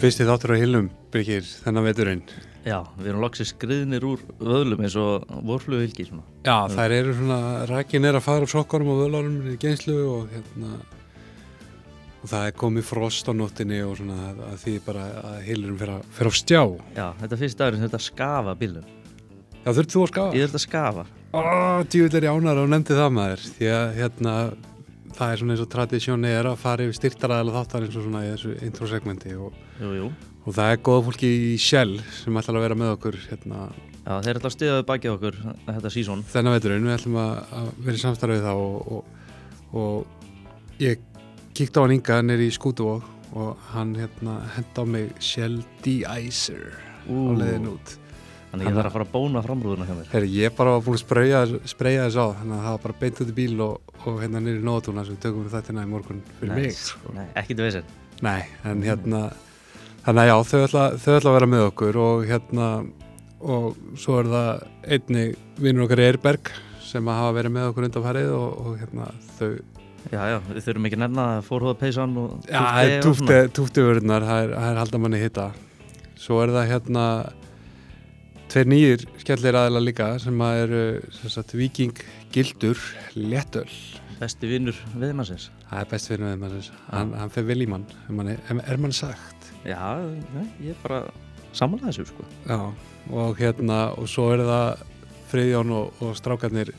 Fyrsti þáttur á Hillum, Birgir, þennan veturinn. Já, við erum loksins skriðnir úr vöðlum eins og vorflugvilki svona. Já, þær eru svona, rakin er að fara á sokkarum og vöðlunum í geymslu og og það er komið frost á nóttinni og svona að því bara að Hillurum fer á stjá. Já, þetta er fyrsti dagurinn sem þetta skafa bílum. Já, þurft þú að skafa? Ég þurft að skafa. Djúvill er ég ánægður og nefndi það maður, því að það er svona eins og tradisjóni er að fara yfir styrktaraðilega þáttar eins og svona í þessu intro-segmenti og það er góða fólki í Shell sem ætlar að vera með okkur Já, þeir ætla að styðja við bakið okkur þetta sísón. Þennan veturinn, við ætlum að vera í samstarfið þá og ég kíkti á hann Inga nýr í Skútuvog og hann henda á mig Shell De-Icer á leiðin út. Þannig ég þarf að fara að bóna framrúðuna hjá mér. Herri, ég bara var búin að spreyja þess á, þannig að það var bara beint út í bíl og niður í Nóatúna sem við tökum við þættina í morgun fyrir mig. Sko. Nei, ekki til vesen. Nei, en þannig að já, þau ætla að vera með okkur og svo er það einnig vinur okkar í Eirberg sem að hafa verið með okkur undanfarið og þau... Já, við þurfum ekki nefna fórhóðapeysan og túftivörðunar, það er halda manni hitta. Svo er það tveir nýjir skellir aðeila líka sem að eru Viking Gildur Léttöl. Besti vinur viðmannsins. Það er besti vinur viðmannsins. Hann fer vel í mann, er mann sagt. Já, ég er bara sammála þessu, sko. Já, og svo er það Friðjón og strákarnir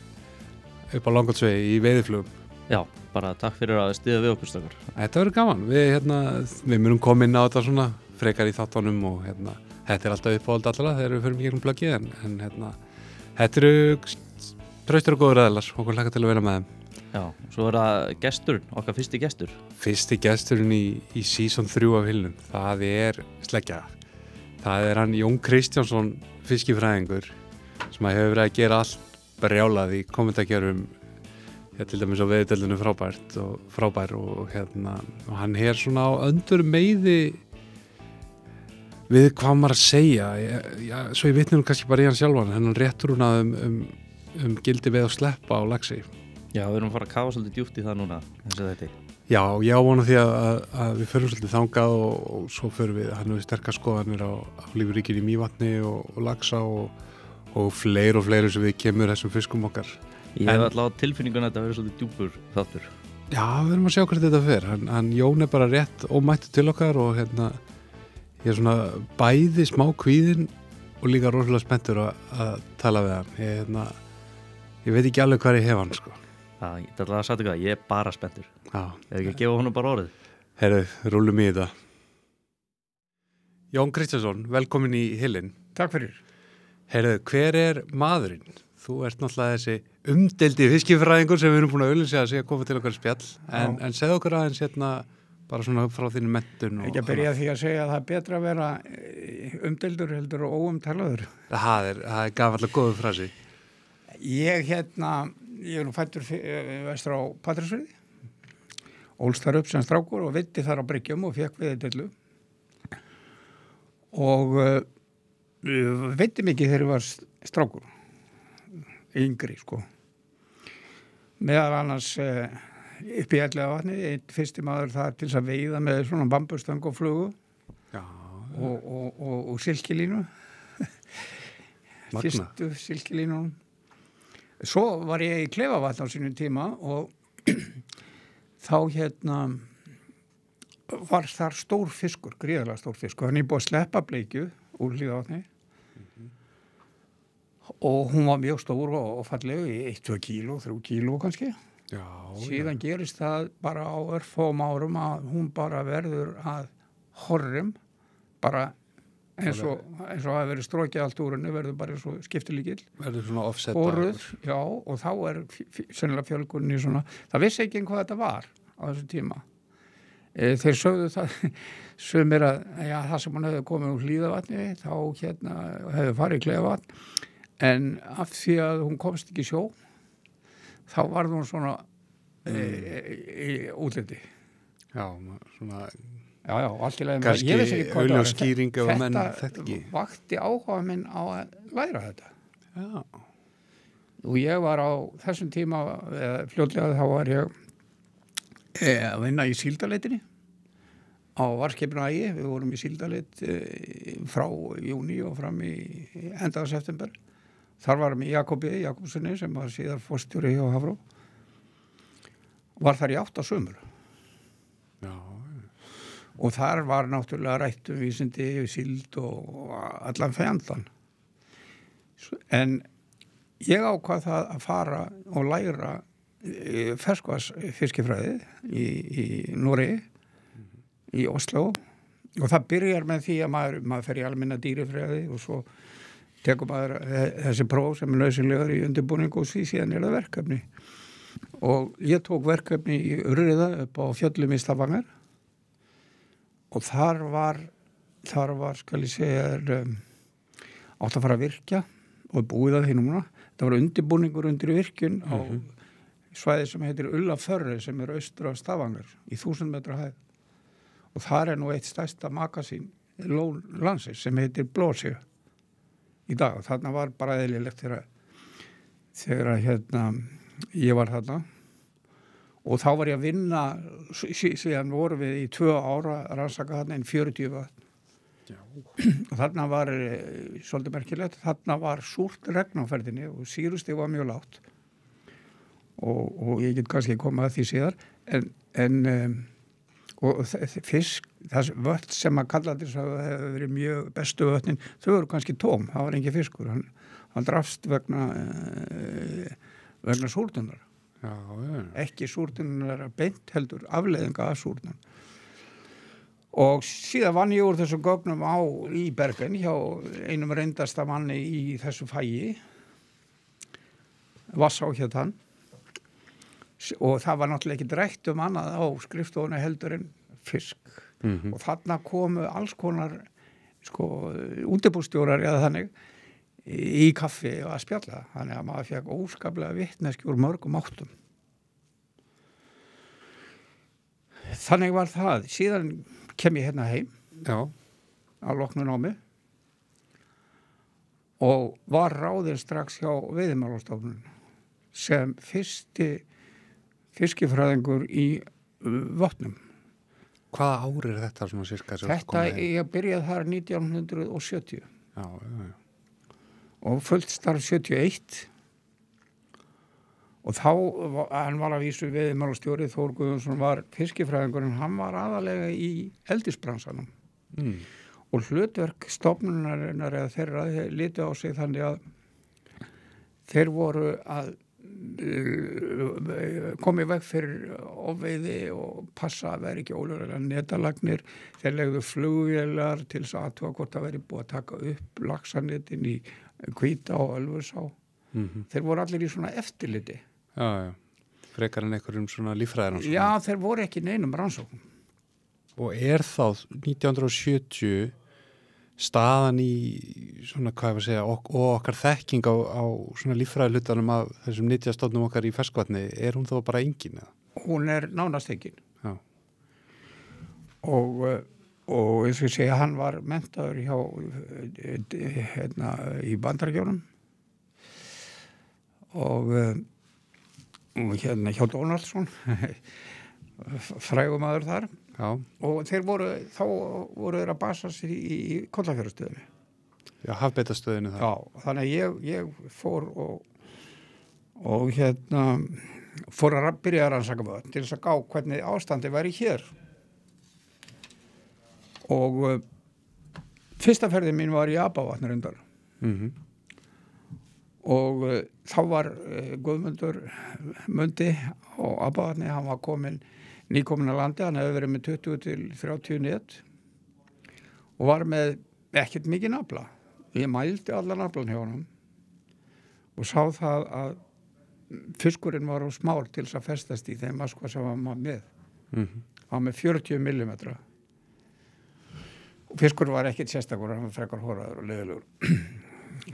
upp á Langholtsvegi í veiðiflugum. Já, bara takk fyrir að styðja við okkur stakar. Þetta verður gaman. Við munum koma inn á þetta svona frekar í þáttunum og þetta er alltaf uppáhald allra þegar við förum í gegnum plöggið en þetta eru traustur og góður aðeilar og okkur hlakka til að vera með þeim. Já, svo er það gesturinn, okkar fyrsti gestur. Fyrsti gesturinn í season 3 af Hillum, það er sleggja. Það er hann Jón Kristjánsson, fiskifræðingur, sem hefur verið að gera allt brjálað í kommentargerum, til dæmis á veiðdeildinu frábær og hann er svona á öndur meiði við hvað maður að segja, svo ég vitni nú kannski bara í hann sjálfan, hennan réttur hún að gildi veið og sleppa á laxi. Já, við erum að fara að kafa svolítið djúpt í það núna, eins og þetta. Já, ég ávona því að við förum svolítið þangað og svo förum við, hann hefur sterkar skoðanir á lífríkinu í Mývatni og laxa og fleiri sem við kemur þessum fiskum okkar. Ég hef alltaf á tilfinningun að þetta verður svolítið djúpur þáttur. Já, við erum að sjá hvert þetta fer. Hann Jón er bara rétt ómættu til okkar og ég er svona bæði smá kvíðinn og líka rosalega spenntur að tala við hann. Ég veit ekki alveg hvað ég hef hann, sko. Já, ég ætla að sagði ég er bara spenntur. Já. Ef ekki að gefa honum bara orðið. Herru, rúlum í þetta. Jón Kristjánsson, velkomin í Hillin. Takk fyrir. Herru, hver er maðurinn? Þú ert náttúrulega þessi umdeildi fiskifræðingur sem við erum búin að auglýsa að segja að koma til okkar spjall. En segðu okkur aðeins bara svona frá þínu menntun. Ekki að byrja því að segja að það er betra að vera umdeildur heldur og óumtalaður. Það er gafallega góður frasi. Ég er nú fæddur vestur á Patreksfirði, ólst þar upp sem strákur og veitti þar á bryggjum og fekk veiðideilu. Og veitti mikið þegar ég var strákur, yngri, sko. Meðal annars upp í Elliðavatni, einn fyrsti maður þar til að veiða með svona bambusstang og flugu. Já. Og silkilínu. Fyrstu silkilínunum. Svo var ég í Klefavatn á sínum tíma og þá var þar stór fiskur, gríðarlega stór fiskur. Hann er búið að sleppa bleikju úr Hlíðavatni og hún var mjög stór og falleg í 1-2 kíló, 3 kíló kannski. Já, síðan gerist það bara á örfáum árum að hún bara verður að horrim, bara eins og að verið strókið allt úr henni, verður bara eins og skiptilíkill. Verður svona offset. Boruð, já, og þá er sennilega fjölgunin í svona, það vissi ekki hvað þetta var á þessu tíma. Þeir sögðu það, sumir að það sem hann hefði komið úr Hlíðavatni, þá hefði farið í Klefavatn, en af því að hún komst ekki í sjó, þá var hún svona í útliti. Já, svona... Já, allt í lagi. Kannski auðljós skýring ef menn þetta ekki. Þetta vakti áhuga minn á að læra þetta. Já. Og ég var á þessum tíma, fljótlega þá var ég að vinna í síldarleitinni á varskipinu Ægi, við vorum í síldalit frá júní og fram í endaða september. Þar varum í Jakobi Jakobssoni sem var síðar forstjóri hjá Hafró. Var þar í 8 sumur. Já. Og þar var náttúrulega rætt vísindi, síld og allan fjandan. En ég ákvað það að fara og læra ferskvarsfiskifræði í Noregi, í Oslo, og það byrjar með því að maður fer í almenna dýrifræði og svo tekur maður þessi próf sem nauðsynlegar í undirbúningu og síðan það verkefni. Og ég tók verkefni í Urriða upp á fjöllum í Stavanger og þar var skal ég segja átt að fara að virkja og búið að því núna. Það var undirbúningur undir virkjun á svæði sem heitir Ullaförri sem austur af Stavanger í 1000 metra hæð. Og þar nú eitt stærsta magasín landsins sem heitir Blåsjö í dag. Þarna var bara eðlilegt þegar ég var þarna. Og þá var ég að vinna, síðan vorum við í 2 ára að rannsaka þarna 40 vatn. Já. Og þarna var svolítið merkilegt, þarna var súrt regn á ferðinni og sýrustig var mjög lágt. Og ég get kannski komað að því síðar, og fisk, það vötn sem að kalla þess að það hefur verið mjög bestu vötnin, þau eru kannski tóm, það var engin fiskur, hann drafst vegna súrnunar. Já. Ekki súrnunar beint heldur, afleiðinga af súrnun. Og síðan vann ég úr þessum gögnum í Bergen hjá einum reyndasta manni í þessu fæi, Vassá hét hann. Og það var náttúrulega ekki rætt annað á skrifstofunni heldur en fisk. Og þarna komu alls konar útibússtjórar eða þannig í kaffi og að spjalla. Þannig að maður fekk óskaplega vitneski úr mörgum áttum. Þannig var það. Síðan kem ég hérna heim. Já. Að loknu námi og var ráðinn strax hjá Veiðimálastofnun sem fyrsti fiskifræðingur í vötnum. Hvaða ár þetta svona sirka? Ég byrjaði þar 1970. Já. Og fullt starf 71. Og þá, hann var að vísu veiðimálastjóri, Þór Guðjónsson var fiskifræðingur, en hann var aðalega í eldisbransanum. Og hlutverk stofnunarinnar eða þeirra litu á sig þannig að þeir voru að komið veg fyrir ofveiði og passa að vera ekki ólöglega netalagnir. Þeir legðu flugvélar til þess að athuga hvort það veri búið að taka upp laxanetin í Hvítá og Ölfursá. Þeir voru allir í svona eftirliti. Já. Frekar en einhverjum svona líffræðir. Já, þeir voru ekki neinum rannsóknum. Og þá 1970 staðan í svona, hvað ég var að segja, og okkar þekking á svona líffræðihlutanum af þessum nytjastofnum okkar í ferskvatni, hún þá bara engin? Eða? Hún nánast engin. Já. Og eins og ég segja, hann var menntaður hjá í Bandaríkjunum og hjá Donaldsson frægumadur þar. Já. Og þá voru þeir að basa sér í Kollafjörðarstöðinni. Já, hafbeitastöðinni þar. Já, þannig að ég fór og fór að byrja að rannsaka vötn til þess að gá hvernig ástandi væri hér. Og fyrsta ferðin mín var í Apavatn reyndar. Og þá var Guðmundur Mundi á Apavatni, hann var nýkomin að landi, hann hefði verið með 20 til 30 net og var með ekkert mikið afla. Ég mældi allan aflan hjá honum og sá það að fiskurinn var smár til þess að festast í þeim maskva sem hann var með. Hann var með 40 millimetra. Og fiskur var ekkert sérstakur, hann var frekar hóraður og leiðilegur.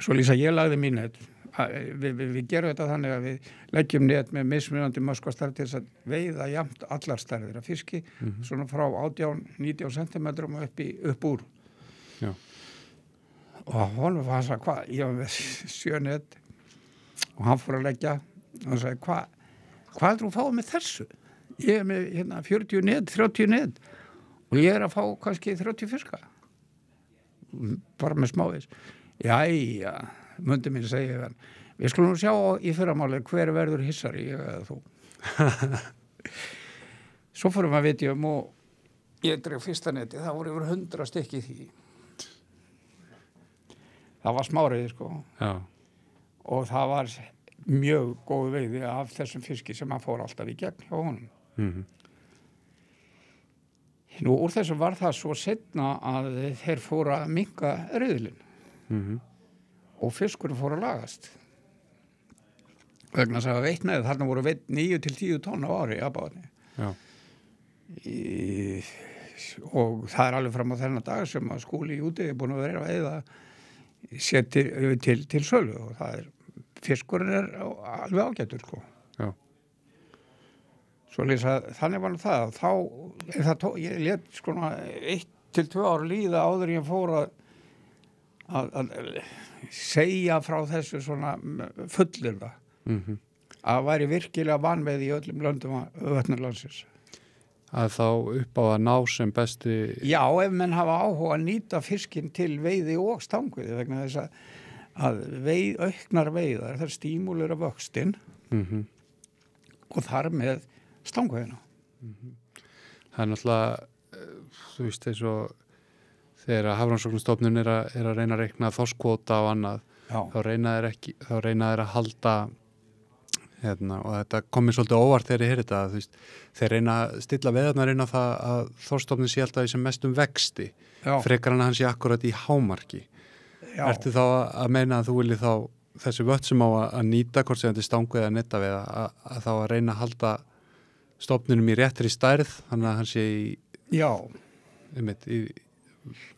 Svo lýsa ég lagði mín net. Við gerum þetta þannig að við leggjum net með mismunandi maskvastarf til þess að veiða jafnt allar stærðir af fiski, svona frá 18-19 cm upp úr. Já. Og honum var það hvað, ég var með 7 net og hann fór að leggja og hann sagði, hvað er þú að fá með þessu? Ég með 40 net, 30 net og ég að fá kannski 30 fiska bara með smávís. Jæja, mundi mín segja hann, við skulum sjá í fyrramáli hver verður hissari, ég eða þú. Svo fórum að vitjum og ég dreif fyrsta neti, það voru yfir 100 stykki í því. Það var smáriði sko. Já. Og það var mjög góð veiði af þessum fiski sem að fór alltaf í gegn hjá honum. Nú úr þessu var það svo seinna að þeir fóru að minnka riðilinn og fiskurinn fóru að lagast. Vegna þess að veitnaði þarna voru veitt 9 til 10 tonn á ári í Apavatni. Já. Og það er alveg fram á þennan dag sem að Skúli í úti er búin að vera að veiða sér til sölu og það er, fiskurinn er alveg ágætur sko. Já. Svo lýsa, þannig var það, ég let sko 1 til 2 ár líða áður ég fór að segja frá þessu svona fullir það. Að væri virkilega vanveið í öllum löndum vötnarlandsins. Að þá upp á að ná sem besti... Já, ef menn hafa áhuga að nýta fiskinn til veiði og stangveiði vegna þess að auknar veiðar, það stímulur af vöxtinn og þar með stangveiðina. Það er náttúrulega, þú veist, eins og þegar Hafrannsóknastofnun er að reyna að reikna þorskkvóta og annað, þá reyna þeir að halda og þetta komið svolítið óvart þegar ég heyrði þetta, þú veist, þeir reyna að stilla veiðarnar inn á það að þorskstofninn sé alltaf í sem mestum vexti, frekar hann að hann sé akkurat í hámarki. Já. Ertu þá að meina að þú vilji þá þessi vött sem á að nýta, hvort sem þetta er stangu eða nettaveiða, að þá að reyna að halda stofninum í réttri stærð, þannig að hann sé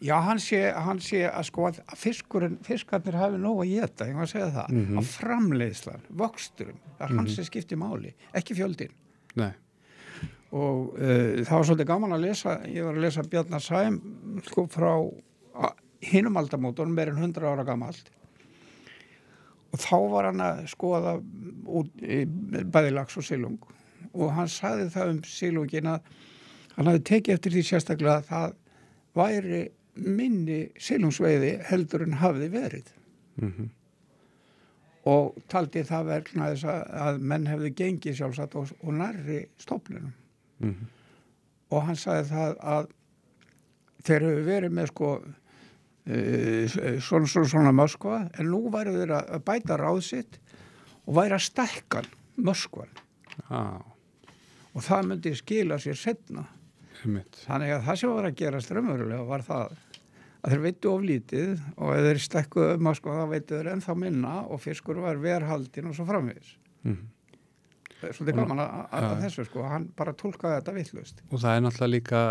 Já, hann sé að sko að fiskarnir hafi nóg að éta, ég var að segja það, að framleiðslan, vöxturum, það er hans sem skiptir máli, ekki fjöldin. Nei. Og það var svolítið gaman að lesa, ég var að lesa Bjarnar Sæm sko frá hinum aldamótunum, meir en 100 ára gamalt. Og þá var hann að skoða bæði lax og silung og hann sagði það silungin að hann hafði tekið eftir því sérstaklega að það væri minni silungsveiði heldur en hafði verið. Og taldi það vegna þess að menn hefði gengið sjálfsagt og nærri stofninum. Og hann sagði það að þeir hefur verið með sko svona Moskva, en nú væri þeir að bæta ráð sitt og væri að stækka Moskvan. Og það myndi skila sér seinna. Þannig að það sem var að gerast raunverulega var það að þeir veittu of lítið og ef þeir stækkuðu Moskva þá veittu þeir ennþá minna og fiskur var verhaldinn og svo framvegis. Það er svolítið gaman að þessu sko, hann bara túlkaði þetta vitlaust. Og það er náttúrulega líka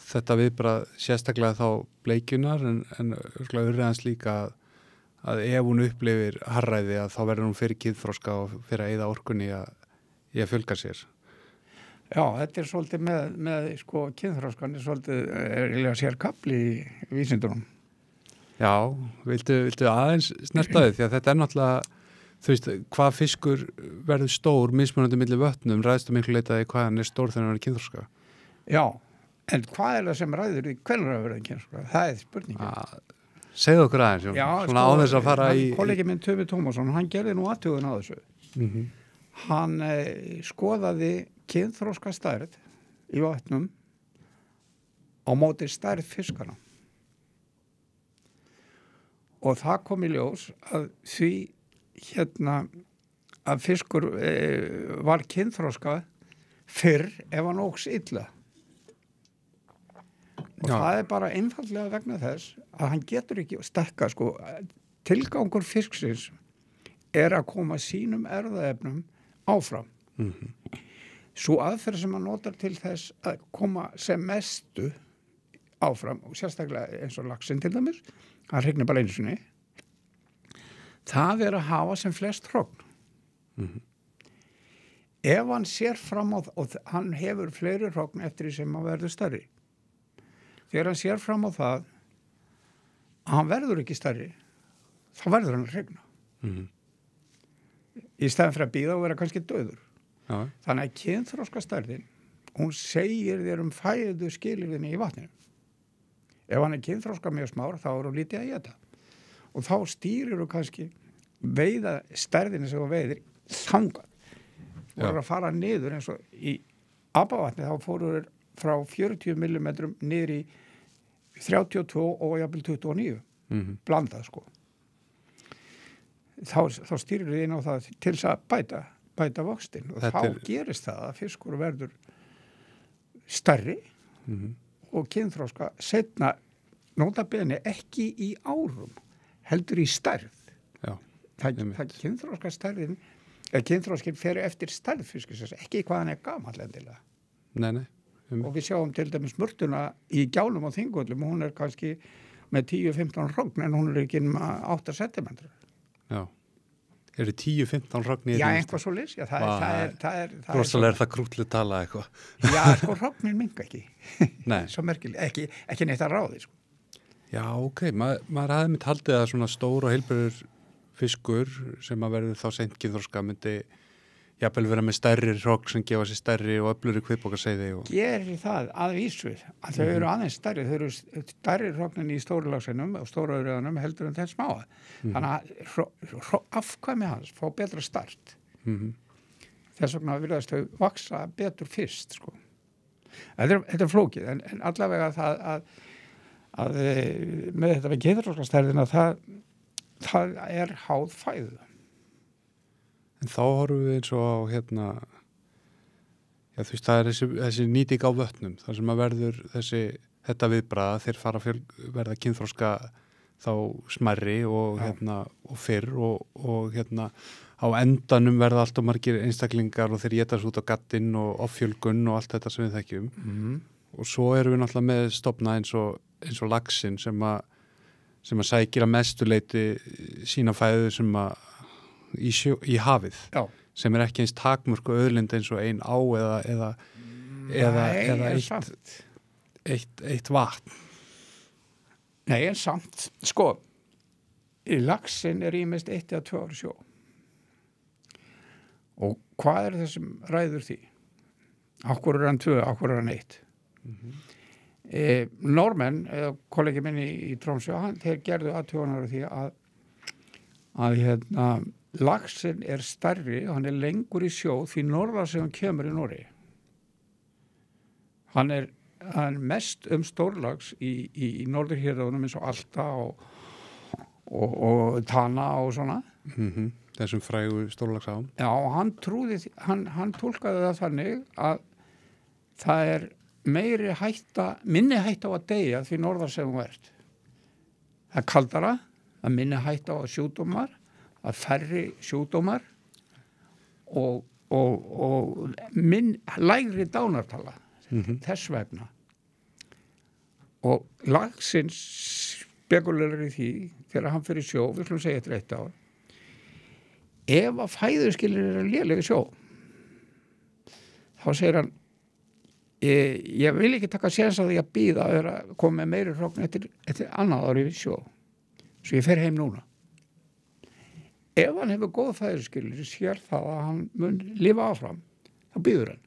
þetta viðbragð sérstaklega þá bleikjunar en urriðans líka að ef hún upplifir harræði að þá verður hún fyrir kynþroska og fyrir að eyða orkunni í að fjölga sér. Já, þetta er svolítið með sko kynþroskan er svolítið sér kapli í vísindunum. Já, viltu aðeins snertaði því að þetta er náttúrulega, þú veist, hvað fiskur verður stór mismunandi milli vötnum, ræðstu miklu leitaði hvað hann er stór þegar hann er kynþroska? Já, en hvað er það sem ræður í hvenær að verða kynþroska? Það er spurningin. Segðu okkur aðeins, Jón. Já, svona á þess að fara í... Kollegi minn Tumi Tómasson, hann gerði nú athugun á þessu. Hann skoðaði kynþroska stærð í vatnum á móti stærð fiskana. Og það kom í ljós að því að fiskur var kynþroska fyrr ef hann óks illa. Og það er bara einfaldlega vegna þess að hann getur ekki stækka sko. Tilgangur fisksins er að koma sínum erfðaefnum áfram. Svo aðferð sem hann notar til þess að koma sem mestu áfram og sérstaklega eins og laxinn til dæmis, hann hrygnir bara einu sinni, það er að hafa sem flest hrogn. Ef hann sér fram á það, og hann hefur fleiri hrogn eftir því sem hann verður stærri, þegar hann sér fram á það að hann verður ekki stærri, þá verður hann að hrygna. Í stæðan fyrir að bíða og vera kannski dauður. Þannig að kynþroska stærðin hún segir þér fæðu skilyrðinni í vatninu. Ef hann kynþroska mjög smár, þá hún lítið að éta. Og þá stýrir þú kannski veiða stærðinni sem þú veiðir þangað. Þú voru að fara niður eins og í apavatni, þá fóru þér frá 40 mm niður í 32 og jafnvel 29. Blandað, sko. Þá stýrir þið inn á það til þess að bæta vöxtinn og þá gerist það að fiskur verður stærri og kynþroska seinna nota bene ekki í árum, heldur í stærð. Já, það kynþroska stærðin, kynþroskin fer eftir stærð fiskisins, ekki hvað hann gamall endilega. Nei. Og við sjáum til dæmis mörtuna í gjálum og þingvöllum, hún kannski með 10-15 hrogn en hún ekki með 8 cm. Já. Eru 10-15 hrogn í Já, einhvað svo lýs. Það er rosalega það krútlega tala eitthvað. Já, sko hrognin minga ekki. Nei. Svo merkilega, ekki neitt að ráði, sko. Já, ok. Maður hafði mitt haldið að svona stór og heilbrigður fiskur sem að verður þá seint kynþroska myndi jafnvel vera með stærri hrogn sem gefa sér stærri og öfluri kviðbókarseiði. Gerir það að vísu að þau eru aðeins stærri, þau eru stærri hrognin í stórulagsinum og stórauriðanum heldur en þess smáa. Þannig að afkvæmi hans fá betra start. Þess vegna virðast þau vaksa betur fyrst, sko. Þetta er flókið, en allavega það að með þetta við kynþroskastærðina það er háð fæðu. En þá horfum við eins og á þú veist, það er þessi nýting á vötnum, þar sem að verður þetta viðbragð, þeir fara verða kynþroska þá smærri og fyrr og á endanum verða allt og margir einstaklingar og þeir étast út á gattinn og offjölgun og allt þetta sem við þekkjum. Og svo erum við náttúrulega með stofna eins og laxinn sem að sækir að mestu leyti sína fæðu sem að í hafið. Já. Sem er ekki eins takmörku auðlind eins og ein á eða eitt vatn. Nei, en samt, sko, í laxinn er ýmist 1 eða 2 ára sjó. Og hvað er það sem ræður því? Akkur er hann 2, akkur er hann 1? Normenn, eða kollegi minni í Tromsø, þeir gerðu athugunar á því að laxinn er stærri og hann er lengur í sjó því norðar sem hann kemur í Noregi. Hann er mest stórlags í norðurhéruðunum eins og Alta og Tana og svona. Þessum frægu stórlagsám. Já, og hann túlkaði það þannig að það er minni hætta á að deyja því norðar sem hún verð. Það er kaldara, að minni hætta á sjúkdómar, að færri sjúkdómar og lægri dánartala þess vegna. Og laxinn spekulerar í því þegar hann fyrir sjó, við skulum segja þetta 1 ár, ef að fæðuskilir eru lélega sjó, þá segir hann ég vil ekki taka séns að því að bíða að koma með meiri hrogn eftir annað ári sjó, svo ég fer heim núna. Ef hann hefur góð fæðuskilir, sér það að hann mun lifa áfram, þá býður hann.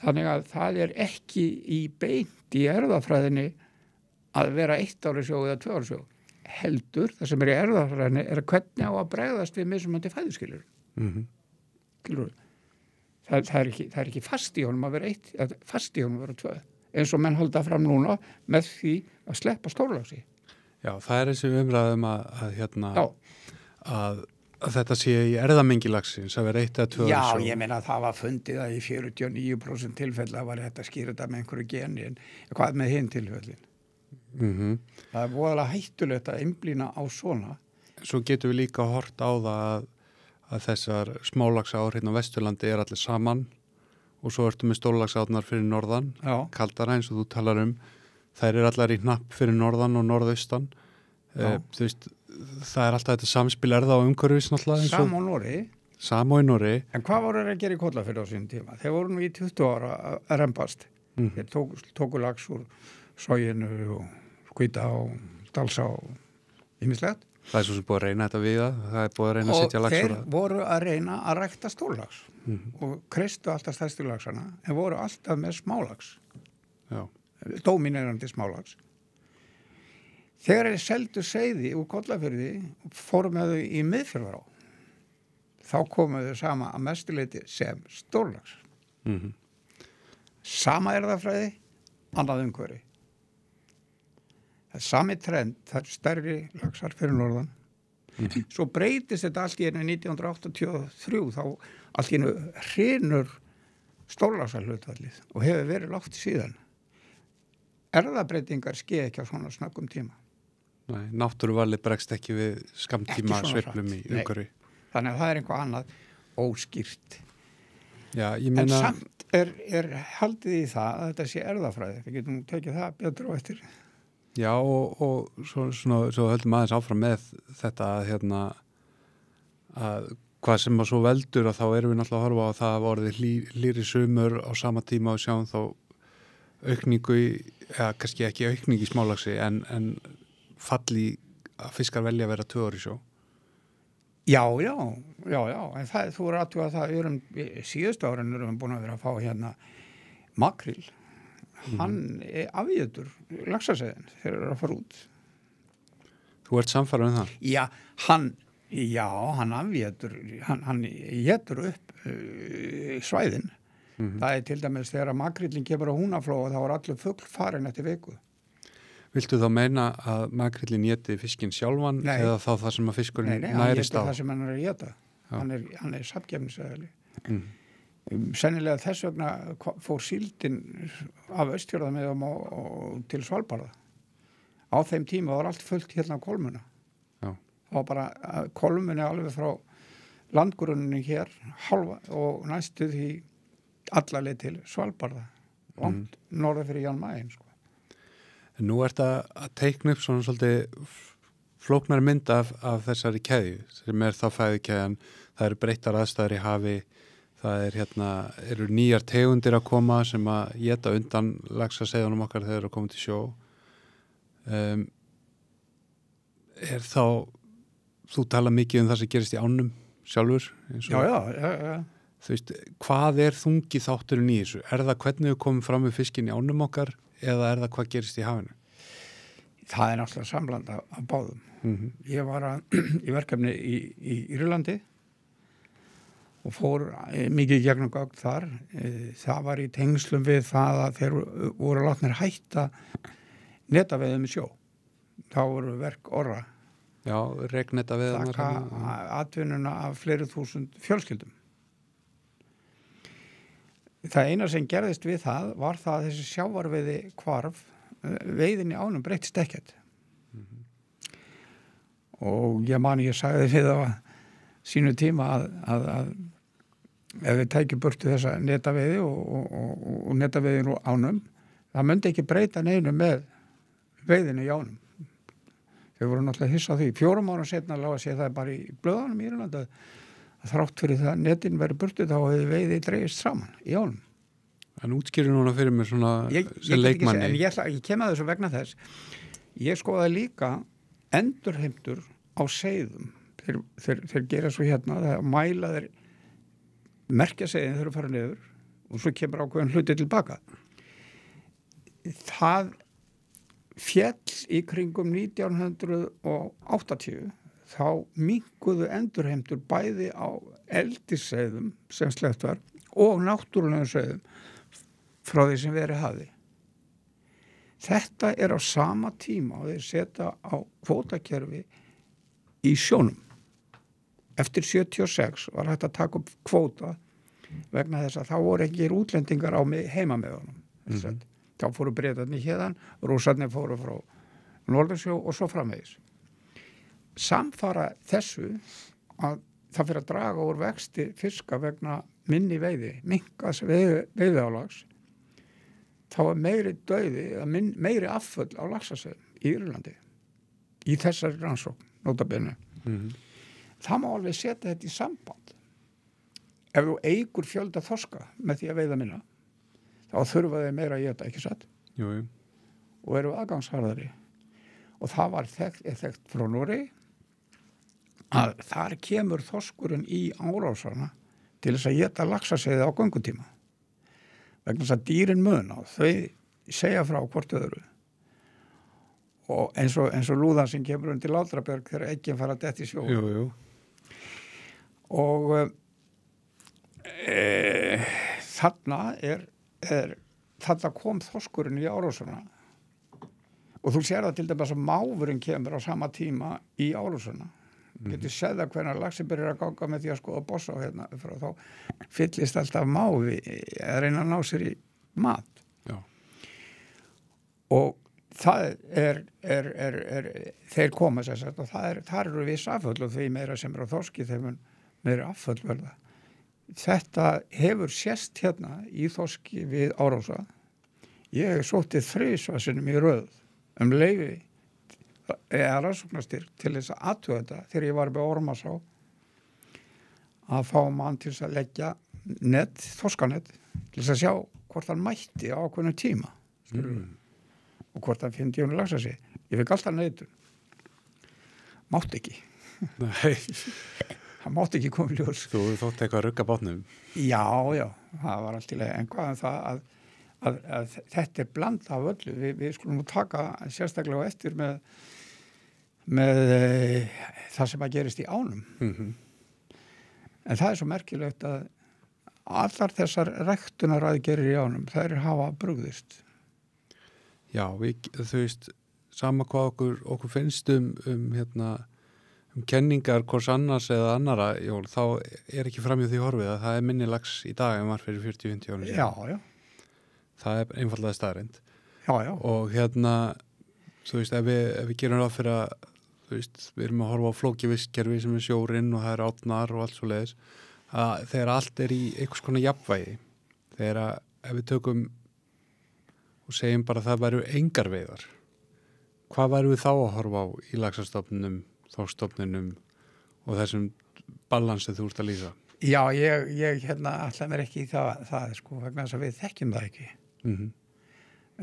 Þannig að það er ekki í beint í erfðafræðinni að vera 1 ári sjó eða 2 ári sjó. Heldur, það sem er í erfðafræðinni er hvernig á að bregðast við mismunandi fæðuskilur. Það er ekki fast í honum að vera 1, fast í honum að vera 2. Eins og menn halda fram núna með því að sleppa stórlagsi. Já, það er þessi umræðum að þetta sé í erðamengi laxins að vera 1 eða 2 ári sjó. Já, ég meina að það var fundið að í 49% tilfella var þetta skýra þetta með einhverju geni en hvað með hinn tilfellin? Það er voðalega hættulegt að einblína á svona. Svo getum við líka hort á það að þessar smálaxár hérna á Vesturlandi er allir saman og svo ertu með stórlaxárnar fyrir norðan, kaldara eins og þú talar þær eru allar í hnapp fyrir norðan og norðaustan. Þú veist, það er alltaf þetta samspil erða á umhverfis náttúrulega. Sama og Noregi. Sama og í Noregi. En hvað voru þeir að gera í Kollafirði á sínum tíma? Þeir voru nú í 20 ára að rembast. Þeir tóku lax úr Soginu og Skvíta og Dalsá og ýmislegt. Það er svo sem búið að reyna þetta við það er búið að reyna að og setja lax þeir úr það. voru að reyna að rækta stórlags og kreistu alltaf stærstu lagsana en voru alltaf með smálags, Já, dóminerandi smálags. Þegar þeir seldu seiði úr Kollafirði og fóru með þau í Miðfjarðará, þá komu þau sama að mestuleiti sem stórlags. Sama erfðafræði, annað umhverfi. Það er sami trend, það er stærri laxar fyrir norðan. Svo breytist þetta allt í einu 1983, þá allt í einu hrynur stórlagsarhlutvallið og hefur verið lágt síðan. Erfðabreytingar skeið ekki á svona snöggum tíma. nei, náttúruvalið bregst ekki við skammtíma Ekki svona sveiflum í hratt, nei. umhverfi. Þannig að það er einhvað annað óskýrt. Já, ég En meina, samt er haldið í það að þetta sé erfðafræði. Við getum tekið það betur á eftir. já og svo höldum aðeins áfram með þetta að að hvað sem að svo veldur að þá erum við náttúrulega að horfa á að það vorði hlýri sumur á sama tíma og sjáum þá aukningu eða kannski ekki aukningu í smálagsi en falli að fiskar velja að vera 2 ár í sjó. Já, en það, þú er aðtúið að það síðustu árin erum við búin að vera að fá hérna makril. Hann er afjötur laxaseiðin þegar það er að fara út. Þú ert samfærað það? Já, hann afjötur, hann étur upp svæðin. Það er til dæmis þegar makrillin kemur á Húnaflóa þá er allur fugl farin eftir viku. Viltu þá meina að makrillin éti fiskinn sjálfan Nei. eða þá það sem að fiskurinn Nei, hann nærist étur á? það sem hann er að éta. Hann er safngefnisæðali. Sennilega þess vegna fór síldin af Austfjörðamiðum og til Svalbarða. Á þeim tíma var allt fullt hérna á Kolmuna. Já. Það var bara Kolmunni alveg frá landgrunninni hér halva og næstu því allaleg til Svalbarða. Langt norður fyrir Jan Mayen, sko. En nú ert að teikna upp svona svolítið flóknar mynd af þessari keðju sem þá fæðukeðjan, það eru breyttar aðstæður í hafi, það eru nýjar tegundir að koma sem að éta undan laxaseiðunum okkar þegar þeir eru að koma til sjó. Er þá, þú tala mikið það sem gerist í ánum sjálfur? Já. Þú veist, hvað er þungi þátturinn í þessu? Er það hvernig við komum fram með fiskinn í ánum okkar eða er það hvað gerist í hafinu? Það er náttúrulega samland af báðum. Ég var í verkefni í Írlandi og fór mikið gegnum gögn þar. Það var í tengslum við það að þeir voru látnir hætta netaveiðum í sjó. Það voru verk orra. Já, regneta við atvinnuna af fleiri þúsund fjölskyldum. Það eina sem gerðist við það var það að þessi sjávarveiði hvarf, veiðin í ánum breyttist ekkert. Og ég sagði við á sínu tíma að ef við tækjum burtu þessa netaveiði og netaveiðin úr ánum, það myndi ekki breyta neinu með veiðinu í ánum. Þau voru náttúrulega hissa á því. 4 árum seinna lág að sé það bara í blöðunum í Írlandi að þrátt fyrir það að netin verið burtu þá hefði veiði dreigist saman í ánum. En útskýrir núna fyrir mér svona sem leikmanni. En ég kem að þessu vegna þess. Ég skoðaði líka endurheimtur á seiðum. Þeir gera svo hérna, það mæla þeir merkja seiðin þegar þeir fara niður og svo kemur ákveðin hluti tilbaka. Það féll í kringum 1980 þá minnkuðu endurheimtur bæði á eldisseiðum sem sleppt var og náttúrulegum seiðum frá því sem verið hafði. Þetta er á sama tíma og þeir setja á kvótakerfi í sjónum. Eftir 76 var hægt að taka upp kvóta vegna þess að þá voru ekki útlendingar á heimamiðunum. Þá fóru Bretarnir hérðan, Rússarnir fóru frá Norðursjó og svo framvegis. Samfara þessu að það fyrir að draga úr vexti fiska vegna minni veiði, minkas veiðiálags, þá er meiri dauði, meiri afföll á laxaseiðum í Írlandi í þessari rannsókn, notabene. Það má alveg setja þetta í samband. Ef þú eigur fjölda þorska með því að veiða minna, þá þurfa þeir meira að éta, ekki satt? Jú. Og eru aðgangsharðari. Og það var þekkt frá Noregi að þar kemur þorskurinn í árásana til þess að éta laxaseiði á göngutíma vegna þess að dýrin muna og þau segja frá hvort öðru og eins og lúðan sem kemur undir Látrabjörg þegar eggin fara dett í sjó jú. og þarna kom þorskurinn í árásuna og þú sér það til dæmis að máfurinn kemur á sama tíma í árásuna getur séð það hvernig laxi byrjar að ganga með því að skoða bossa hérna frá þá fyllist alltaf máfi að reyna að ná sér í mat Já. og það þeir koma sér og þar eru viss afföll og því meira sem á þorski þeim meira afföll verða þetta hefur sést hérna í þorski við Árósa ég sótti 3 sinnum í röð leyfi eða rannsóknarstyrk til þess að athuga þetta þegar ég var með Ormasá að fá mann til þess að leggja þorskanett til þess að sjá hvort hann mætti á ákveðnum tíma og hvort hann fyndi hún lagsa sig ég fikk alltaf neitun mátti ekki Nei, hann mátti ekki koma í ljós þú þótt eitthvað að rugga bátnum. já, það var allt í lagi en hvað það að þetta blanda af öllu við skulum nú taka sérstaklega eftir með það sem að gerist í ánum en það svo merkilegt að allar þessar ræktunaraðgerðir í ánum þær hafa brugðist Já, þú veist sama hvað okkur finnst kenningar hvors annars eða annara jól, þá ekki framhjá því horfið að það minni lax í dag en var fyrir 40-50 árum Já. Það einfallega staðreind Já. og þú veist, ef við gerum ráð fyrir að þú veist, við erum að horfa á flókivistkerfi sem sjórinn og það átnar og allt svo leiðis að þegar allt í einhvers konar jafnvægi þegar ef við tökum og segjum bara að það væru engar veiðar hvað væru við þá að horfa á í laxastofnunum, þorskstofnunum og þessum balansið þú ert að lýsa? Já, ég ætla mér ekki í það sko, vegna þess að við þekkjum það ekki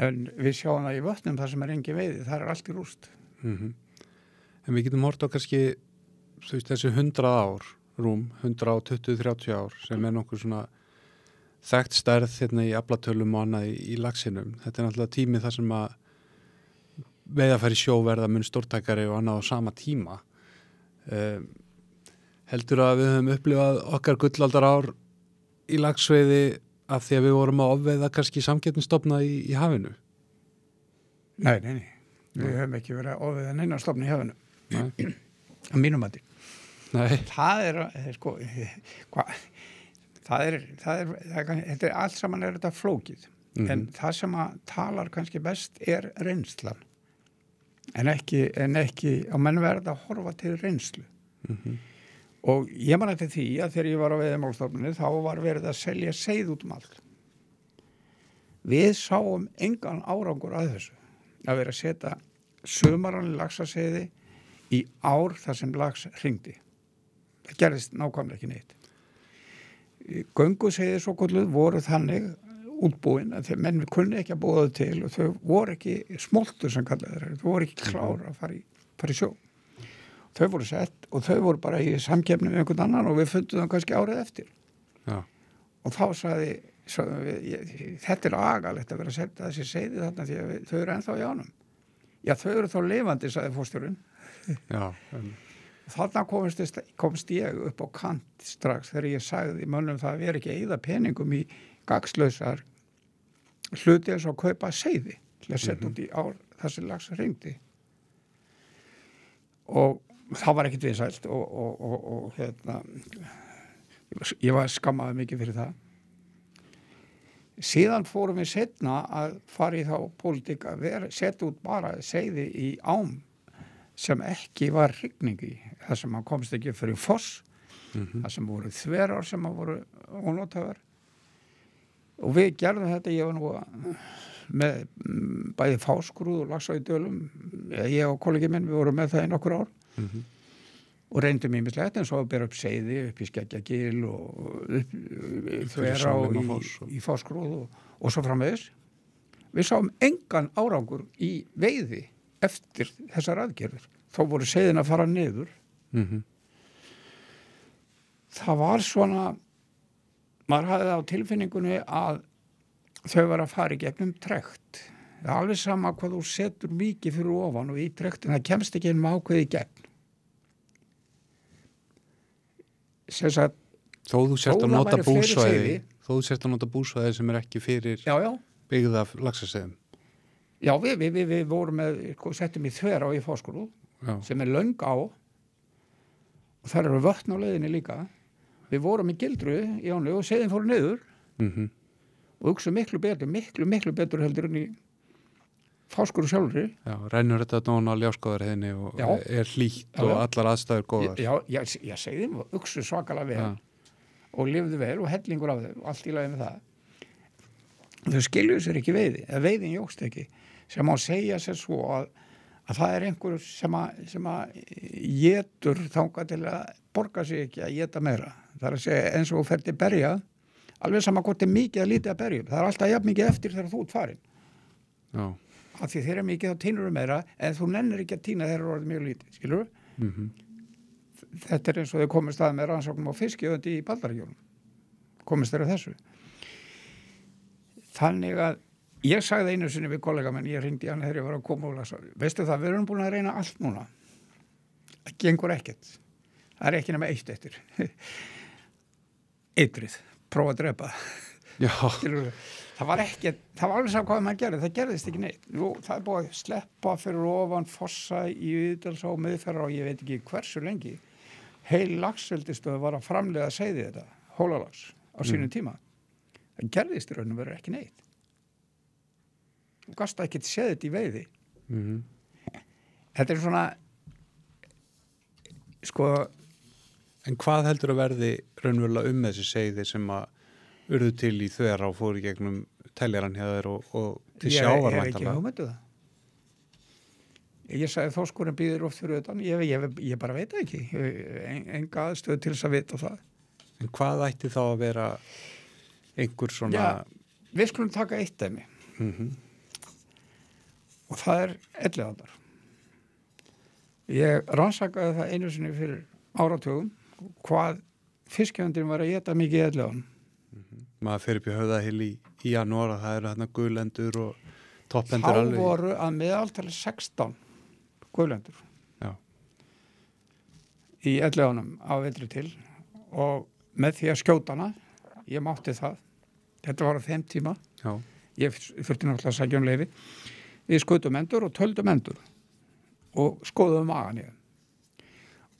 en við sjáum það í vötnum þar sem engin veiði, það allt í rúst En við getum hort á kannski þú veist, þessi 100 ár rúm, 120-30 ár sem nokkuð svona þekkt stærð hérna í aflatölum og annað í laxinum. Þetta náttúrulega tími þar sem að veiðarfæri sjóverða mun stórtækari og annað á sama tíma. Heldur að við höfum upplifað okkar gullaldar ár í laxveiði af því að við vorum að ofveiða kannski samkeppnisstofna í hafinu? Nei. Við höfum ekki verið að ofveiða neina stofna í hafinu. Að mínum mati. Nei. Það sko, þetta allt saman þetta flókið. En það sem að talar kannski best reynslan. En ekki á menn verða að horfa til reynslu. Og ég man eftir því að þegar ég var á veiðimálastofnuninni þá var verið að selja seið út allt. Við sáum engan árangur að þessu. Að vera að setja sumarann laxaseiði í ár þar sem lax hringdi. Það gerðist nákvæmlega ekki neitt. Gönguseiði svo kolluð voru þannig útbúin að þeir menn kunni ekki að búa þau til og þau voru ekki smoltur sem kallaði þeir. Þau voru ekki klára að fara í sjó. Þau voru sett og þau voru bara í samkeppni með einhvern annan og við fundum það kannski árið eftir. Já. Og þá sagði þetta agalegt að vera að setja þessi seiði þarna því að þau eru ennþá í ánum. Já, þau eru þá lifandi, sagði fórstjórinn. Já. Þarna komst ég upp á kant strax þegar ég sagði mönnum það að vera ekki að eyða peningum í gagnslausar hluti eins og að kaupa seiði til að setja út í ár þar sem lax hringdi. Og það var ekkert vinsælt og ég var skammaði mikið fyrir það. Síðan fórum við seinna að fara í þá pólitík að setja út bara seiði í ám sem ekki var hrygning í. Það sem hann komst ekki fyrir foss, það sem voru þverar sem voru ónotaðar. Og við gerðum þetta, ég var nú með bæði fáskrúð og laxa í dölum. Ég og kollegi minn, við vorum með það í nokkur ár. Og reyndum ýmislegt en svo að bera upp seiði upp í Skeggjagil og upp þvera í fáskrúð og svo framvegis. Við sáum engan árangur í veiði eftir þessar aðgerðir. Þá voru seiðin að fara niður það var svona, maður hafði á tilfinningunni að þau var að fara í gegnum trekt. Það er alveg sama hvað þú setur mikið fyrir ofan og í trektin, það kemst ekki inn með ákveði í gegn. Sem sagt, Þó þú sért að það nota væru fleiri búsvæði, seiði. þó þú sért að nota búsvæði sem er ekki fyrir já, byggð af laxaseiðum. já, við vorum með, settum í Þverá í Fáskrú, Já, sem er löng á, og þar eru vötn á leiðinni líka. Við vorum í Gildru í ánu og seiðin fóru niður og hugsa miklu betur heldur en í Fáskrú sjálfri. já, rennur þetta nóna á Ljárskóðarheiðinni og Já. er hlýtt Já, og já. allar aðstæður góðar. Já, seiðin hugsa svakalega vel Já. og lifðu vel og hellingur af þau og allt í lagi með það. Þau skiljuðu sér ekki veiði, eða veiðin jókst ekki, sem má segja sér svo að það er einhver sem að étur þangað til að borga sig ekki að éta meira. Það er að segja eins og fer til berja, alveg sama hvort er mikið að lítið að berjum. Það er alltaf jafn mikið eftir þegar þú ert farin. Já. Af því þeirra mikið þá tínur meira, en þú nennir ekki að tína þeirra orðið mjög lítið, skilur? Þetta er eins og þau komist að með rannsóknum á fiskiöndi í Bandaríkjunum. Komist þeirra þessu. Þannig að ég sagði einu sinni við kollega menn, ég hringdi hann þegar ég var að koma og lasa. Veistu það, við erum búin að reyna allt núna. Það gengur ekkert. Það er ekki nema eitt eftir. Eitrið. Prófa að drepa. Já. Skilurðu? Það var alveg saman hvað maður gerði, það gerðist ekki neitt. Nú, það er búið að sleppa fyrir ofan fossa í Uydalsá og Miðfjarðar og ég veit ekki hversu lengi. Heil laxeldisstöð var að framleiða seiði þetta, hólalax, á sínum tíma. Það gerðist í raun og veru ekki neitt. Þú gasta ekki séð þetta í veiði. Þetta er svona, sko... En hvað heldur að verði raunverulega þessi seiði sem að urðu til í Þverá og fóru í gegnum teljaran hjá þér og til sjávar Ég er ekki hugmyndu það. Ég sagði þorskurinn býður oft fyrir utan, ég bara veit það ekki. Enga aðstöð til þess að vita það. En hvað ætti þá að vera einhver svona... Já, við skulum taka eitt dæmi. Og það er Elliðaárdal. Ég rannsakaði það einu sinni fyrir áratugum hvað fiskjöndin var að éta mikið í Elliðaánum. Maður fer upp í Höfðahyl í janúar og það eru þarna guðlendur og toppendur alveg. Þá voru að meðaltali 16 guðlendur. Já. Í Elliðaánum á vetri til og með því að skjóta hana, ég mátti það. Þetta var á 5 tíma. Já. Ég þurfti náttúrulega að sækja leyfi. Við skutum endur og töldum endur og skoðum magan í þeim.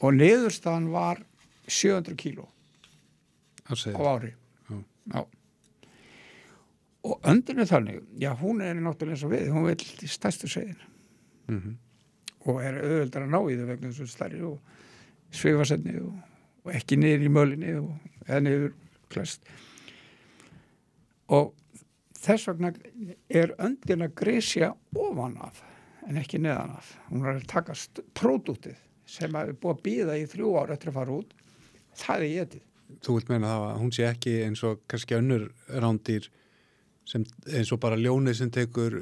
Og niðurstaðan var 700 kíló á ári. Já. Og öndinu þannig, já, hún er náttúrulega eins og við, hún vil stærstu seiðin og er auðveldar að ná í þau vegna þessu stærri og svifasetni og ekki niður í mölinni eða niður klest. Og þess vegna er öndin að grisja ofan af en ekki neðan af. Hún er að taka pródúktið sem er búið að bíða í 3 ár eftir að fara út, það er étið. Þú vilt meina það að hún sé ekki eins og kannski önnur rándýr sem eins og bara ljónið sem tekur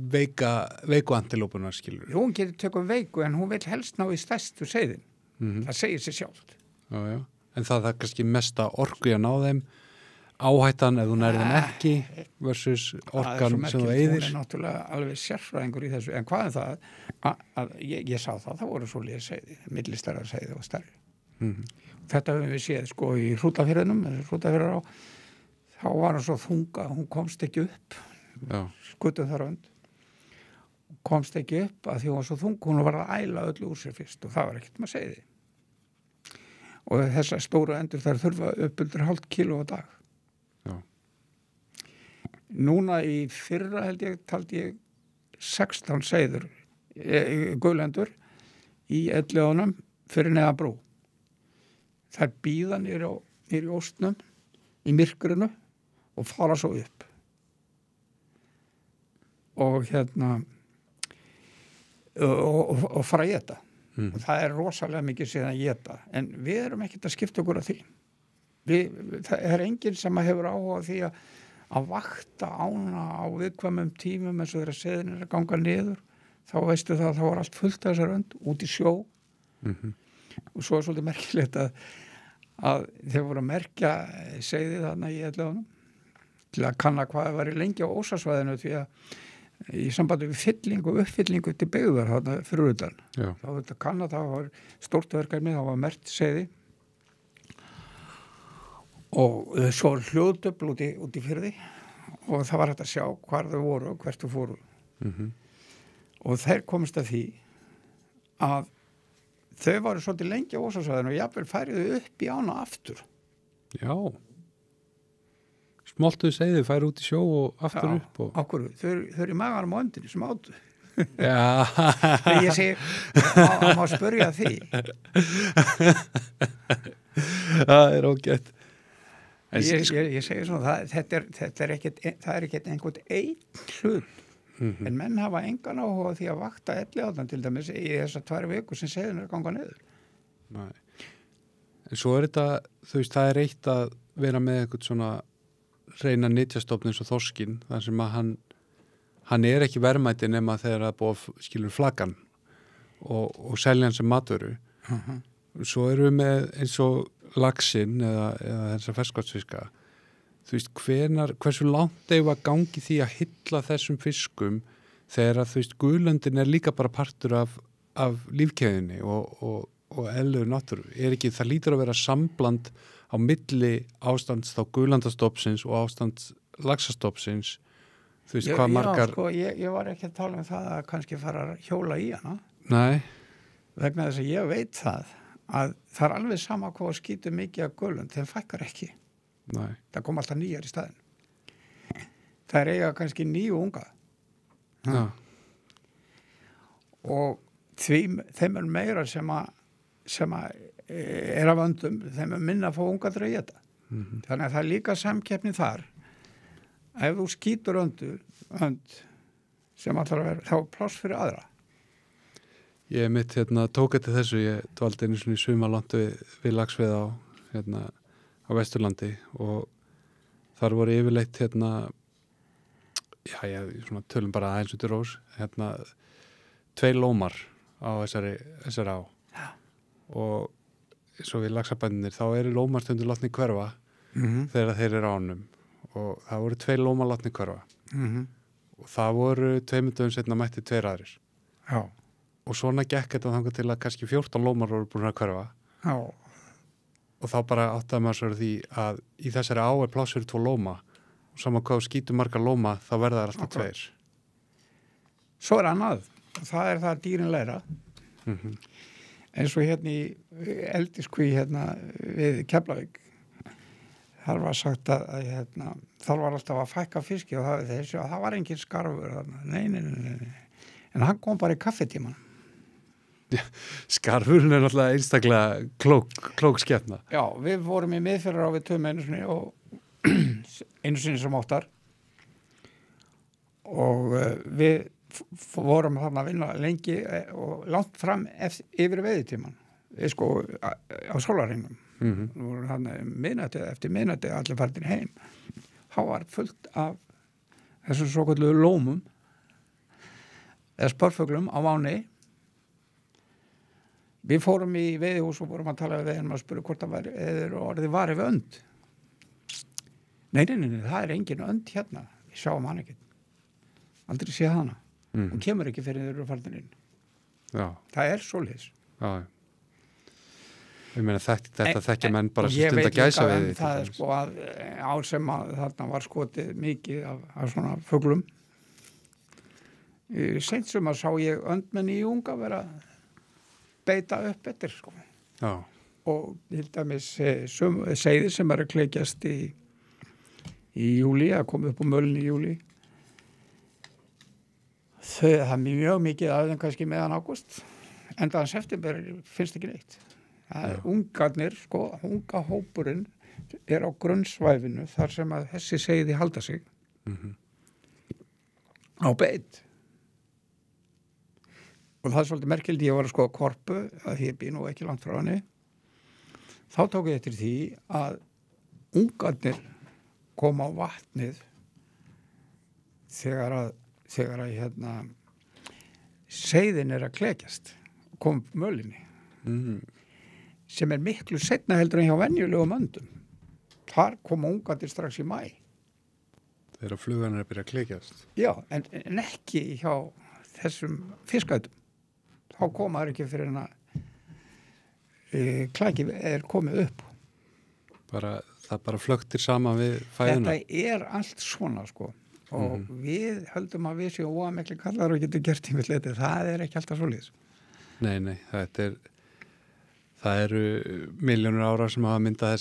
veiku antilópunar, skilur. Hún getur tekur veiku en hún vil helst ná í stærstu seiðin. Það segir sér sjálft. Já, já. En það er kannski mesta orku í að ná þeim, áhættan ef þú nærið þeim ekki versus orkan sem þú eyðir. Hún er náttúrulega alveg sérfræðingur í þessu. En hvað er það? Ég sá það voru svo liða seiði, millistærra seiði og stærri. Þetta höfum við séð sko í Hrútafirðinum, Hrútafirðar á, þá var hann svo þunga, hún komst ekki upp, skutum þar önd, komst ekki upp að því hún var svo þung, hún var að æla öllu úr sér fyrst og það var ekkert maður segði. Og þessar stóru endur þær þurfa upp undir 0,5 kíló á dag. Já. Núna í fyrra taldi ég 16 seiður, guðlendur í Elliðaánum fyrir neðan brú. Þær bíða niður í óstnum, í myrkrinu og fara svo upp. Og og fara að éta. Og það er rosalega mikið síðan að éta. En við erum ekkert að skipta okkur af því. Það er enginn sem hefur áhuga því að vakta ána á viðkvæmum tímum eins og þeirra seðin er að ganga niður. Þá veistu það að það var allt fullt af þessar önd út í sjó. Og svo er svolítið merkilegt að þeir voru að merkja seiði þarna í Elliðaánum til að kanna hvað var í lengi á ósasvæðinu því að í sambandi við uppfyllingu til byggðar þarna fyrir utan. Já. Þá þetta kanna, það var stórt verkefni, það var merkt seiði og svo hljóðdöfl út í firði og það var hægt að sjá hvar þau voru og hvert þau fóru. Og þeir komist að því að þau varu svolítið lengi á ósasvæðinu og jafnvel færiðu upp í ána aftur. Já. Smoltuðu segðu, færi út í sjó og aftur upp. Og... Ákvörðu, þau eru í maganum á öndinni sem áttu. Já. Þegar ég segi, má spyrja því. Það er ógætt. Ég segi svona, það er ekkert einhvern einn hlut. En menn hafa engan áhuga á því að vakta Elliðaánna til dæmis í þessar 2 vikur sem seiðin er að ganga niður. Nei. En svo er þetta, þú veist, það er eitt að vera með eitthvað svona reyna nytjastofn eins og þorskin, þar sem að hann er ekki verðmæti nema þegar það búið skilur flaggan og selja hann sem matvöru. Svo erum við með eins og laxinn eða þessar ferskvatnsfiska. Þú veist, hversu langt eigum að gangi því að hylla þessum fiskum þegar að, þú veist, guðlöndin er líka bara partur af lífkeðinni og eðlur náttúru. Það lítur að vera sambland á milli ástands þá guðlandastofnsins og ástands laxastofnsins. Þú veist, hvað margar... Já, sko, ég var ekki að tala um það að kannski fara að hjóla í hana. Nei. Vegna þess að ég veit að það er alveg sama hvað skýtur mikið af guðlönd, þeim fækkar ekki. Nei. Það kom alltaf nýjar í staðin. Það er eiga kannski 9 unga. Já. Og þeim er meira sem að er af öndum, þeim er minna að fá unga að dreyja þetta. Þannig að það er líka samkeppni þar. Ef þú skýtur önd sem allar að vera, þá er pláss fyrir aðra. Ég mitt tók eftir þessu, ég dvaldi einu svona í sumarlandu við laxveið á Vesturlandi og þar voru yfirleitt svona tölum bara aðeins út í rós 2 lómar á þessari á og svo við laxabændinir þá eru lómar stundur látni hverfa þegar þeir eru ánum og það voru 2 lómar látni hverfa og það voru 2 dögum setna mætti 2 aðrir. Já. Og svona gekk þetta þangað til að kannski 14 lómar voru búin að hverfa. Já. Og þá bara áttaði maður svo því að í þessari á er pláss fyrir 2 lóma og saman hvað skýtur margar lóma þá verða það alltaf 2. Svo er annað, það er það að dýrin læra. Eins og hérna í Eldiskví við Keflavík þar var sagt að þar var alltaf að fækka fiski og það var engin skarfur þarna. Nei. En hann kom bara í kaffetíman. Skarfurinn er náttúrulega einstaklega klók skepna. Já, við vorum í miðfjörður á við 2 einu sinni og einu sinni sem 8 og við vorum þarna að vinna lengi og langt fram yfir veiðitíman sko á sólarhringnum. Við vorum þarna eftir miðnætti allir færðin heim. Þá var fullt af þessum svokölluðu lómum eða spörfuglum á Váni. Við fórum í veiðihús og vorum að tala við veiðinum að spura hvort það orðið var yfir önd. Nei, það er engin önd hérna. Við sjáum hann ekki. Aldrei séð hana. Hún kemur ekki fyrir þeir eru farnir inn. Já. Það er svoleiðis. Já. Ég meina þetta þekkja menn bara sem stund að gæsa við því. Það er sko að ár sem að þarna var skotið mikið af svona fuglum. Seint sem að sá ég önd með nýjunga vera beita upp eftir sko. Já. Og til dæmis seiði sem að kleikjast í júli, að koma upp á mölin í júli. Það er mjög mikið af þeim kannski meðan ágúst. Endaðan september finnst ekki neitt. Það er ungarnir, sko, unga hópurinn er á grunnsvæfinu þar sem að þessi seiði halda sig á beit. Og það er svolítið merkildi, ég var að skoða Korpu, að ég bý nú ekki langt frá henni. Þá tók ég eftir því að ungarnir koma á vatnið þegar að seiðin er að klekjast og kom upp mölinni. sem miklu seinna heldur en hjá venjulegum öndum. Þar koma ungarnir strax í maí. Þegar flugan að byrja að klekjast. Já, en ekki hjá þessum fiskætum. Þá koma þær ekki fyrir að klæki komið upp. Það bara flöktir saman við fæðuna. Þetta allt svona, sko. Og við höldum að við séum óamekli kallar og getum gert í milli. Það ekki alltaf svoleiðis. Nei, það eru milljónur ára sem hafa myndað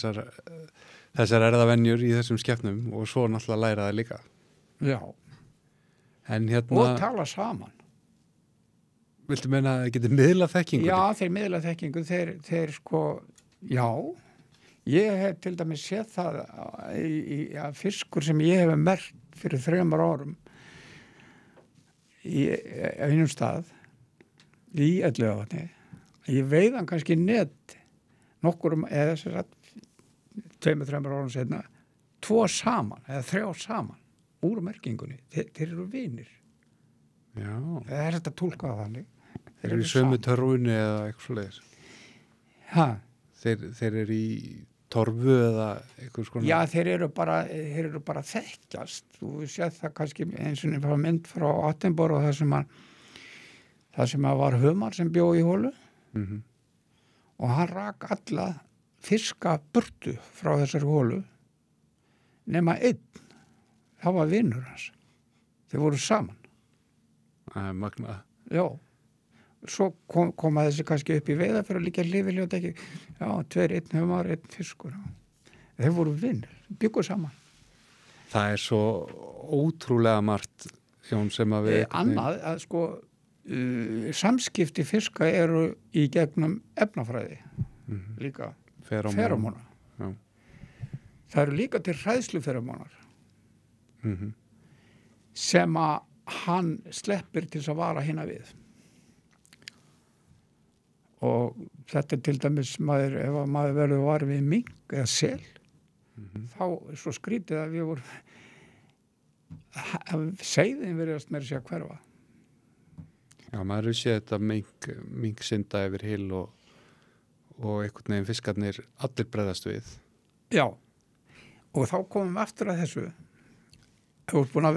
þessar erðavenjur í þessum skepnum og svo náttúrulega læra það líka. Já. En og tala saman. Viltu meina að það getur miðlað þekkingu? Já, þeir miðlað þekkingu, þeir sko, já, ég hef til dæmis séð það að fiskur sem ég hef merkt fyrir 3 árum í einum stað, í Elliðavatni, ég veið hann kannski net nokkurum, eða þess að 2-3 árum setna, 2 saman, eða 3 saman, úr merkingunni, þeir eru vinir. Já. Það þetta tólkað þannig. Þeir eru í sömu törfunni eða eitthvað svoleiðis. Ha? Þeir eru í torfu eða eitthvað svona. Já, þeir eru bara þekkjast. Þú séð það kannski eins og nefnir mynd frá Attenborough og það sem var humar sem bjó í hólu og hann rak alla fiska burtu frá þessari hólu nema einn. Það var vinur hans. Þeir voru saman. Magnað. Já. Svo koma þessi kannski upp í veiða fyrir að líka hlifiljótt ekki. Já, 2, 1 humar, 1 fiskur. Þeir voru vinnir, bygguð saman. Það svo ótrúlega margt, Jón, sem að við... Annað, að sko, samskipti fiska eru í gegnum efnafræði. Líka feromóna. Já. Það eru líka til hræðsluferomónar. Sem að hann sleppir til þess að vara hina við. Og þetta til dæmis ef maður verður var við mink eða sel, þá svo skrítið að við vorum seiðin verðast meira sér að hverfa. Já, maður er séð þetta mink synda yfir hil og einhvern veginn fiskarnir allir bregðast við. Já, og þá komum við aftur að þessu. Þú ert búin að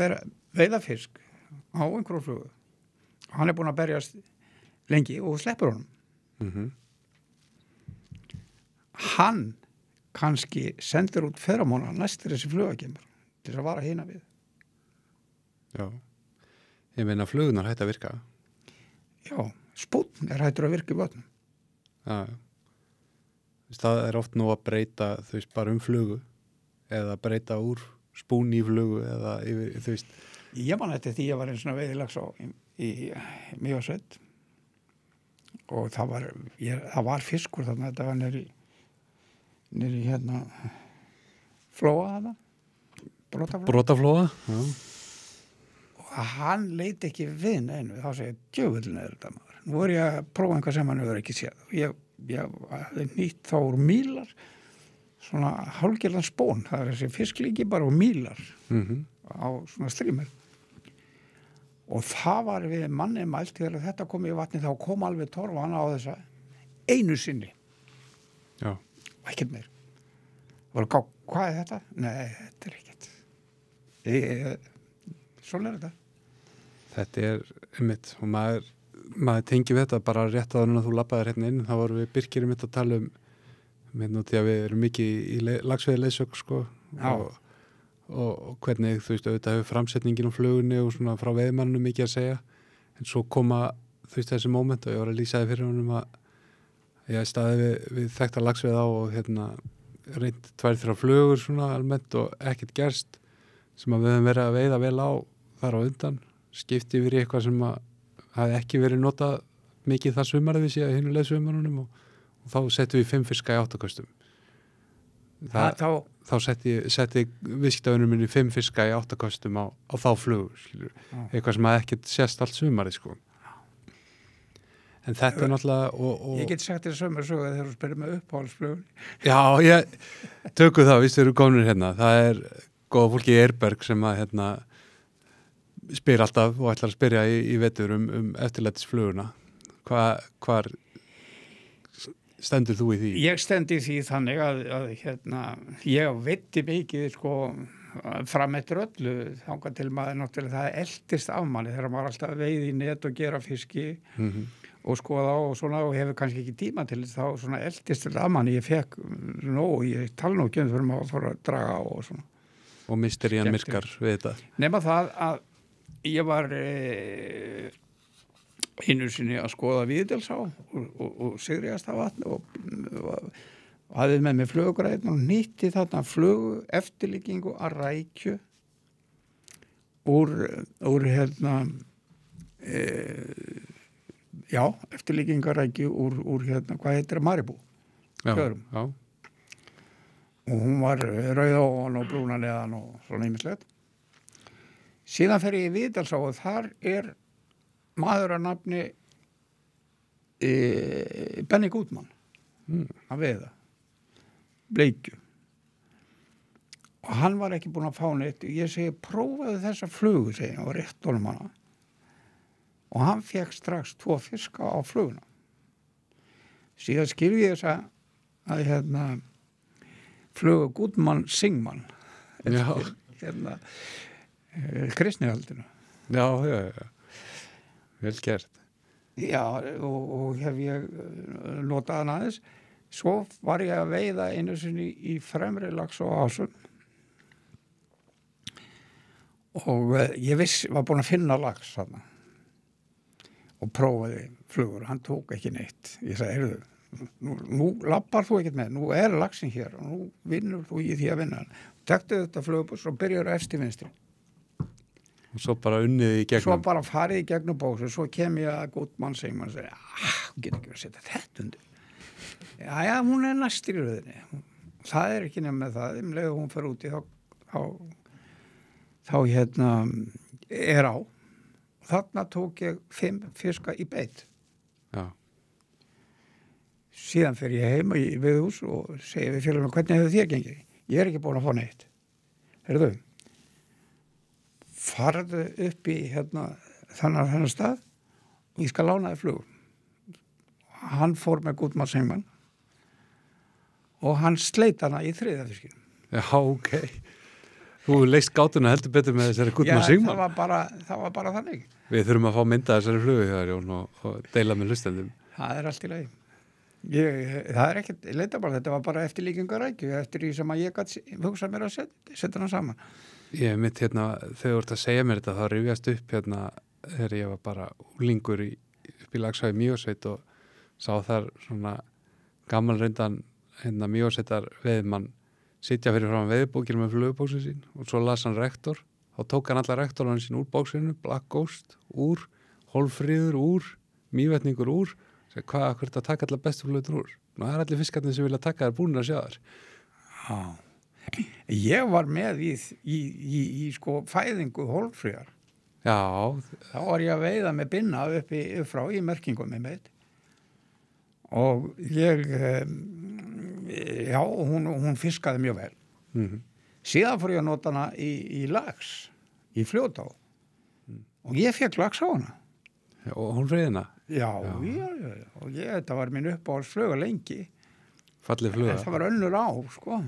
veiða fisk á einhverju flugu. Hann búin að berjast lengi og sleppur honum. Hann kannski sendir út feromóna næstir þessi fluga kemur til þess að vara hina við. Já, ég meina flugunar hætti að virka. Já, spúnn hættur að virka í vötnum. Já, það oft nú að breyta þú veist bara flugu eða breyta úr spún í flugu eða yfir, þú veist. Ég man þetta því ég var einn svona veiðilags í Mývatnssveit og það var fiskur þarna, þetta var niðri hérna flóa þarna, Brotaflóa, já. Og hann leit ekki við neinu, þá segir djöfullin þetta maður. Nú ég að prófa einhvað sem hann hefur ekki séð. Ég hafði nýtt þá úr mílar, svona hálfgerðan spón, það þessi fisklíki bara úr mílar á svona strímur. Og það var við manni mælt þegar þetta kom í vatni, þá kom alveg torfan á þessa einu sinni. Já. Og ekkert meir. Hvað þetta? Nei, þetta ekkert. Svona þetta. Þetta einmitt, og maður tengi við þetta bara rétt áður en að þú labbaðir hérna inn, þá vorum við Birkir einmitt að tala hérna því að við erum mikið í laxveiðileiðsögn, sko. Og hvernig, þú veist, auðvitað hefur framsetningin flugunni og svona frá veiðmanninu mikið að segja, en svo koma, þú veist, þessi móment og ég var að lýsa þið fyrir honum að ég staði við þekkta laxveiða á og hérna reynd 2-3 flugur svona almennt og ekkert gerst sem að við höfum verið að veiða vel á þar á undan, skipti yfir í eitthvað sem að hafi ekki verið notað mikið það sumarið við séð hinuleg sumarunum og þá settum við 5 fiska í 8 köstum. Þá setti viðskiptavinur minni 5 fiska í 8 köstum á þá flugur, eitthvað sem að ekkert sést allt sumarið, sko. En þetta náttúrulega Ég get sagt þér sömu sögu þegar þú spyrir með uppáhaldsflugur. Já, tökum það, víst eru komin hérna. Það góða fólki í Eirberg sem að spyr alltaf og ætlar að spyrja í vetur eftirlætisfluguna. Hvar stendur þú í því? Ég stendi því þannig að ég veitti mikið sko fram eftir öllu þangað til maður náttúrulega það eldist af manni þegar maður alltaf veið í net og gera fiski og skoða og svona og hefur kannski ekki tíma til þess þá svona eldist þetta af manni. Ég fekk ég tala nú ekki fyrir maður að fara að draga á og svona. Og mistir í hann myrkar við þetta? Nema það að ég var einu sinni að skoða Víðidalsá og Sigríðarstaðavatn og hafði með mig flugugræðin og nýtti þarna flugu eftirlíkingu að rækju úr eftirlíkingu að rækju úr hvað heitir það, Maribú fjörum. Já. Og hún var rauð og brúna neðan og svona ýmislegt. Síðan fer ég í Víðidalsá og þar maður að nafni Benny Goodman að veiða bleikju og hann var ekki búinn að fá neitt. Ég segi prófaðu þessa flugu segi og rétt honum hana og hann fekk strax 2 fiska á fluguna. Síðan skilði ég þess að flugu Goodman Singman kristnihaldinu. Já. Vel gert. Já, og hef ég notað hann aðeins. Svo var ég að veiða einu sinni í fremri Laxá og Ásum og ég var búinn að finna lax þarna og prófaði flugur. Hann tók ekki neitt. Ég sagði, heyrðu, nú lappar þú ekkert með, nú laxinn hér og nú vinnur þú í því að vinna hann. Tektu þetta flugubus og byrjar eftir vinstri. Og svo bara unnið í gegnum. Svo bara farið í gegnum bóksu, svo kem ég að Goodman Singman og segi, hún getur ekki að setja þetta undir. Já, hún næst í röðinni. Það ekki nefn með það, leið hún fer úti þá á. Þarna tók ég 5 fiska í beit. Já. Síðan fer ég heim í viðhús og segi við félagum, hvernig hefur þér gengið? Ég ekki búin að fá neitt. Heyrðu, farðu upp í þennan stað og ég skal lána þér flugur. Hann fór með Goodman Singman og hann sleit hana í 3. fiskinum. Já, ok. Þú leist gátuna heldur betur með þessari Goodman Singman. Já, það var bara þannig. Við þurfum að fá mynda þessari flugu hjá Jón og deila með hlustendum. Það allt í lagi. Það ekkert, ég leita bara, þetta var bara eftirlíkingarækju, eftir því sem að ég gæti hugsað mér að setja hana saman. Ég mitt þegar þú ert að segja mér þetta, þá rifjast upp þegar ég var bara úlingur upp í Laxá í Mývatnssveit og sá þar svona gammal reyndan Mývatnssveitar veiðmann sitja fyrir fram veiðbókir með flugubóksin sín og svo las hann rektor, þá tók hann alla rektorana sín úr bóksinu, Black Ghost úr, Hólfríður úr, Mývatningur úr, hvað er þetta að taka allar bestu flugur úr? Nú, það allir fiskarnir sem vilja taka þær búnir að sjá þær. Já. Ég var með í sko fæðingu Hólfríðar. Já. Þá var ég að veiða með binna upp frá í merkingum með meitt. Og hún fiskaði mjög vel. Síðan fór ég að nota hana í lax, í Fljótá. Og ég fekk lax á hana. Og Hólfríðina? Já. Og þetta var minn uppáhaldsfluga lengi. Fallið fluga. Það var önnur á, sko.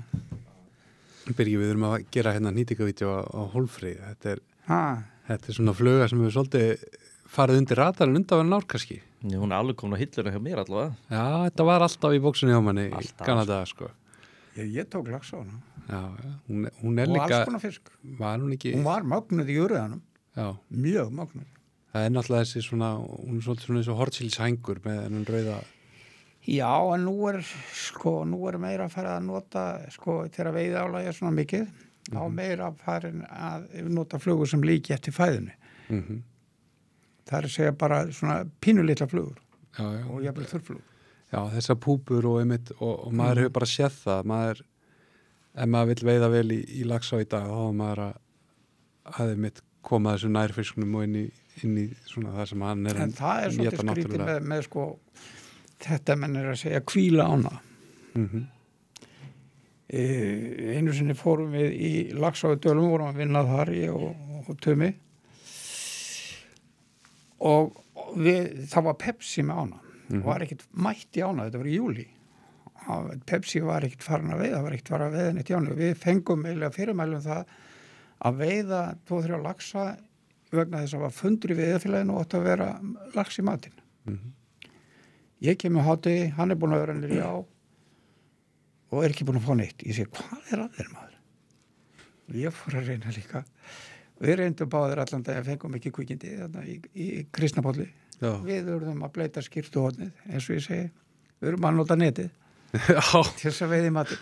Birgir, við þurfum að gera nýtingavídeó á Hólfríð. Þetta er svona fluga sem við svolítið farið undir radarinn undanverðan ár kannski. Hún alveg komin á hilluna hjá mér allavega. Já, þetta var alltaf í bóksinni hjá manni í gamla daga, sko. Ég tók lax á hana. Já, hún líka... Og alls konar fisk. Var hún ekki... Hún var mögnuð í urðanum. Já. Mjög mögnuð. Það náttúrulega þessi svona, hún svolítið svona eins og hortsilshængur með þennan rauða... Já, en nú er meira að fara að nota, þegar veiðálag svona mikið, þá meira farin að nota flugur sem líki eftir fæðunni. Það að segja bara svona pínulitla flugur. Já. Og jafnvel þurrflugur. Já, þessar púpur og maður hefur bara séð það. Ef maður vill veiða vel í Laxá í dag, þá maður að koma þessu nærfiskunum og inn í svona það sem hann en það er svolítið skrítið með þetta menn að segja hvíla ána. Einu sinni fórum við í Laxá í Dölum, vorum að vinna þar ég og Tumi og það var Pepsi með ána og var ekkert mætt í ána, þetta var í júlí Pepsi var ekkert farin að veiða, var ekkert farin að veiða neitt jánu. Við fengum eiginlega fyrirmælum það að veiða 2-3 laxa vegna þess að var fundur í veiðafélaginu og átti að vera lax í matinn. Ég kemur hátegi, hann búin að vera niður í á og ekki búin að fá neitt. Ég segi, hvað að þér maður? Og ég fór að reyna líka. Við reyndum báðir allan dag að fengum ekki kvikindi þarna í Kristnapolli. Við urðum að bleita skyrtuhornið, eins og ég segi. Við urðum að nota netið til þess að veiða í matinn.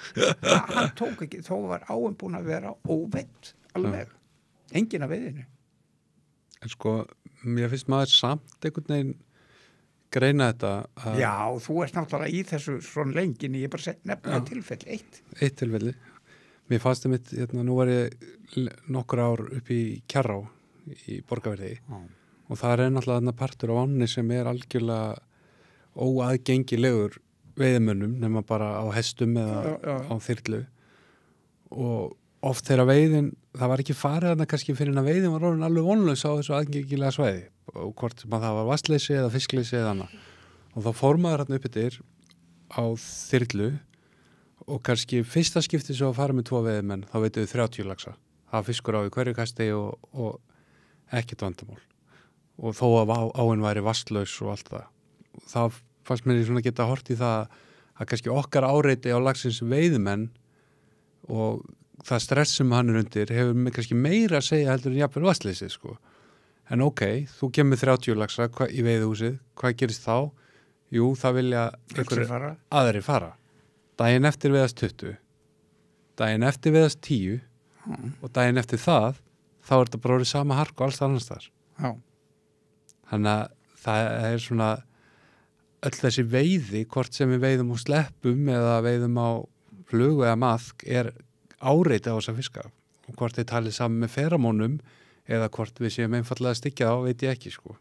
Hann tók ekki, þó var áin búin að vera óveitt alveg. Engin að veiðinu. En sko, mér finnst maður samt einhvern veginn greina þetta. Já, þú ert náttúrulega í þessu svona lengin, ég bara nefna tilfelli, eitt tilfelli. Mér fannst það mitt, nú var ég nokkur ár upp í Kjarrá í Borgarfirði og það er náttúrulega þarna partur á ánni sem er algjörlega óaðgengilegur veiðimönnum nema bara á hestum eða á þyrlu og oft þegar veiðin, það var ekki farið þarna kannski fyrir að veiðin var orðin alveg vonlaus á þessu aðgengilega svæði og hvort sem að það var vatnsleysi eða fiskleysi eða annað og þá fór maður þarna upp yfir á þyrlu og kannski fyrsta skipti svo að fara með 2 veiðimenn þá veitum við 30 laxa það fiskur á í hverju kasti og ekkert vandamál og þó að áin væri vatnslaus og allt það þá fannst mér svona geta hort í það að kannski okkar áreiti á laxins veiðimenn og það stress sem hann er undir hefur kannski meira að segja heldur en jafnvel vatnsleysið sko. En ok, þú kemur 30 laxa í veiðhúsið, hvað gerist þá? Jú, það vilja aðri fara. Daginn eftir veiðast 20, daginn eftir veiðast 10 og daginn eftir það, þá er þetta bara orðið sama hark og alls annars þar. Já. Þannig að það er svona öll þessi veiði, hvort sem við veiðum og sleppum eða veiðum á flugu eða maðk, er áreiti á þessa fiska og hvort þið talið saman með feramónum eða hvort við séum einfallega að styggja þá veit ég ekki sko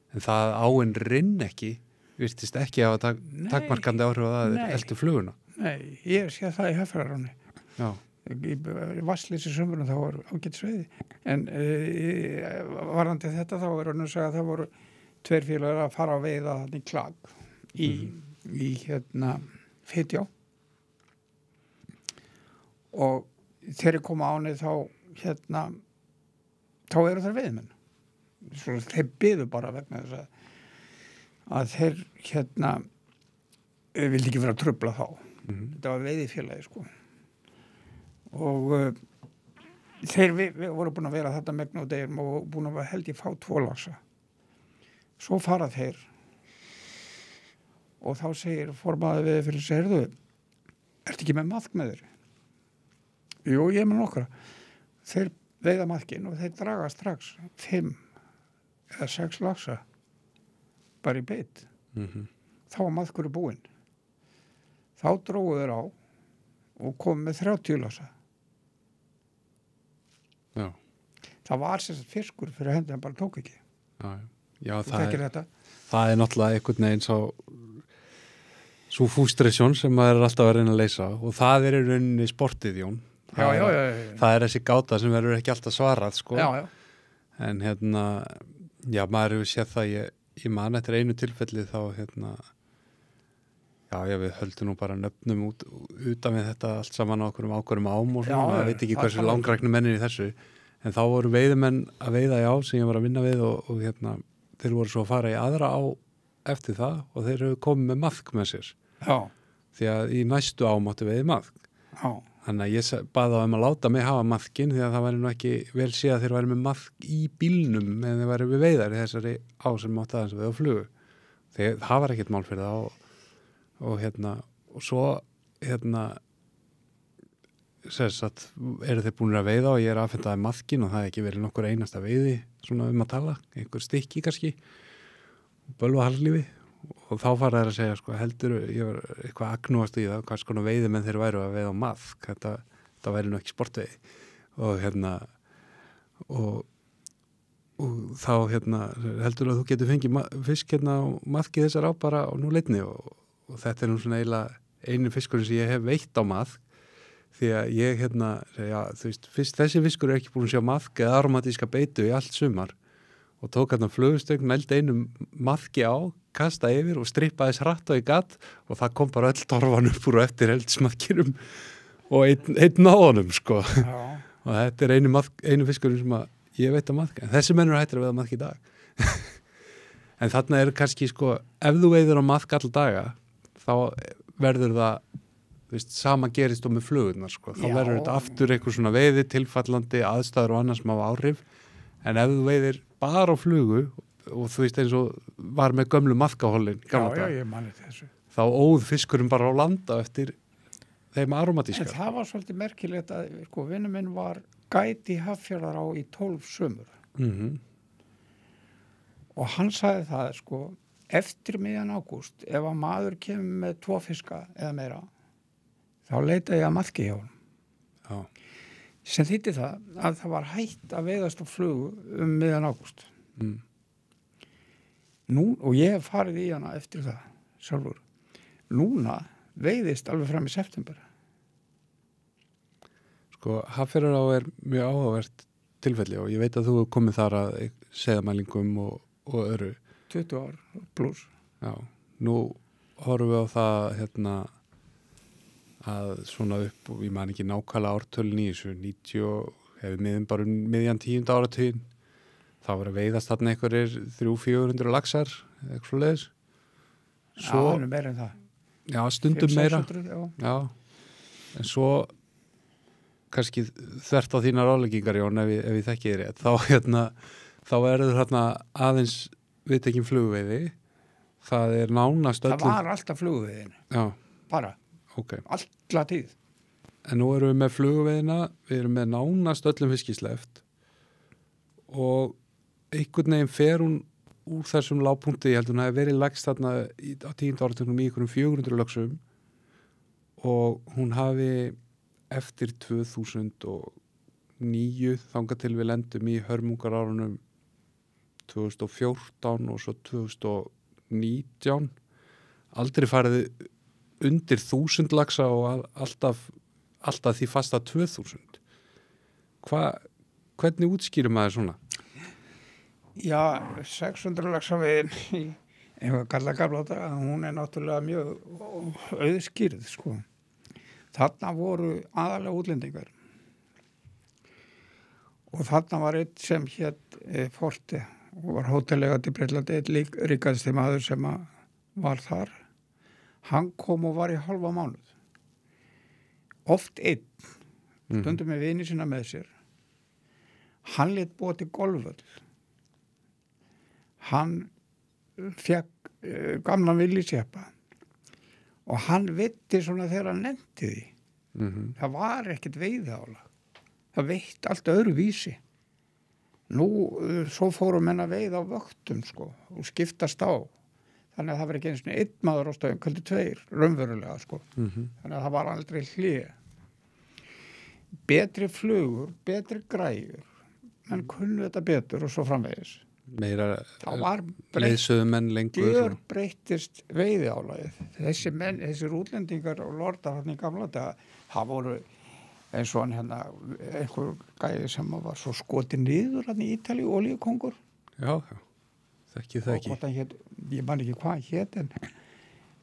en það áin rinn ekki virtist ekki að takmarkandi áhrif að það eldu fluguna. Nei, ég sé það í Hafraráni. Já. Í vatnsleysi sömurinn þá var ágætis veiði en varðandi þetta þá er hann að segja að það voru 2 félagar að fara að veiða þannig klag í Fitjá og þegar ég kom á henni þá þá eru þær veiðmenn svo þeir biðu bara vegna þess að þeir vildi ekki vera að trufla þá þetta var veiðifélagi sko og þeir við voru búin að vera þetta megna og degum og búin að held ég fá 2 laxa svo fara þeir og þá segir formaður við fyrir sig heyrðu, ertu ekki með maðk með þér? Jú, ég með nokkra. Þeir veiða maðkinn og þeir draga strax 5 eða 6 laxa bara í beit. Þá var maðkur búinn. Þá drógu þeir á og kom með 30 laxa. Já. Það var sem sagt fiskur fyrir hendi, hann bara tók ekki. Já, það er náttúrulega einhvern veginn svo frustration sem maður er alltaf að reyna að leysa og það er í rauninni sportið, Jón. Já. Það er þessi gáta sem verður ekki alltaf svarað, sko. Já. En já, maður hefur séð það, ég man eftir einu tilfelli þá, já, við höldum nú bara nöfnum utan við þetta allt saman á okkurum ám og svona, maður veit ekki hversu langræknu mennir í þessu, en þá voru veiðimenn að veiða í á sem ég var að vinna við og þeir voru svo að fara í aðra á eftir það og þeir hefur komið með maðk með sér. Já. Því að í næstu á mátti veiði maðk. Já. Þannig að ég baði á að láta mig hafa maðkinn því að það væri nú ekki vel séð að þeir væri með maðk í bílnum en þeir væri við veiðar í þessari á sem mátti aðeins að veiða á flugu. Það var ekkert mál fyrir það og svo sagt, eru þeir búin að veiða og ég er aðfendaði maðkinn og það er ekki verið nokkur einasta veiði svona að tala, einhver stykki kannski bölva harlífi og þá fara þær að segja sko, heldur ég var eitthvað agnúast í það hvað skona veiðimenn þeir væru að veiða á maðk þetta væri nú ekki sportveiði og þá heldur að þú getur fengið fisk á maðki þessar á bara á núleitni og þetta er nú svona eiginlega einu fiskurinn sem ég hef veitt á maðk því að ég já, þú veist, þessi fiskur er ekki búin að sjá maðk eða aromatíska beitu í allt sumar og tók hann flugustöng, nældi einum maðki á, kasta yfir og strippaði þess hratt og í gatt og það kom bara öll torfan upp úr og eftir eldsmaðkirum og einn á honum sko. Og þetta er einu fiskurinn sem að ég veit að maðka, en þessi mennur hættir að veiða maðk í dag. En þarna er kannski sko, ef þú veiður á maðk alla daga, þá verður það, þú veist, sama gerist og með flugurnar sko, þá verður þetta aftur eitthvað svona veiði, tilfallandi, aðstæður og annars má áhrif, en ef þú veiðir bara á flugu og þú veist eins og var með gömlu maðkahólin, ég mani þessu. Þá óð fiskurinn bara á landa eftir þeim aromatíska. En það var svolítið merkilegt að sko, vinur minn var gæti í Hafnarfjarðará í 12 sumur. Og hann sagði það sko, eftir miðjan ágúst, ef að maður kemur með 2 fiska eða meira, þá leita ég að maðki hjá honum. Já. Sem þýddi það að það var hætt að veiðast á flugu miðjan ágúst. Nú, og ég hef farið í hana eftir það sjálfur. Núna veiðist alveg fram í september. Sko, Hafnarfjarðará er mjög áhugavert tilfelli og ég veit að þú hefur komið þar að segðamælingum og öru. 20 ár pluss. Já, nú horfum við á það að svona upp, og ég man ekki nákvæmlega ártölin í þessu, 90, hefur miðum bara miðjan 10. áratuginn, þá var að veiðast þarna einhverjir 300-400 laxar, eitthvað svo leiðis. Já, hann er meira en það. Já, stundum meira. 500-600, já. En svo kannski þvert á þínar ráðleggingar, Jón, ef ég þekki þér rétt, þá er þarna aðeins viðtekin flugveiði. Það er nánast öllum... Það var alltaf flugveiðin. Já. Bara. Ok. Alla tíð. En nú erum við með flugveiðina, við erum með nánast öllum fiskisleift og einhvern veginn fer hún úr þessum lágpunkti, ég held hún hafi verið lagst þarna á 10. áratugnum í einhverjum 400 lögsum og hún hafi eftir 2009 þangað til við lendum í hörmungarárunum 2014 og svo 2019 aldrei farið undir 1000 laxa og alltaf því fasta 2000. Hvernig útskýrum maður svona? Já, 600 laxa veginn í einhver kalla gamla daga, hún er náttúrulega mjög auðskýrð, sko. Þarna voru aðalega útlendingar. Og þarna var einn sem hét Forti og var hótelegandi í Breitlandi, einn ríkasti maður sem var þar. Hann kom og var í hálfa mánuð. Oft einn, stundum með vini sína með sér. Hann lét búa til golfvöll. Hann fekk gamlan villisjeppa og hann veitti svona þegar hann nefndi því. Það var ekkert veiðálag. Það veitt allt öðru vísi. Nú, svo fórum menn að veiða á vöktum, sko, og skiptast á. Þannig að það var ekki eins og einn maður á stöðum, kvöldi 2, raunverulega, sko. Þannig að það var aldrei hlið. Betri flugur, betri græjur, menn kunnu þetta betur og svo framvegis. Meira leiðsögumenn lengur. Gjör breyttist veiðiálagið. Þessir útlendingar og lordar hann í gamla daga, það voru eins og hann einhver gæði sem var svo skotið niður hann í Ítalíu, olíukongur. Já, þekki. Hét, ég man ekki hvað hann hét,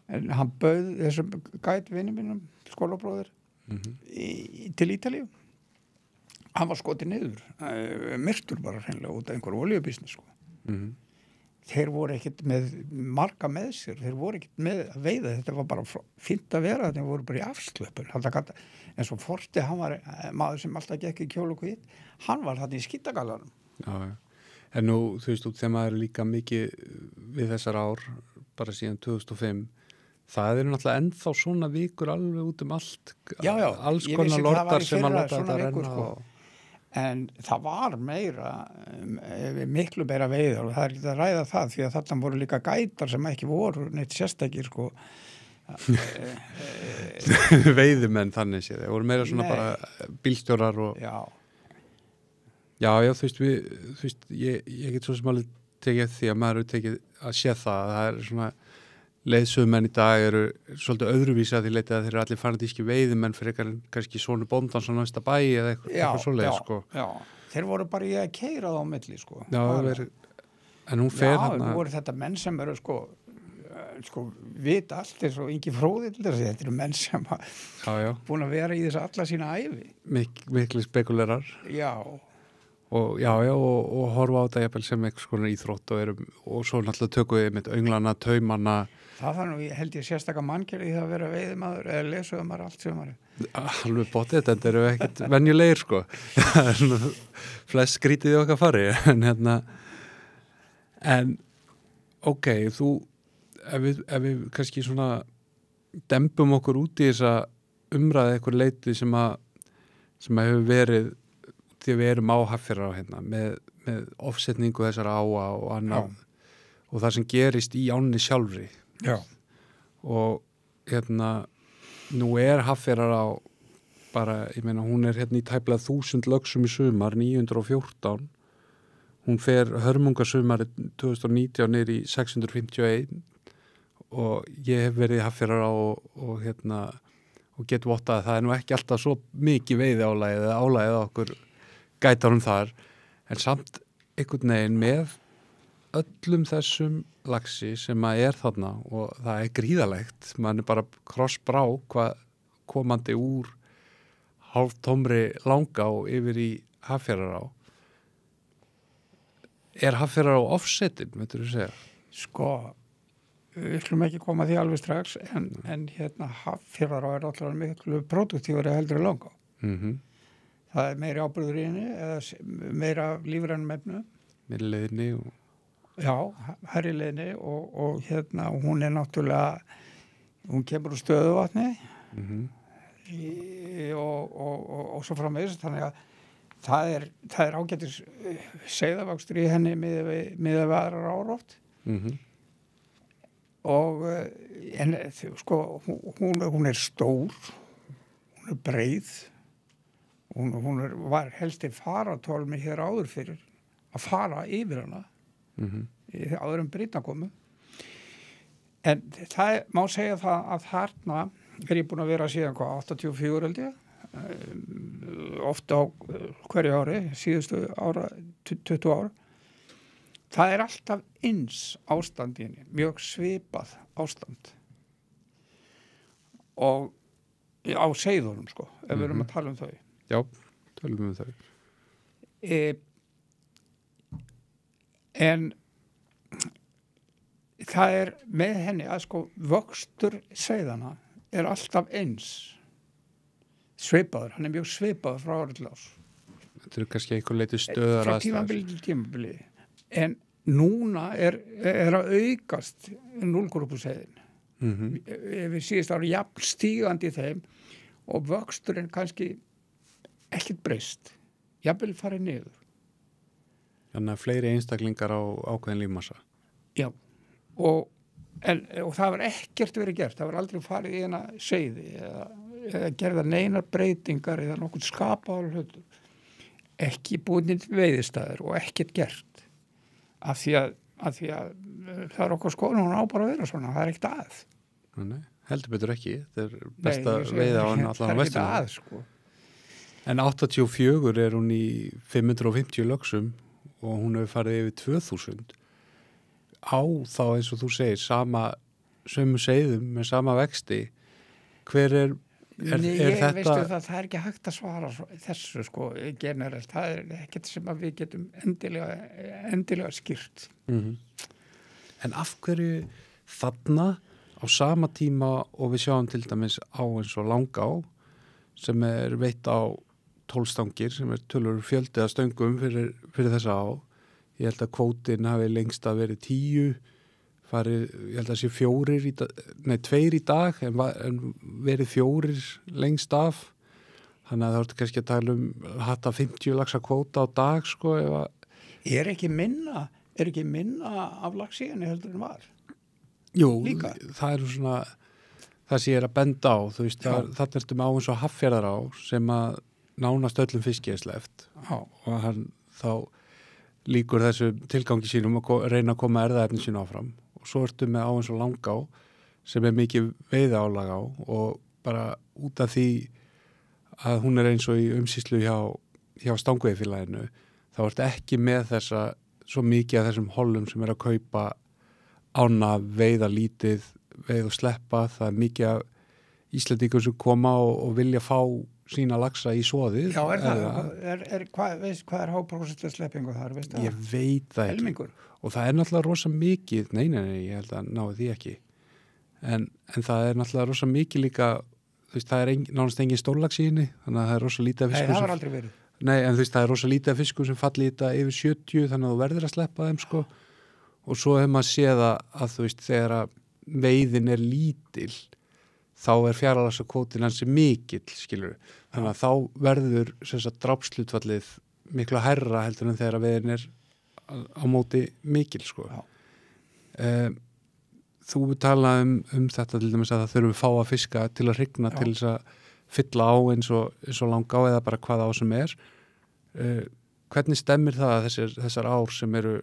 en hann bauð þessum gæt vinni mínum, skólabróðir, til Ítalíu. Hann var skotið niður, myrtur bara hreinlega út af einhver olíubísni, sko. Þeir voru ekkert með marga með sér, þeir voru ekkert með að veiða, þetta var bara fínt að vera, þeir voru bara í afslöpun. En svo Forti, hann var maður sem alltaf gekk í kjól og hvít, hann var þarna í skítagallanum. Já. En nú, þú veist, þegar maður er líka mikið við þessar ár, bara síðan 2005, það eru náttúrulega ennþá svona vikur alveg út allt. Já, alls konar lordar sem að láta þetta renna. Sko. En það var miklu meira veiðar og það er ekki að ræða það því að þarna voru líka gætar sem ekki voru neitt sérstakir, sko. Veiðimenn þannig séð, það voru meira svona bara bílstjórar og... Já, þú veist, ég get svo sem alveg tekið eftir því að maður eru tekið að sé það er svona leiðsögumenn í dag eru svolítið öðruvísi að því leitið að þeir eru allir fanatíski veiðimenn fyrir kannski svona bóndans á næsta bæ eða eitthvað svoleið, sko. Já, þeir voru bara í að keyra það á milli, sko. Já, En hún fer Já, nú voru þetta menn sem eru sko vita allt eins og Ingi Fróði til þess að þetta eru menn sem já, búin að vera í þess alla sína ævi. mikli spekulerar Já, og horfa á þetta jafnvel sem eitthvað skonar íþrótt og svo náttúrulega tökum við með önglana, taumana. það var nú, held ég sérstaka manngerði það að vera veiðimaður eða lesuðumar allt sumarið. Alveg bótið, þetta eru ekkert venjulegir sko. Það er svona flest skrítið í okkar fari en ok, ef við kannski svona dembum okkur út í þessa umræði eitthvað leiti sem hefur verið því að við erum á Hafnarfjarðará hérna með offsetningu þessara áa og annað og það sem gerist í ánni sjálfri. Já. Og nú er Hafnarfjarðará bara, ég meina hún er hérna í tæplega 1000 lögsum í sumar, 914. Hún fer hörmungasumar 2019 niður í 651 og ég hef verið í Hafnarfjarðará og get vottað að það er nú ekki alltaf svo mikið veiðiálagið eða álagið okkur gætarum þar, en samt einhvern veginn með öllum þessum laxi sem að er þarna og það er gríðalegt, mann er bara krossbrá hvað komandi úr hálftómri Langá yfir í Hafnarfjarðará. Er Hafnarfjarðará offsetin, veitur þú segja? Sko, við ætlum ekki koma að því alveg strax en Hafnarfjarðará er alltaf miklu produktífari heldur en Langá. Það er meiri ábyrður í henni eða meira lífrænum efnum. Meiri leiðinni og... Já, hærri leiðinni og hún er náttúrulega, hún kemur úr stöðuvatni og svo framvegis, þannig að það er ágætis seiðavöxtur í henni miðað við aðrar ár oft. Og en sko, hún er stór, hún er breið, hún var helsti faratólmi hér áður fyrir að fara yfir hana áður en Brýtna komu. En það má segja það að þarna er ég búin að vera síðan 84 held ég, ofta á hverju ári, síðustu ára, 20 ára. Það er alltaf eins ástand í henni, mjög svipað ástand. Og á seiðunum sko, ef við erum að tala um þau. Já, tölum þau. En það er með henni að sko vöxtur seiðana er alltaf eins svipaður, hann er mjög svipaður frá árið til árs. Þetta er kannski einhver leiti stöðar frá tímabili til tímabili. En núna er að aukast 0-grúpuseiðin. Við síðast ára jafn stígandi í þeim og vöxturinn kannski ekkert breyst, jafnvel farið niður. Þannig að fleiri einstaklingar á ákveðin lífmassa. Já, og það var ekkert verið gert, það var aldrei farið í hana seiði eða gerða neinar breytingar eða nokkuð skapaður hlutur. Ekki búin veiðistæður og ekkert gert. Af því að það er okkar skoðun, hún á bara að vera svona, það er ekkert að. Nei, heldur betur ekki, þetta er besta veiða á hann allan á vestunum. Það er ekkert að, sko. En 84 er hún í 550 lögsum og hún hefur farið yfir 2000 á þá eins og þú segir sömu seiðum með sama vexti. Hver er þetta? Veistu það er ekki hægt að svara þessu sko generelt, það er ekkert sem að við getum endilega skýrt. En af hverju þarna á sama tíma og við sjáum til dæmis á eins og Langá sem er veitt á 12 stangir sem er tölur fjöldi að stöngum fyrir þessa á. Ég held að kvótin hafi lengst að verið 10, ég held að sé 2 í dag en verið 4 lengst af. Þannig að það er kannski að tala hatta 50 laxa kvóta á dag sko. Er ekki minna af laxi en heldur en var? Jú, líka? Það er svona það sem ég er að benda á, þú veist, það ertum á eins og Hafnarfjarðará sem að nánast öllum fiski er sleppt og hann þá líkur þessu tilgangi sínum að reyna að koma erðaefni sínu áfram og svo ertu með á eins og Langá sem er mikið veiðálag á og bara út af því að hún er eins og í umsýslu hjá stangveiðifélaginu þá ertu ekki með þessa svo mikið af þessum hollum sem að kaupa ána, veiða lítið, veið og sleppa, það er mikið af Íslendingur sem koma og vilja fá sína laxa í soðið. Já, hvað er háprósentu sleppingu þar, veist það? Ég veit það ekki. Helmingur. Og það er náttúrulega rosa mikið, nei, ég held að náði því ekki. En það er náttúrulega rosa mikið líka, þú veist, það er nánast engin stórlax í henni, þannig að það er rosa lítið af fiskur. Nei, það var aldrei verið. Nei, en þú veist, það er rosa lítið af fiskur sem falli í þetta yfir 70, þannig að þú verður að sleppa þeim, sko. Og svo hefur maður séð að þú veist, þegar að veiðin er lítil, þá er fjaralagsakvótin hansi mikill, skilur. Þannig að þá verður sem sagt drápshlutfallið miklu hærra heldur en þegar veiðin er á móti mikil, sko. Þú talaði um þetta til dæmis að það þurfum fá að fiska til að hrygna, til þess að fylla á eins og langa á eða bara hvað á sem er. Hvernig stemmir það að þessar ár sem eru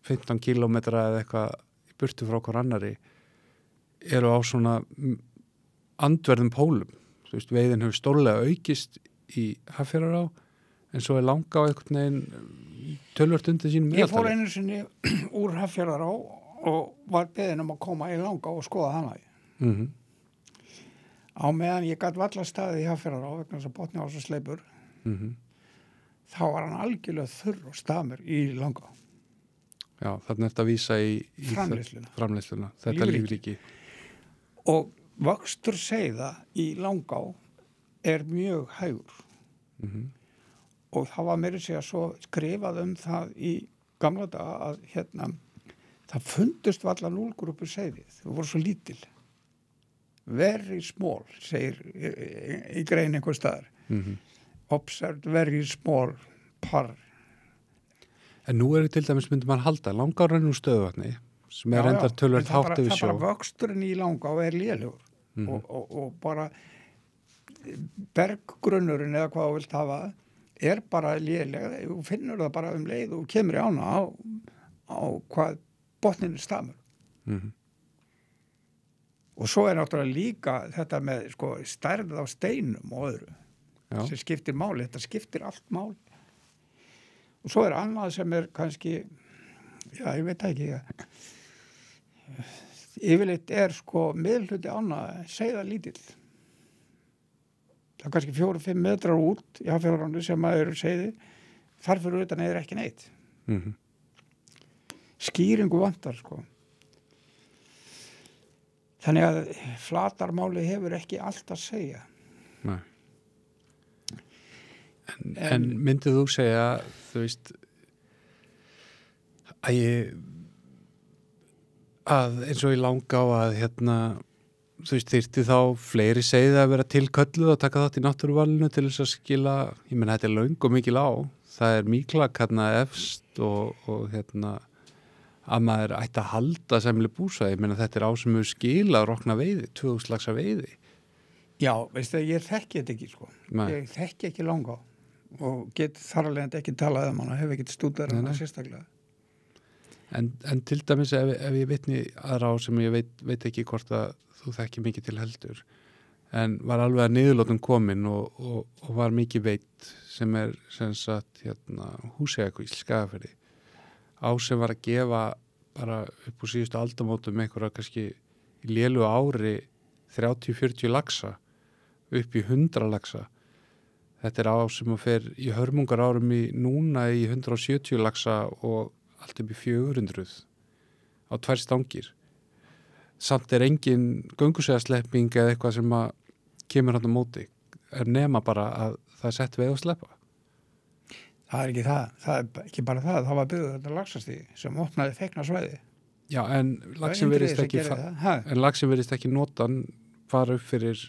15 kílómetra eða eitthvað í burtu frá hver annari eru á svona andverðum pólum? Þú veist, veiðin hefur stórlega aukist í Hafnarfjarðará en svo er langa á einhvern veginn tölvört undir sínum meðaltali. Ég fór einu sinni úr Hafnarfjarðará og var beðin að koma í langa og skoða hana. Á meðan ég gat valla staðið í Hafnarfjarðará vegna þess að botni á svo sleipur, þá var hann algjörlega þurr og stamur í langa. Já, þarna er þetta að vísa í framleiðsluna. Þetta lífríki. Og vöxtur seiða í Langá er mjög hægur. Og það var meira að segja svo skrifað það í gamla daga að það fundust valla 0 grúpur seiði. Þau voru svo lítil. Very small, segir í grein einhver staðar. Observed very small par. En nú er til dæmis myndi maður halda Langá rennur stöðuvatni sem er endar tölvöld hátt yfir sjó. Það bara vöxturinn í Langá er lélegur og bara berggrunnurinn eða hvað þú vilt hafa er bara léleg. Þú finnur það bara um leið og kemur í ána á hvað botninn stamur. Og svo er náttúrulega líka þetta með stærð á steinum og öðru sem skiptir máli. Þetta skiptir allt máli. Og svo er annað sem er kannski, ég veit ekki, yfirleitt er miðhluti ána seiða lítill. Það er kannski 4-5 metrar út í Hafnarfjarðaránni sem eru seiði. Þar fyrir utan er ekki neitt. Skýringu vantar, Þannig að flatarmáli hefur ekki allt að segja. Nei. En myndið þú segja, þú veist, að eins og í Langá að þú veist, þyrfti þá fleiri seiði að vera tilkölluð og taka þátt í náttúruvalinu til þess að skila, ég meina þetta er löng og mikil á, það er Míklak efst og að maður ætti að halda semli búsvæði, ég meina þetta er á sem við skila rokna veiði, 2000 laxa veiði. Já, veistu að ég þekki þetta ekki, Ég þekki ekki Langá og get þar alveg ekki talað hana, hef ekki stúdar hana sérstaklega. En til dæmis ef ég vitni aðra á sem ég veit ekki hvort að þú þekki mikið til heldur, en var alveg að niðurlótum komin og var mikið veit sem er sem sagt Húseyjarkvísl, Skagafirði, á sem var að gefa bara upp úr síðustu aldamótum einhverja kannski í lélu ári 30-40 laxa upp í 100 laxa. Þetta er á sem að fer í hörmungar árum núna í 170 laxa og allt upp í 400 á 2 stangir. Samt er engin göngusæðaslepping eða eitthvað sem að kemur hann á móti. Er nema bara að það er sett veið að sleppa. Það er ekki það. Það er ekki bara það. Það var byggður þetta laxastíð sem opnaði fegna svæði. Já, en laxinn virðist ekki notan fara upp fyrir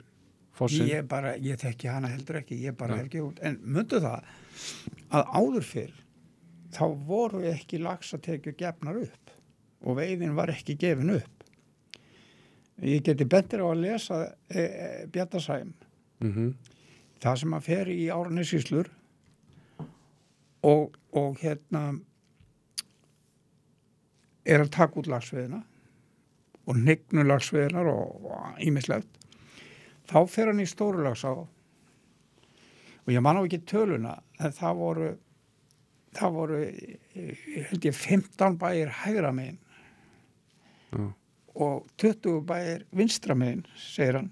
fossin. Ég þekki hana heldur ekki. Ég bara helgi út. En mundu það að áður fyrr þá voru ekki laxatekjur gefnar upp og veiðin var ekki gefin upp. Ég geti bentir á að lesa Bjarnasæm. Það sem að fer í Árnessýslur og er að taka út laxveiðina og hnygnun laxveiðinar og ýmislegt. Þá fer hann í Stórulagsá og ég man á ekki töluna en það voru það voru held ég 15 bæir hægra megin og 20 bæir vinstra megin, segir hann,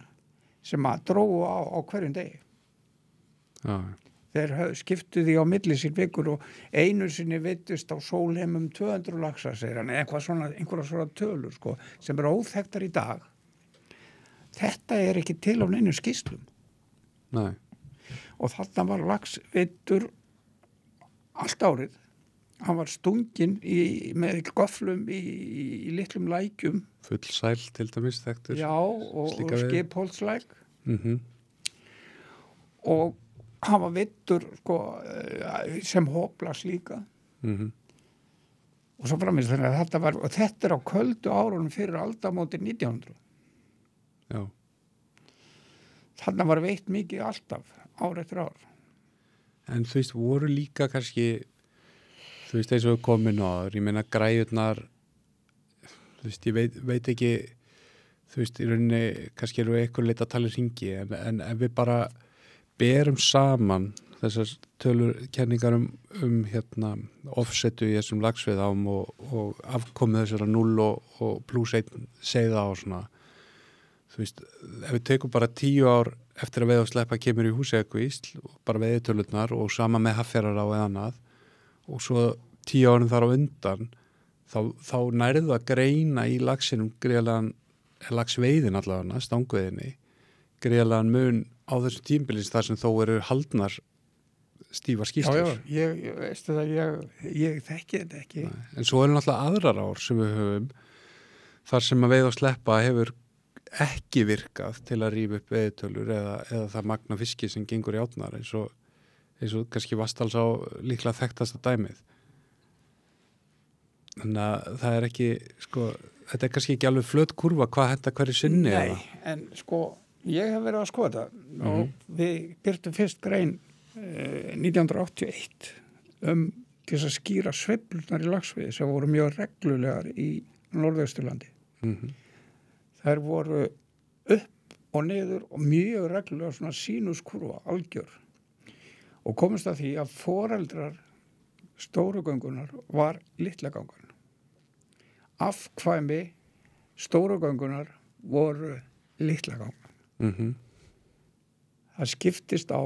sem að drógu á hverjum degi. Já. Þeir skiptu því á milli sín vikur og einu sinni veittust á Sólheimum 200 laxar, segir hann, einhverja svona tölur, sko, sem eru óþekktar í dag. Þetta er ekki til á neinu skýrslum. Nei. Og þarna var lax veittur allt árið. Hann var stunginn með göflum í litlum lækjum. Fullsæl til dæmis þekktur. Já, og Skipholtslæk. Og hann var veittur sko, sem hoplas líka. Og svo framins þannig að þetta er á köldu árunum fyrir aldamótin 1900. Já. Þarna var veitt mikið alltaf, ár eftir ár. En þú veist, voru líka kannski, þú veist, eins og við komin áður, ég meina græjurnar, þú veist, ég veit ekki, þú veist, í rauninni, kannski eru eitthvað leita að tala hringi, en ef við bara berum saman þessar tölurkenningar hérna offsetu í þessum laxveiðám og afkomið þessara 0 og pluss 1 seiða og svona, þú veist, ef við tekum bara 10 ár eftir að veiða og sleppa kemur í Húsavík og bara veiðitölurnar og sama með Hafnarfjarðará eða annað og svo 10 árin þar á undan þá nærðu að greina í laxinum gríðalegan, laxveiðin allavega, stangveiðinni, gríðalegan mun á þessu tímbilins þar sem þó eru haldnar stífar skýrslur. Já, ég veistu það, ég þekki þetta ekki. Nei. En svo eru náttúrulega aðrar ár sem við höfum þar sem að veiða og sleppa hefur ekki virkað til að rífa upp veiðitölur eða það magna fiski sem gengur í átnar eins og kannski Vatnsdals á líklega þekktasta dæmið. Þannig að það er ekki, sko, þetta er kannski ekki alveg flöt kurva hvað henta hverju sinni. Nei, en sko, ég hef verið að skoða og við byrtum fyrst grein 1981 til að skýra sveiflurnar í laxveiði sem voru mjög reglulegar í Norðausturlandi. Þær voru upp og niður og mjög reglulega svona sínuskurva, algjör. Og komist að því að foreldrar stórugöngunar var litlagöngun. Afkvæmi stórugöngunar voru litlagöngun. Það skiptist á,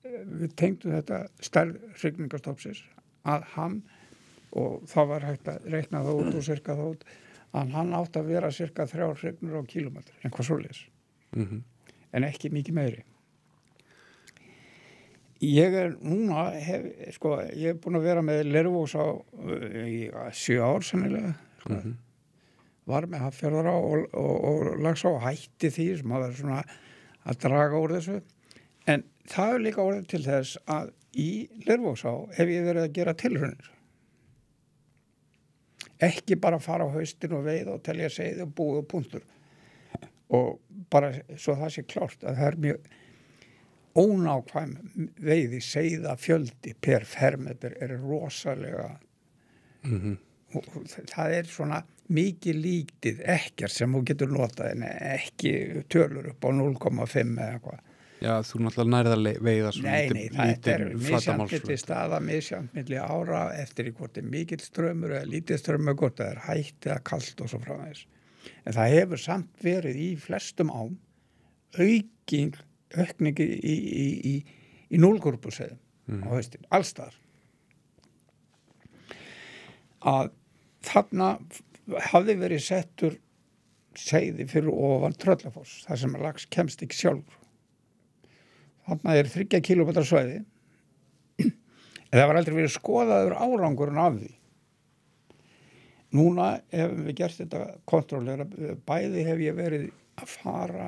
við tengdum þetta stærð hrygningarstofnsins, að hann, og það var hægt að reikna það út og sirka það út, að hann átti að vera cirka 3 hrygnur á kílómetri, einhvað svoleiðis. En ekki mikið meiri. Ég er núna, ég er búin að vera með Lervós í 7 ár sennilega. Var með Hafnarfjarðará og Laxá og hætti því sem að vera svona að draga úr þessu. En það er líka orðið til þess að í Lervósá hef ég verið að gera tilraunir. Ekki bara fara á haustin og veiða og telja seiði og búið og punktur. Og bara svo það sé klárt að það er mjög ónákvæm veiði seiða fjöldi per fermeter er rosalega og það er svona mikið lítið ekkert sem þú getur notað en ekki tölur upp á 0,5 eða eitthvað. Já, þú náttúrulega nærið að veiða svona Nei, það er misjafnt milli staða, misjafnt milli ára eftir í hvort er mikill strömmur eða lítið strömmur, hvort það er hætt eða kalt og svo framvegis. En það hefur samt verið í flestum ám aukningi í núlgúrpuseiðum á haustin, allstaðar. Að þarna hafði verið settur seiði fyrir ofan Tröllafoss, þar sem lax kemst ekki sjálfur. Þarna er 3 kílómetra svæði. En það var aldrei verið skoðaður árangurinn af því. Núna hefum við gert þetta kontrollera. Bæði hef ég verið að fara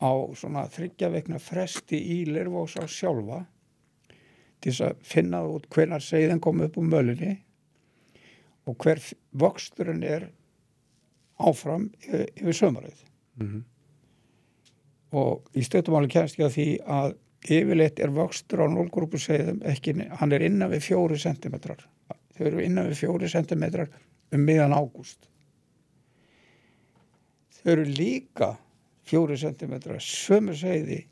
á svona 3 vikna fresti í Lervósá sjálfa til þess að finna út hvenær seiðin kom upp úr mölinni og hver vöxturinn er áfram yfir sömarið. Og í stöttumáli kemst ég að því að yfirleitt er vöxtur á núlgúrpuseiðum ekki, hann er innan við 4 sentimetrar. Þau eru innan við 4 sentimetrar miðjan ágúst. Þau eru líka 4 sentimetrar sömu seiði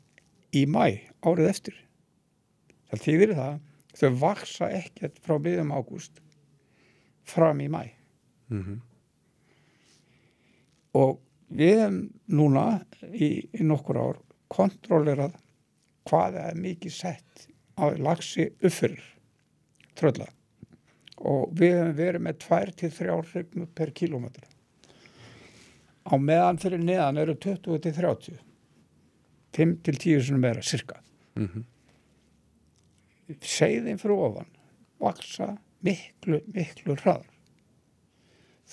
í maí árið eftir. Það þýðir það þau vaksa ekkert frá miðjum ágúst fram í maí. Og við hefum núna í nokkur ár kontrollerað hvað er mikið sett á laxi uppfyrir trölla og við hefum verið með 2 til 3 hrygnur per kílómetra. Á meðan fyrir neðan eru 20 til 30, 5 til 10 sinni meira, cirka. Seiðin fyrir ofan vaksa miklu hraðar.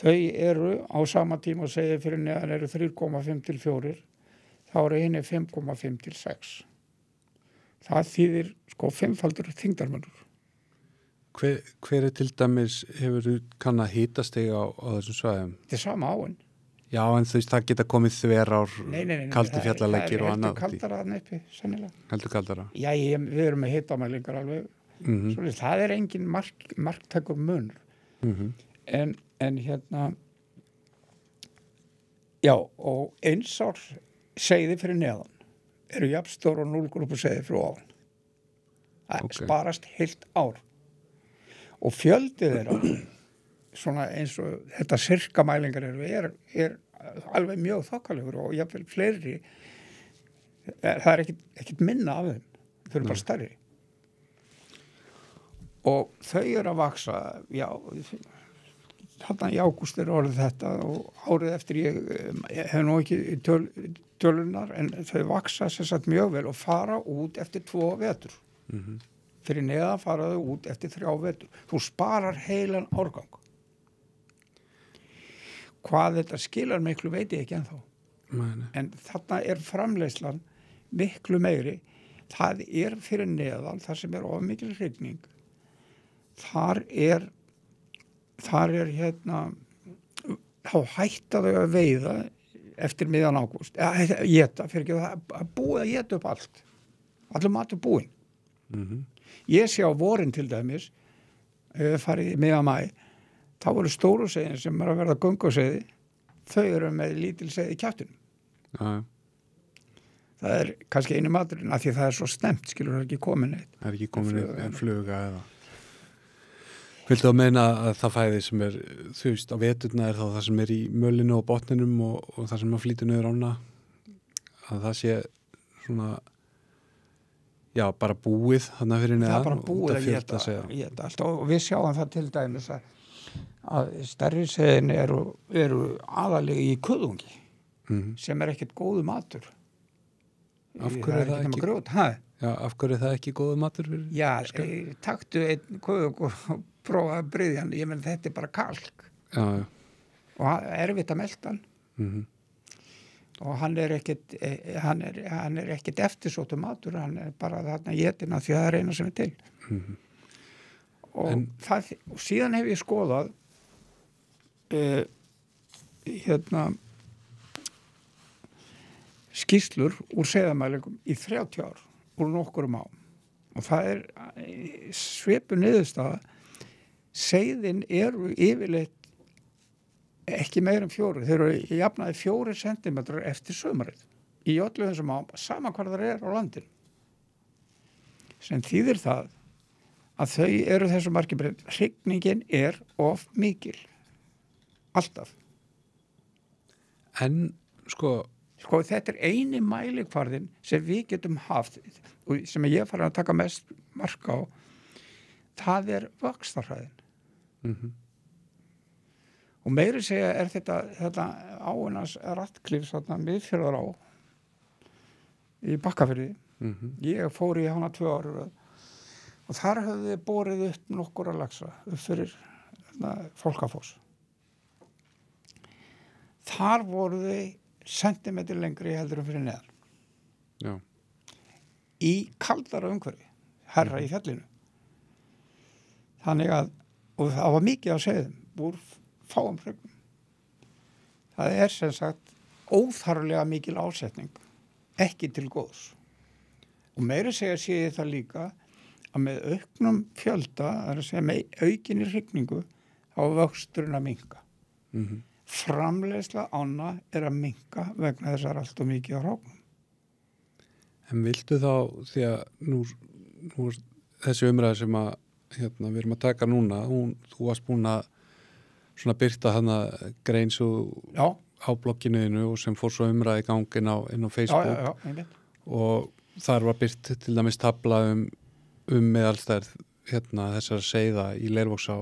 Þau eru á sama tíma og seiðin fyrir neðan eru 3,5 til 4, þá eru henni 5,5 til 6. Það þýðir sko 5-faldur þyngdarmunur. Hver er til dæmis, hefur þú kannað hitastigi á þessum svæðum? Þetta er sama áin. Já, en þú veist, það geta komið þverár, kaldi fjallaleggir og annað. Það er heldur kaldara að neipi, sennilega. Heldur kaldara? Já, við erum með hitamælingar alveg. Svolítið, það er engin marktækur munur. En hérna, já, og einsár seiði fyrir neðan eru jafnstór og 0-grúpu seiði fyrir ofan. Það sparast heilt ár. Og fjöldið þeirra, svona eins og þetta sirkamælingar er alveg mjög þokkalegur og jafnvel fleiri, það er ekkit minna af þeim, þau eru bara stærri. Og þau eru að vaksa, já, þarna í ágúst er orðið þetta og árið eftir ég hef nú ekki tölunar en þau vaksa sem sagt mjög vel og fara út eftir 2 vetur. Fyrir neðan fara þau út eftir 3 vetur. Þú sparar heilan árgang. Hvað þetta skilar miklu veit ég ekki ennþá. En þarna er framleiðslan miklu meiri. Það er fyrir neðan, þar sem er of mikil hrygning. Þar er hérna, þá hætta þau að veiða eftir miðjan ágúst. Éta, fyrir ekki það búið að éta upp allt. Allur matur búinn. Ég sé á vorin til dæmis, farið í miðjan maí, þá voru stóru seiðin sem er að verða gönguseiði, þau eru með lítil seiði í kjaftinum. Það er kannski einu maturinn, af því það er svo snemmt, skilur það ekki komin neitt. Það er ekki komin neitt fluga eða. Viltu að meina að það fæði sem er, þú veist, á veturna er þá það sem er í mölinu og botninum og það sem að flýta niður ána, að það sé svona, já, bara búið þarna fyrir neðan. Það er bara búið að geta allt og við sjáum það til dæmis að stærri seiðin eru aðalegi í kuðungi sem er ekkert góðu matur. Af hverju er það ekki grjót, Já, af hverju er það ekki góðu matur fyrir? Já, taktu einn kuðung og prófa að bryðja hann. Ég menn þetta er bara kalk. Já. Og erfitt að melta hann. Og hann er ekkert eftirsóttu matur, hann er bara þarna étina því að það er eina sem er til. Og síðan hef ég skoðað skýrslur úr seiðamælingum í 30 ár úr nokkurum á. Og það er svipu niðurstaða. Seiðin eru yfirleitt ekki meir en 4. Þeir eru jafnaði 4 sentimetrar eftir sumarið. Í öllu þessum ám, sama hvar það er á landinu. Sem þýðir það að þau eru þessu markibreyð. Hrygningin er of mikil. Alltaf. En sko, þetta er eini mælikvarðin sem við getum haft og sem ég farið að taka mest mark á. Það er vaxtarhraðin. Og meiri segja er þetta áinans Ratcliffs miðfjörðar á í Bakkafirði. Ég fór í hana 2 ára og þar höfðu þið borið upp nokkura laxa upp fyrir Fálkafoss. Þar voru þið sentimetri lengri heldur fyrir neðan. Já. Í kaldara umhverfi, herra í fjallinu. Þannig að, og það var mikið að segja úr fáum hrygnum. Það er sem sagt óþarflega mikil ásetning, ekki til góðs. Og meira segja sé ég það líka að með auknum fjölda, það er að segja með aukinni hrygningu, þá vöxturinn að minnka. Framleiðsla ána er að minnka vegna þess að allt og mikið á hráknum. En viltu þá, því að nú þessi umræða sem að við erum að taka núna, þú varst búin að svona byrta hana grein svo Já, á blogginuðinu og sem fór svo umræði í gang inn á Facebook já, einmitt. og þar var byrt til dæmis tabla meðalstærð þessar seiða í Leirvogsá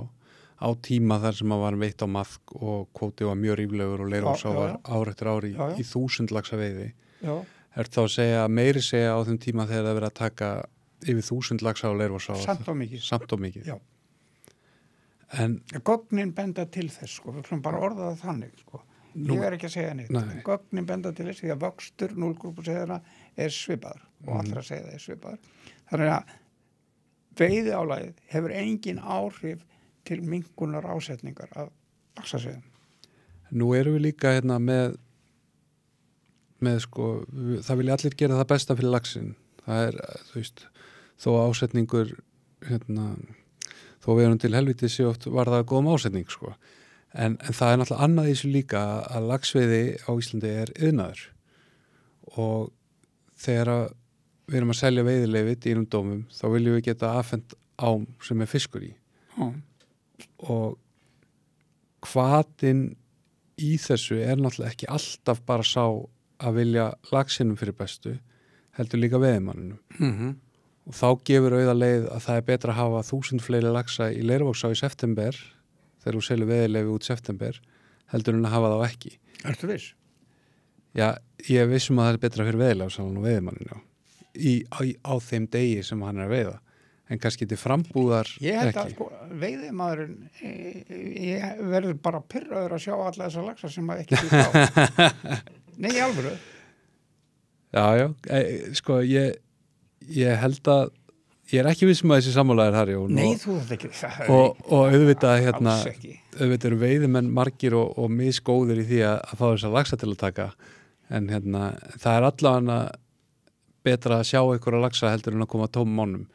á tíma þar sem að var veitt á maðk og kvóti var mjög ríflegur og Leirvogsá var ár eftir ári í 1000 laxa veiði. Já. Er þá að segja meiri segja á þeim tíma þegar það verið að taka yfir 1000 laxa á Leirvogsá? Samt og mikið. Samt og mikið. Já. En gögnin benda til þess, sko, við ætlum bara að orða það þannig, sko. Ég er ekki að segja neitt. Nei. Gögnin benda til þess því að vöxtur 0,7 er svipaður og allra segja það er svipaður. Þannig að veiðiálagið hefur engin áhrif til minnkunar ásetningar af laxaseiðum. nú erum við líka með sko, það vilja allir gera það besta fyrir laxinn. Það er, þú veist, þó ásetningur þó við erum til helviti sé oft var það góðum ásetning, sko. En það er náttúrulega annað í þessu líka að laxveiði á Íslandi er iðnaður og þegar við erum að selja veiðileyfi dýrum dómum þá viljum við geta afhent ám sem er fiskur í. Og hvatinn í þessu er náttúrulega ekki alltaf bara sá að vilja laxinum fyrir bestu, heldur líka veiðimanninu. Og þá gefur auða leið að það er betra að hafa 1000 fleiri laxa í Leirvogsá í september þegar þú selur veiðileyfi út september heldur en að hafa þá ekki. Ertu viss? Já, ég er vissum að það er betra fyrir veiðileyfsalan og veiðimanninu á þeim degi sem hann er að veiða. En kannski til frambúðar ekki. Ég held að sko, veiðimaðurinn ég verður bara pirraður að sjá alla þessa laxa sem að ekki býta á. Nei, í alvöru. Já, sko, ég held að ég er ekki vissum að þessi sammálaðir þar, Jón. Nei, þú þetta ekki. Og auðvitað, Alls ekki. auðvitað eru veiðimenn margir og misgóðir í því að fá þess að laxa til að taka. En það er allavega betra að sjá einhverja laxa heldur en að koma tómum mánum.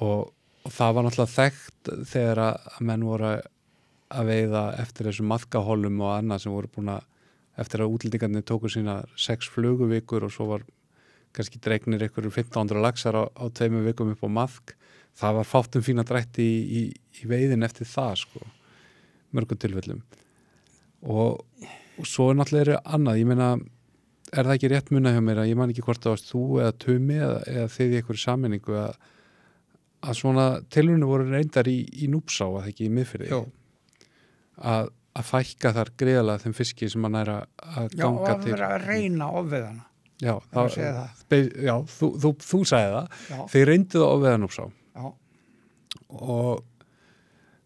Og það var náttúrulega þekkt þegar að menn voru að veiða eftir þessum maðkahólum og annað sem voru búin að eftir að útlendingarnir tóku sína 6 fluguvikur og svo var kannski dregnir einhverjum 1500 laxar á 2 vikum upp á maðk. Það var fátt fína drætti í veiðin eftir það, sko, mörgum tilfellum. Og svo er náttúrulega annað, ég meina, er það ekki rétt munað hjá mér að ég man ekki hvort það varst þú eða Tumi eða þið í einhverju sammenningu að svona tilraunir voru reyndar í Núpsá, að það ekki í Miðfirði, að fækka þar greiðlega þeim fiski sem hann er að ganga til. Já, að vera að reyna ofveðana. Já, þú sagði það. Já. Þeir reyndu það ofveða Núpsá. Já. Og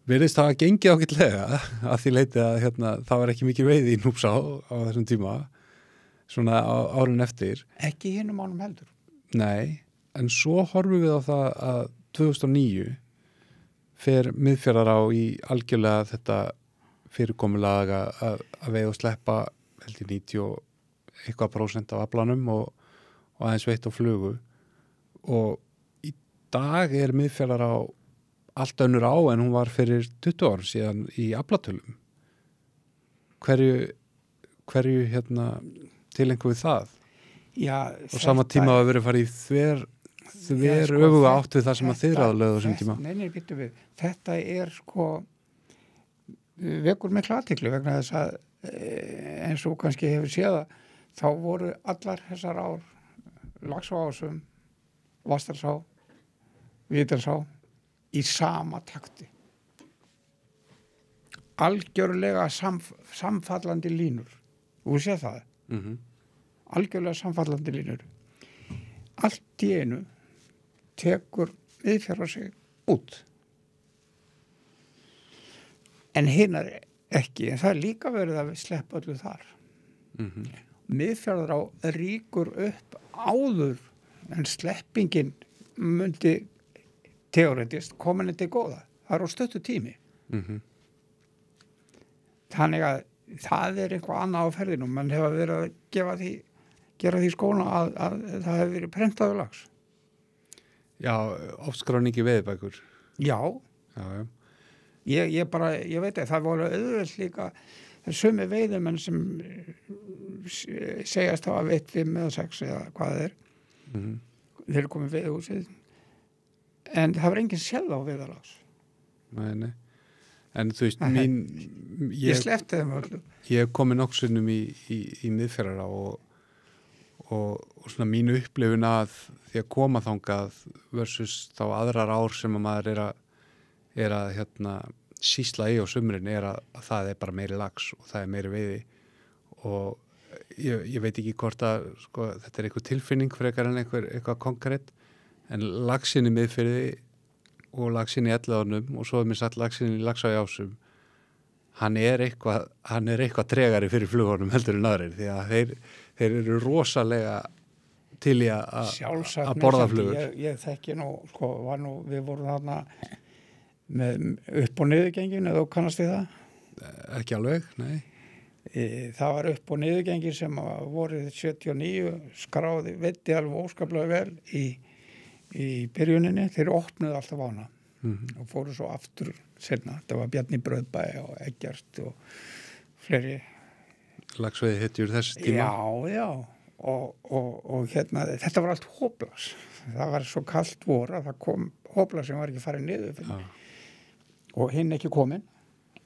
virðist það að gengi ágætlega að því leiti að það var ekki mikið veiði í Núpsá á þessum tíma, svona árun eftir. Ekki hinum ánum heldur. Nei, en svo horfum við á það að 2009 fer Miðfjarðará í algjörlega þetta fyrirkomulag að veiða og sleppa held í 90% af aflanum og aðeins veitt á flugu og í dag er Miðfjarðará allt önnur á en hún var fyrir 20 árum síðan í aflatölum. Hverju tilengum við það? Já, og sama tíma að verið farið í þver öfuga átt við það sem að þið ráðlega þessum tíma. Nei, býttu við. Þetta er sko vekur mikla athygli vegna þess að eins og kannski hefur séða þá voru allar þessar ár Laxárásum, Vatnsdalsá, Víðidalsá í sama takti. Algjörlega samfallandi línur. Þú sé það? Algjörlega samfallandi línur. Allt í einu tekur Miðfjarðar sig út. En hinar ekki, en það er líka verið að sleppa öllu þar. Miðfjarðará ríkur upp áður en sleppingin myndi teoretist komin til góða. Það er á stuttu tími. Þannig að það er eitthvað annað á ferðinum. Man hefur verið að gera því skóna að það hefur verið prentaður lax. Já, ofskráningi veiðbækur. Já. Já. Ég veit að það voru auðvöld líka sumi veiðumenn sem segjast hafa veitt 5 eða 6 eða hvað það er. Þeir eru komið veiðhúsið en það var engin sel á Viðarlags. Nei. En þú veist, Ég sleppti þeim öllu. Ég hef komið nokkurnum í miðfjörara og svona mín upplifun að því að koma þangað versus þá aðrar ár sem að maður er að hérna, sýsla í á sumrin að það er bara meiri lax og það er meiri veiði og ég veit ekki hvort að sko, þetta er eitthvað tilfinning frekar en eitthvað konkrétt en laxinn í miðfirði og laxinn í Elliðaánum og svo er mér sagt laxinn í Laxá-Jásum hann er eitthvað tregari fyrir flughornum heldur en aðrir því að þeir eru rosalega til í að borða flugur. Ég þekki nú, sko, við vorum þarna með upp- og niðurgengin, eða kannast þið það? Ekki alveg, nei. Það var upp- og niðurgengin sem voru 79, skráði, veiddi alveg óskaplega vel í byrjuninni, þeir opnuðu alltaf ána og fóru svo aftur seinna. Það var Bjarni Brauðbæ og Eggjart og fleiri. Laxveiði hetjur þess tíma? Já. Og hérna, þetta var allt hóplas. Það var svo kalt vor að það kom hóplas sem var ekki farið niður og hinn ekki komin.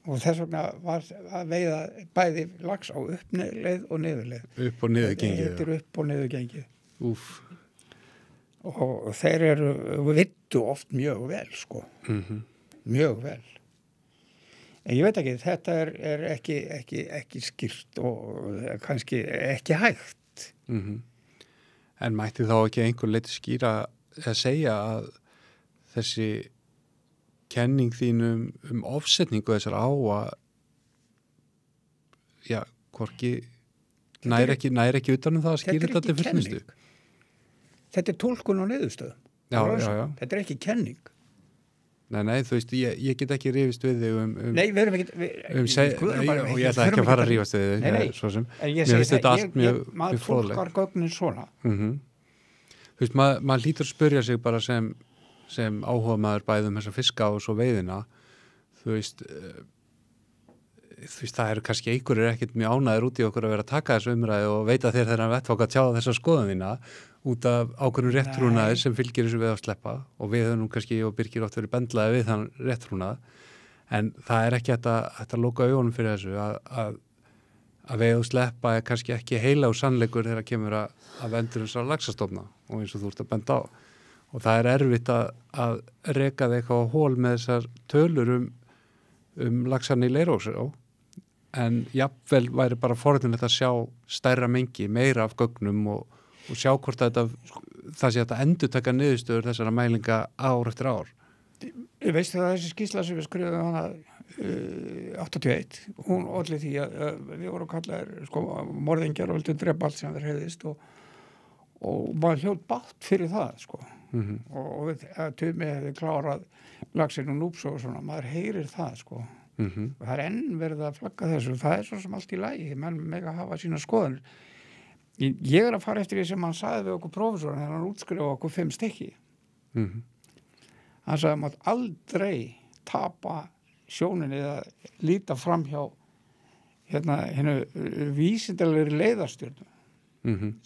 Og þess vegna var að veiða bæði lax á uppleið og niðurleið. Upp- og niðurgengið? Þetta er upp- og niðurgengið. Úff. Og þeir vittu oft mjög vel, sko. Mjög vel. En ég veit ekki, þetta er ekki skýrt og kannski ekki hægt. En mætti þá ekki einhver leiti skýra að segja að þessi kenning þín ofsetningu þessar á að hvorki nær ekki utan það að skýra þetta til fullnustu. Þetta er túlkun og niðurstöðum. Já. Þetta er ekki kenning. Nei, þú veist, ég get ekki rifist við þig Nei, við erum ekki... og ég ætla ekki að fara að rífast við þig. Nei. Svo sem. Ég Mér finnst þetta allt mjög maður túlkar gögnin svona. Þú veist, maður hlýtur að spyrja sig bara sem áhuga maður bæðum þessa fiska og svo veiðina. Þú veist, það eru kannski einhverjir ekkert mjög ánægðir út í okkur að vera að taka þessu umræði og veita þér þeirra vettfák að tjá þessa skoðun þína út af ákveðnum réttrúnaði sem fylgir þessu við að sleppa og við höfum kannski og Birgir oft verið bendlaði við þann réttrúnað en það er ekki hægt að loka augunum fyrir þessu að við og sleppa er kannski ekki heila og sannleikur þegar kemur að vendur þessar laxastofna og eins og þú ert að benda á og það er erfitt að reka þig eitthvað á hól með þessar tölur laxarni í Leirósá en jafnvel væri bara forðunlegt að sjá stærra mengi, meira af gögnum og sjá hvort það sé að endurtaka niðurstöður þessara mælinga ár eftir ár. Veistu það þessi skýrsla sem við skrifum hana 81, hún olli því að við vorum kallaðir sko, morðingjar og vildu drepa allt sem þeir hefðist og maður hljóð bátt fyrir það sko. Og Tumi hefði klárað laxinn og núps og svona, maður heyrir það sko. Og það er enn verið að flagga þessu og það er svo sem allt í lagi, menn mega hafa sína skoðanir. Ég er að fara eftir því sem hann sagði við okkur prófessorinn þegar hann útskrifa okkur 5 stykki. Hann sagði að maður aldrei tapa sjóninni eða líta fram hjá hennu vísindalegri leiðarstjörnu.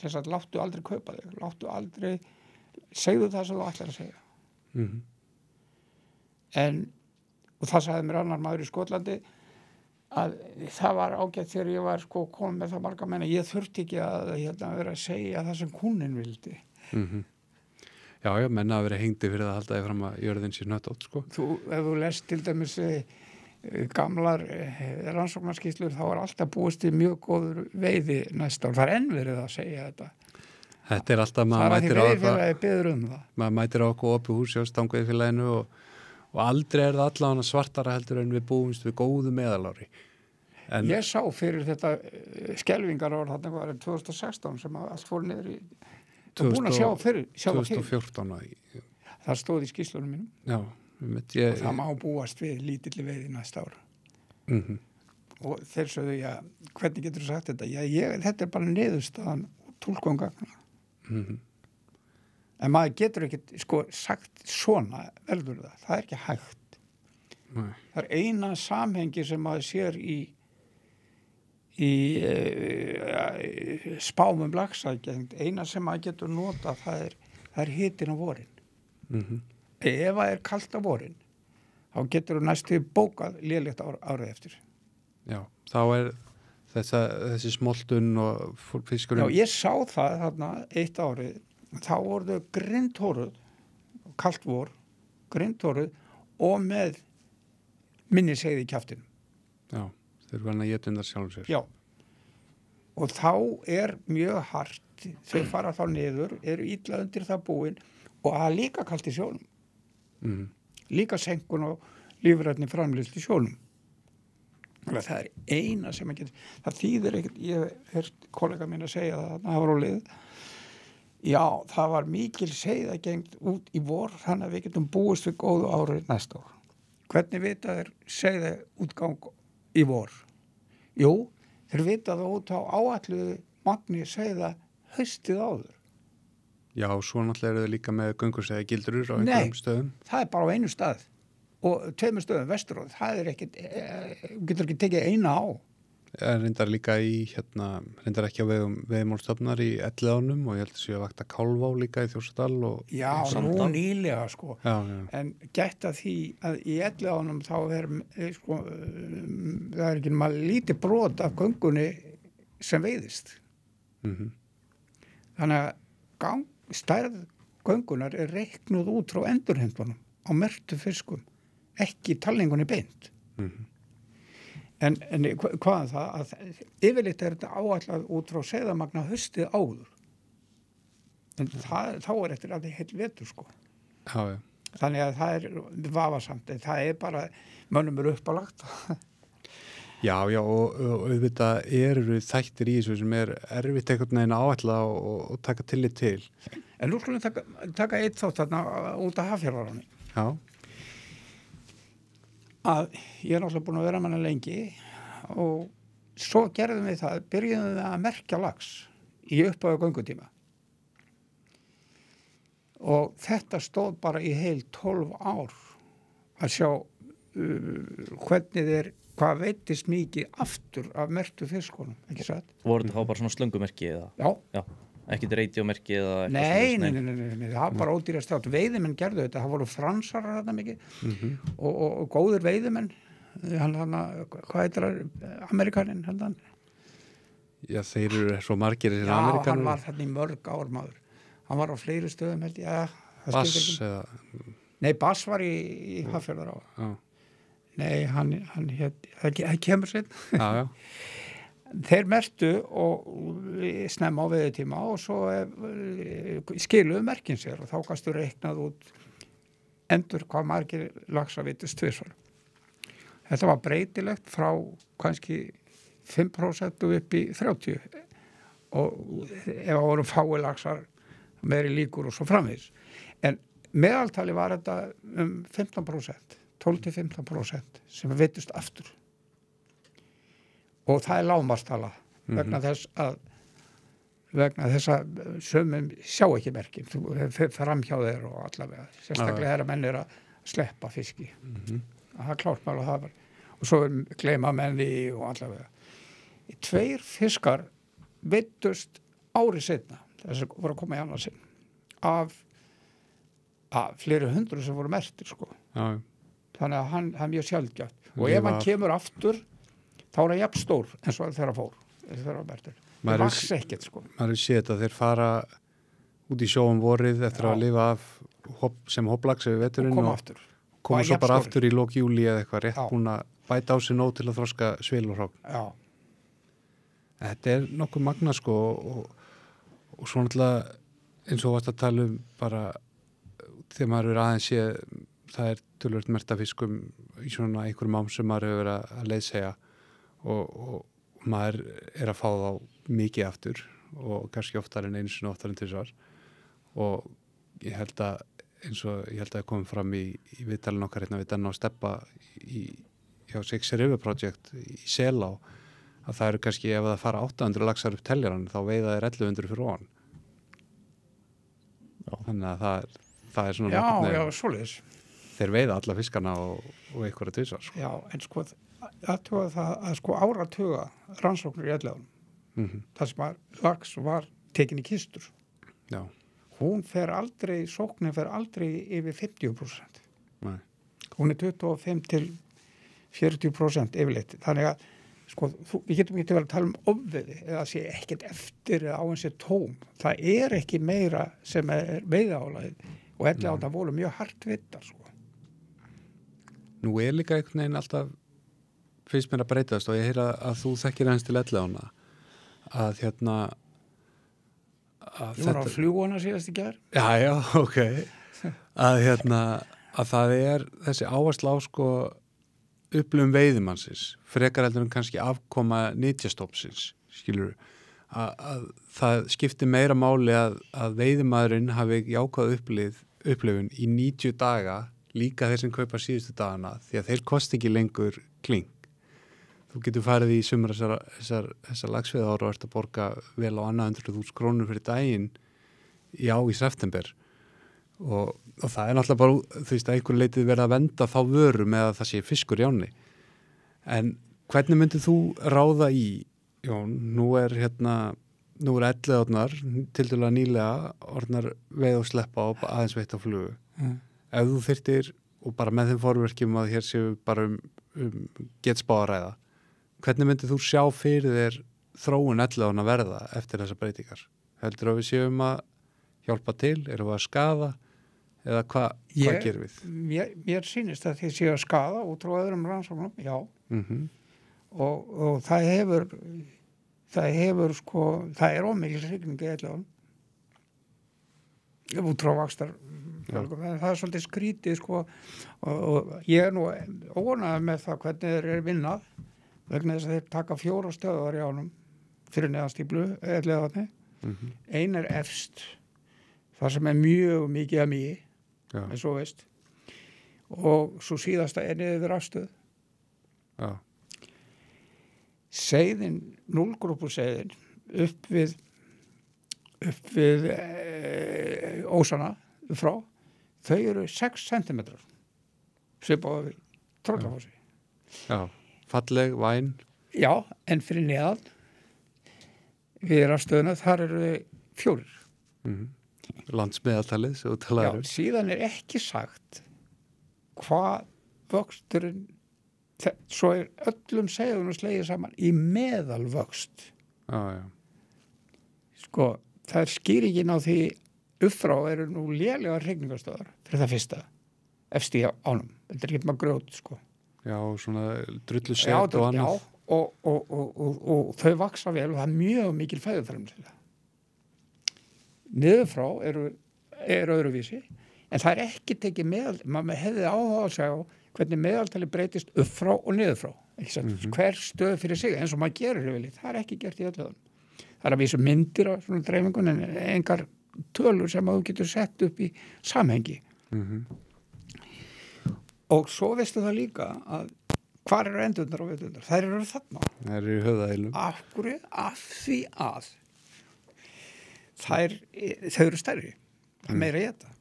Þess að láttu aldrei kaupa þig, láttu aldrei segðu það sem þú ætlar að segja. Og það sagði mér annar maður í Skotlandi að það var ágætt þegar ég var sko komið með það marga menn ég þurfti ekki að vera að segja það sem kúnin vildi. Já, menn að vera hengdi fyrir að halda þig fram að jörðin sér nöttótt sko. Ef þú lest til dæmis gamlar rannsóknarskýrslur þá er alltaf búist í mjög góður veiði næsta ár. Það er enn verið að segja þetta. Þetta er alltaf, maður mætir á það. Maður mætir á okkur opið hús hjá Stangveiðifélaginu og aldrei er það allavega svartara heldur en við búumst við góðu meðalári. Ég sá fyrir þetta skelvingar ár þarna var 2016 sem allt fór niður í og búin að sjá fyrir 2014 það stóð í skýrslunum mínum. Já, og það má búast við lítilli veiði næsta ára. Og þeir sögðu, hvernig getur þú sagt þetta? Þetta er bara niðurstaðan og túlkun gagna. En maður getur ekki sagt svona veldur það er ekki hægt. Nei. Það er eina samhengi sem maður sér í spám laxaðgengd, eina sem maður getur nota það er hitinn á vorin. ef það er kalt á vorin þá getur þú næstu bókað lélegt árið eftir. Já, þá er þessi smoltun og fiskurinn. Já, ég sá það þarna eitt árið, þá voru þau grindhóruð, kalt vor, grindhóruð og með minni segði í kjaftinum. Já, þeir verða að éta undan sjálfum sér. Já, og þá er mjög hart, þau fara þá niður, eru illa undir það búin og það er líka kalt í sjónum. Líka senkun og lífrænni framleiðslu í sjónum. Það er eina sem að geta, það þýðir ekkert, ég hört kollega mín að segja það var á lið, já, það var mikil seiðagengt út í vor, þannig að við getum búist við góðu árið næsta ár. Hvernig vita þeir seiðaútgang í vor? Jú, þeir vita það út á áætluðu magni seiða haustið áður. Já, svo náttúrulega eru þau líka með göngurseiða gildrur á einhverjum stöðum. Nei, það er bara á einu stað og 2 stöðum vestur og það er ekkert, getur ekki tekið eina á. Reyndar líka reyndar ekki á veiðimálstofnar í Elliðánum og ég held að séu að vakta Kálfá líka í Þjórsadal og Já, nú nýlega sko. Já. En gætt að því að í Elliðánum þá sko, það er ekki maður lítið brot af göngunni sem veiðist. Þannig að stærð göngunar er reiknuð út frá endurheimtunum á merktu fiskum, ekki talningunni beint. En hvað er það? Að yfirleitt er þetta áætlað út frá seiðamagna haustið áður. En þá er eftir að það heill vetur sko. Já. Þannig að það er vafasamt. Það er bara, mönnum er uppálagt. Já, og auðvitað eru þættir í þessu sem er erfitt einhvern veginn að áætla og taka tillit til. En nú skulum taka eitt þátt þarna út af Hafnarfjarðaráni. Já. Að ég er náttúrulega búin að vera með hana lengi og svo gerðum við það, byrjuðum við að merkja lax í upphafi göngutíma. Og þetta stóð bara í heil 12 ár að sjá hvað veittist mikið aftur af merktu fiskunum, ekki satt? Voru þetta þá bara svona slöngumerki eða? Já. Ekkert reitjómerki eða eitthvað? Nei, það var bara ódýrast þátt. Veiðimenn gerðu þetta, það voru fransarar þarna mikið og góðir veiðimenn. Hvað heitir það? Amerikaninn, hann? Já, þeir eru svo margir þessir Amerikanar. Já, hann var þarna í mörg ár maður. Hann var á fleiri stöðum, held ég. Bass eða? Nei, Bass var í Hafnarfjarðará. Já. Nei, hann það kemur sinn. Já. Þeir merktu og snemma á veiðitíma og svo skiluðu merkin sér og þá gastu reiknað út endur hvað margir laxa vitust tvisvar. Þetta var breytilegt frá kannski 5% upp í 30% og ef það voru fái laxar meiri líkur og svo framvegis. En meðaltali var þetta 15%, 12-15% sem vitust aftur. Og það er lágmarkstala vegna þess að sömum sjá ekki merkin framhjá þeir og allavega sérstaklega þegar menn er að sleppa fiski það er klárt mál og það var og svo gleyma menni og allavega 2 fiskar veittust ári seinna þess að voru að koma í annað sinn af fleiri hundru sem voru merktir sko. Þannig að hann er mjög sjaldgæft og ef hann kemur aftur þá er það jafn stór eins og þeirra fór þeirra merktur. Það vaks ekkert sko. Maður sé þetta, þeir fara út í sjóum vorið eftir að lifa af sem hopplax yfir veturinn og koma svo bara aftur í lok júlí eða eitthvað rétt búin að bæta á sig nóg til að þroska svil og hrogn. Já. Þetta er nokkuð magna sko og svo náttúrulega eins og varst að tala bara þegar maður er aðeins sé það er tölvöld mertafiskum í svona einhverjum ám sem maður hefur verið að leiðsegja og maður er að fá þá mikið aftur og kannski oftar en einu sinni oftar en 2 svar og ég held að það kom fram í viðtalinu okkar hérna við Denna og Steppa hjá Six River Project í Selá að það eru kannski ef það fara 800 laxar upp teljaran þá veiða þeir 1100 fyrir ofan. Þannig að það er svona Já, svoleiðis. Þeir veiða alla fiskana og einhverja 2 svar. Já, en sko að sko áratuga rannsóknir í Elliðaánum. Það sem lax var tekin í kistur. Já. sóknin fer aldrei yfir 50%. Nei. Hún er 25 til 40% yfirleitt. Þannig að sko, við getum ekki verið að tala ofveiði eða sé ekkert eftir eða á eins og tóm. Það er ekki meira sem er veiðiálagið og það voru mjög hart vittar sko. Nú er líka einhvern veginn alltaf finnst mér að breytast og ég heyra að þú þekkir hans til ellegána að Ég var á fljúana síðast í gær. Já, ok að það er þessi áhersla á sko upplifum veiðimannsins frekar heldur en kannski afkoma nytjastofnsins, skilur að það skiptir meira máli að veiðimaðurinn hafi jákvæð upplifun í 90 daga líka þeir sem kaupa síðustu dagana því að þeir kosti ekki lengur kling. Þú getur farið í sumar þessar laxveiðar og ert að borga vel á 100.000 krónur fyrir daginn í september og það er náttúrulega bara, þú veist, að einhver leitið verið að venda þá vöru með að það sé fiskur í ánni. En hvernig myndið þú ráða í, Jón, nú er elleðarnar tildulega nýlega orðnar veið og sleppa og aðeins veitt á flugu. Ef þú þyrftir, og bara með þeim forverkjum að hér séu bara getspáðaræða, hvernig myndið þú sjá fyrir þér þróun elleðarna verða eftir þessar breytingar? Heldur að við séum að hjálpa til, erum við að skaða eða hvað gerum við? Mér sýnist að þið séu að skaða út frá öðrum rannsóknum, já. Og það hefur sko, það er ómikil hrygning í elleðum út frá vaxtar fjölgun. Það er svolítið skrítið sko og ég er nú óánægður með það hvernig þeir eru vinnað vegna þess að þeir taka 4 stöðvar í ánum fyrir neðanstíplu elleðarni. Ein er efst það sem er mjög mikið að mýi eins og veist og svo síðasta er niður við rafstöð. Já. Seiðin, 0-grúpuseiðin upp við ósana frá, þau eru 6 cm svipaði við Tröllafossi. Já, falleg, væn. Já, en fyrir neðan við rafstöðuna, þar eru þau 4. Landsmeðaltalið sem þú talaðir. Já, síðan er ekki sagt hvað vöxturinn svo er öllum seiðunum slegið saman í meðalvöxt. Já. Sko, það er skýringin á því uppfrá eru nú lélega hrygningarstöðar fyrir það fyrsta efst í ánum. Þetta er ekki maður grjót, sko. Já, svona drullu set og annað. Já, og þau vaksa vel og það er mjög mikil fæðuframleiðsla. Niður frá er öðruvísi, en það er ekki tekið maður hefði áhuga að segja hvernig meðaltali breytist upp frá og niður frá. Hver stöð fyrir sig, eins og maður gerir yfirleitt. Það er ekki gert í öllu. Það er að vísa myndir á svona dreifingun en engar tölur sem að þú getur sett upp í samhengi. Og svo veistu það líka að hvar eru endurnar og veitundar? Þær eru þarna. Þær eru í höfðaðilum. Af því að þau eru stærri. Það er meira í þetta.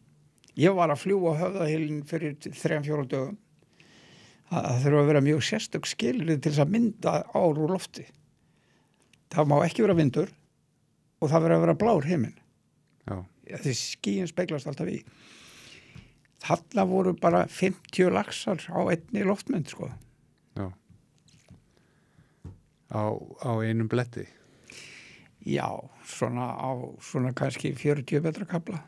Ég var að fljúga á höfðahylinn fyrir 3-4 dögum. Það þurfa að vera mjög sérstök skilyrði til þess að mynda ár úr lofti. Það má ekki vera vindur og það verður að vera blár himinn. Já. Því skýin speglast alltaf í. Þarna voru bara 50 laxar á einni loftmynd, sko. Já. Á einum bletti. Já, svona kannski 40 metra kapla.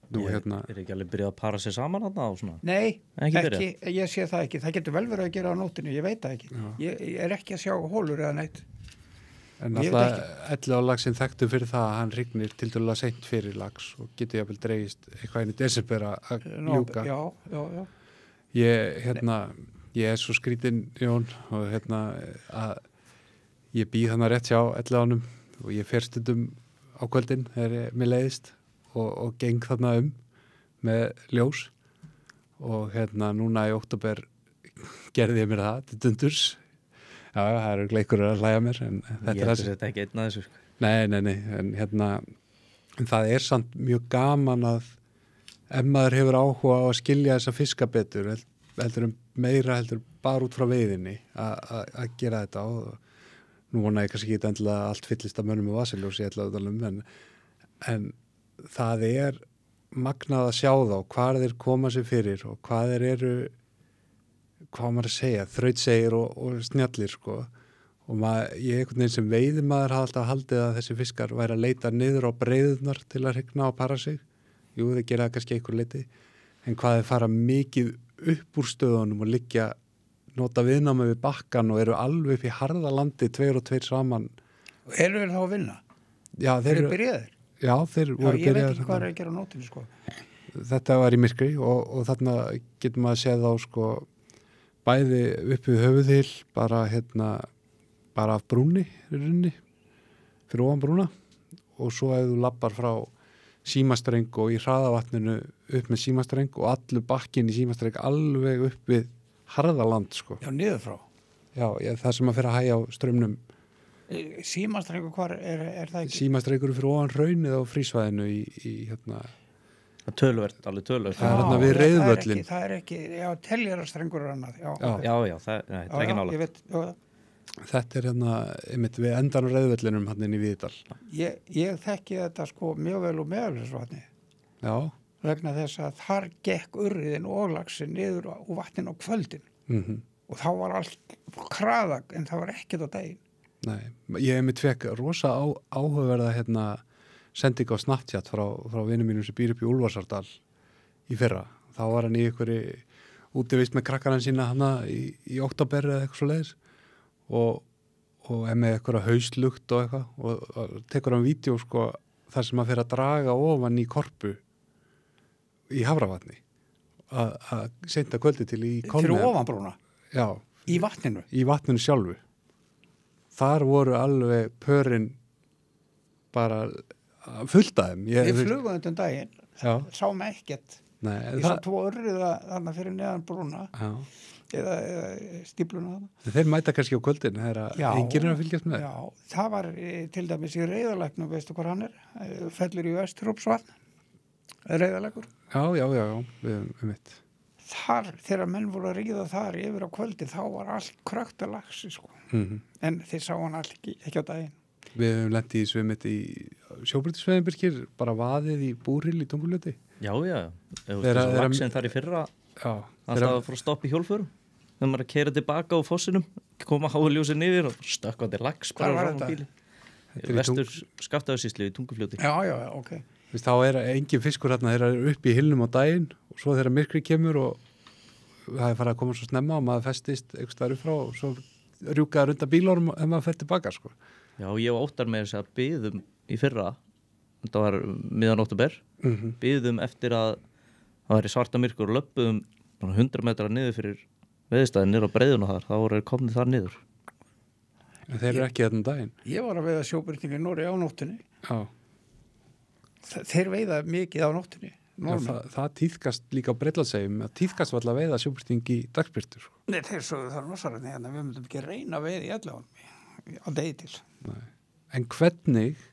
Nú, Er ekki alveg byrjað að para sig saman þarna á svona? Nei, Ekki ég sé það ekki. Það getur vel verið að gera á nótinu, ég veit það ekki. Ég er ekki að sjá hólur eða neitt. En alltaf elleðarlaxinn þekktu fyrir það að hann rignir tiltölulega seint fyrir lax og getur jafnvel dreigist eitthvað inn í desember að ljúka. Já. Ég er svo skrítinn, Jón, og að ég býð þannig rétt hjá elleðanum og ég fer stundum á kvöldin þegar mér leiðist og geng þarna með ljós og núna í október gerði ég mér það til dundurs. Já, það eru leikur að hlæja mér en þetta Ég held þetta ekki einn að þessu. Nei, en það er samt mjög gaman að ef maður hefur áhuga á að skilja þessa fiska betur heldur bara út frá veiðinni að gera þetta og nú vona ég kannski ekki endilega allt fyllist að mönnum með vasaljós í elleðardaunum en það er magnað að sjá þá, hvað þeir koma sér fyrir og hvað þeir eru, hvað maður að segja, þrautsegir og snjallir, sko. Og ég einhvern veginn sem veiðimaður hafði alltaf haldið að þessi fiskar væri að leita niður á breiðurnar til að hrygna og para sig. Jú, þeir gera það kannski einhver leiti, en hvað þeir fara mikið upp úr stöðunum og liggja, nota viðnámi við bakkan og eru alveg upp í harða landi, 2 og 2 saman. Eru þeir þá að vinna? Já, Þeir eru byrjaðir? Já, þeir voru Já, ég veit byrjaðir. ekki hvað er að gera á nótinu, sko. Þetta var í myrkri og þarna getur maður að segja þá, sko, bæði upp við höfuðhil, bara af brúnni, fyrir ofan brúna, og svo ef þú lappar frá símastreng og í hraðavatninu upp með símastreng og allur bakkin í símastreng alveg upp við harðaland, sko. Já, niður frá. Já, það sem að fyrir að hægja á strömmnum. Símastrengur, hvar er það ekki? Símastrengur fyrir ofan hraunið á frísvæðinu í Töluvert. Það er við reiðvöllin. Það er ekki, já, teljarastrengur er annað. Já, það er ekki nálægt. Ég veit, já. Þetta er einmitt við endan á reiðvöllinum hann inn í Víðdal. Ég þekki þetta sko mjög vel og meðalvegsvatni. Já. Vegna þess að þar gekk urriðin og laxinn niður á vatnin á kvöldin. Og þá var allt kraðak en það var ekkert á daginn. Nei, ég einmitt fekk rosa áhugaverða sending á Snapchat frá vinum mínum sem býr upp í Úlfarsárdal í fyrra. Þá var hann í einhverju útivist með krakkarinn sína hana í október eða eitthvað svo leiðis og með eitthvað hauslugt og eitthvað og tekur hann vídeo, sko, þar sem að fyrir að draga ofan í korpu í Hafravatni að seinta kvöldi til í Kolni. Fyrir ofanbrúna? Já. Í vatninu? Í vatninu sjálfu. Þar voru alveg pörin bara fullt af þeim. Við flugum þetta daginn, sáum ekkert. Nei, ég sá 2 urriða þarna fyrir neðan brúna eða stípluna þarna. Þeir mæta kannski á kvöldin þegar enginn er að fylgjast með. Já, það var til dæmis í Reyðarlæknum, veistu hvað hann er? Fellur í Vestrópsvatn, Reyðarlækur. Já, við mitt. Þar, þegar menn voru að ríða þar yfir á kvöldi, þá var allt krökt að laxi, sko. En þeir sá hann ekki á daginn. Við hefum lent í svimmitt í sjóbrytisveiðin, Birkir, bara vaðið í Búrhil í Tungulöti. Já. Laxinn þar í fyrra, alltaf frá stopp í hjólförum. Þegar maður að keyra tilbaka á fossinum, koma háuljósin yfir og stökkvandi lax bara á bíli. Vestur Skaftafellssýslu í Tungufljóti. Já, ok. Þá er engin fiskur hérna, þeir eru upp í hylnum á daginn og svo þegar myrkri kemur og það er farið að koma svo snemma og maður festist einhvers staðar upp frá og svo rjúkaður undan bílórum ef maður fer tilbaka, sko. Já, ég óttar með þess að biðum í fyrra, þetta var miðan október, biðum eftir að það væri svarta myrkur og löppuðum 100 metra niður fyrir veðistæðin niður á breiðuna þar, þá voru komnið þar niður. En þeir eru ekki þarna daginn. Ég var að veiða sjóbyrtingi í Noregi á nóttunni. Já. Þeir veiða mikið á nóttunni. Það tíðkast líka á Bretlandseyjum, það tíðkast var að veiða sjóbyrting í dagsbirtu. Nei, þeir sögðu það nossararni, en við myndum ekki reyna að veiða í ellegaunum á degi til. Nei. En hvernig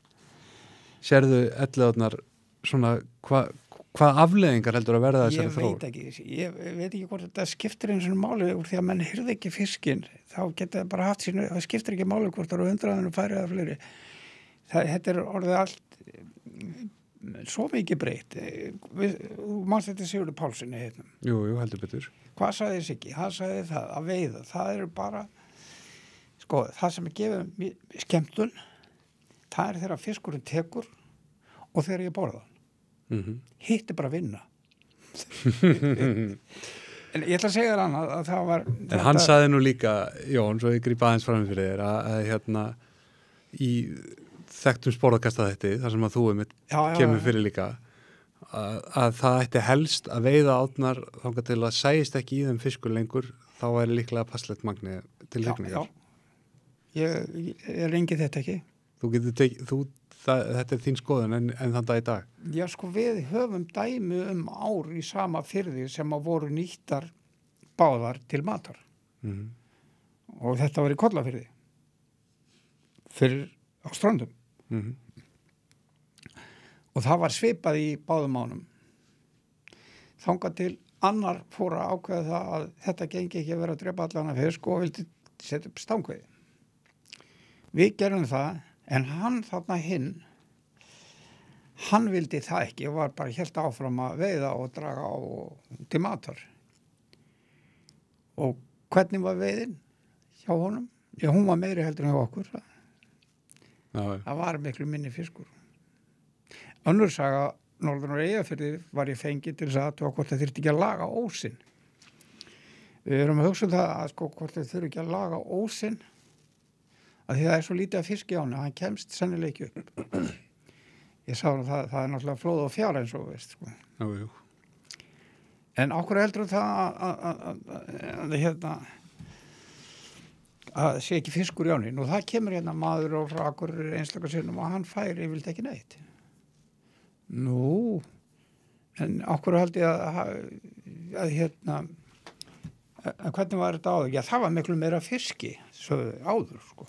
sérðu ellegaunnar svona, hvað afleiðingar heldur að verða þessari þróun? Ég veit ekki hvort þetta skiptir eins og máli úr því að menn hirði ekki fiskinn, þá geta það bara haft sínu, það skiptir ekki máli hvort það eru 100 færið eða fleiri. Þetta er orðið allt svo mikið breytt. Þú manst þetta Sigurður Pálssyni heitnum. Jú, heldur betur. Hvað sagði Siggi? Hann sagði það að veiða. Það eru bara, sko, það sem er gefið skemmtun, það er þegar fiskurinn tekur og þegar ég borða hann. Hitt er bara að vinna. En ég ætla að segja þér annað að það var... En hann sagði nú líka, Jón, svo ég grípa aðeins fram fyrir þér, að í þekktum sporðakasta þetta, þar sem að þú kemur fyrir líka, að það ætti helst að veiða átnar þangað til að sæist ekki í þeim fiskur lengur, þá er líklega passlegt magni til hrygningar. Já, ég rengi þetta ekki. Þetta er þín skoðun en þann dag í dag. Já, sko, við höfum dæmi ár í sama firði sem að voru nýttar báðar til matar. Og þetta var í Kollafirði. Fyrir á Ströndum. Og það var svipað í báðum ánum. Þangað til annar fór að ákveða það að þetta gengi ekki að vera að drepa allana fisk og vildi setja upp stangveiði. Við gerum það, en hann þarna hinn, hann vildi það ekki og var bara helt áfram að veiða og draga á til matar. Og hvernig var veiðin hjá honum? Já, hún var meiri heldur en hjá okkur. Það var miklu minni fiskur. Önnur saga norðan og Eyjafirði var ég fengið til þess að athuga hvort það þyrfti ekki að laga ósinn. Við erum að hugsa það að sko hvort það þurfi ekki að laga ósinn að því það svo lítið að fiski á hann að hann kemst sennilega ekki upp. Ég sá það er náttúrulega flóð og fjara eins og veist sko. Jú. En okkur heldur það að sé ekki fiskur í ánni. Nú það kemur hérna maður og frakur einslaka sinnum og hann færi vilt ekki neitt. Nú, en okkur held ég að hvernig var þetta áður? Já, það var miklu meira fiski svo áður, sko.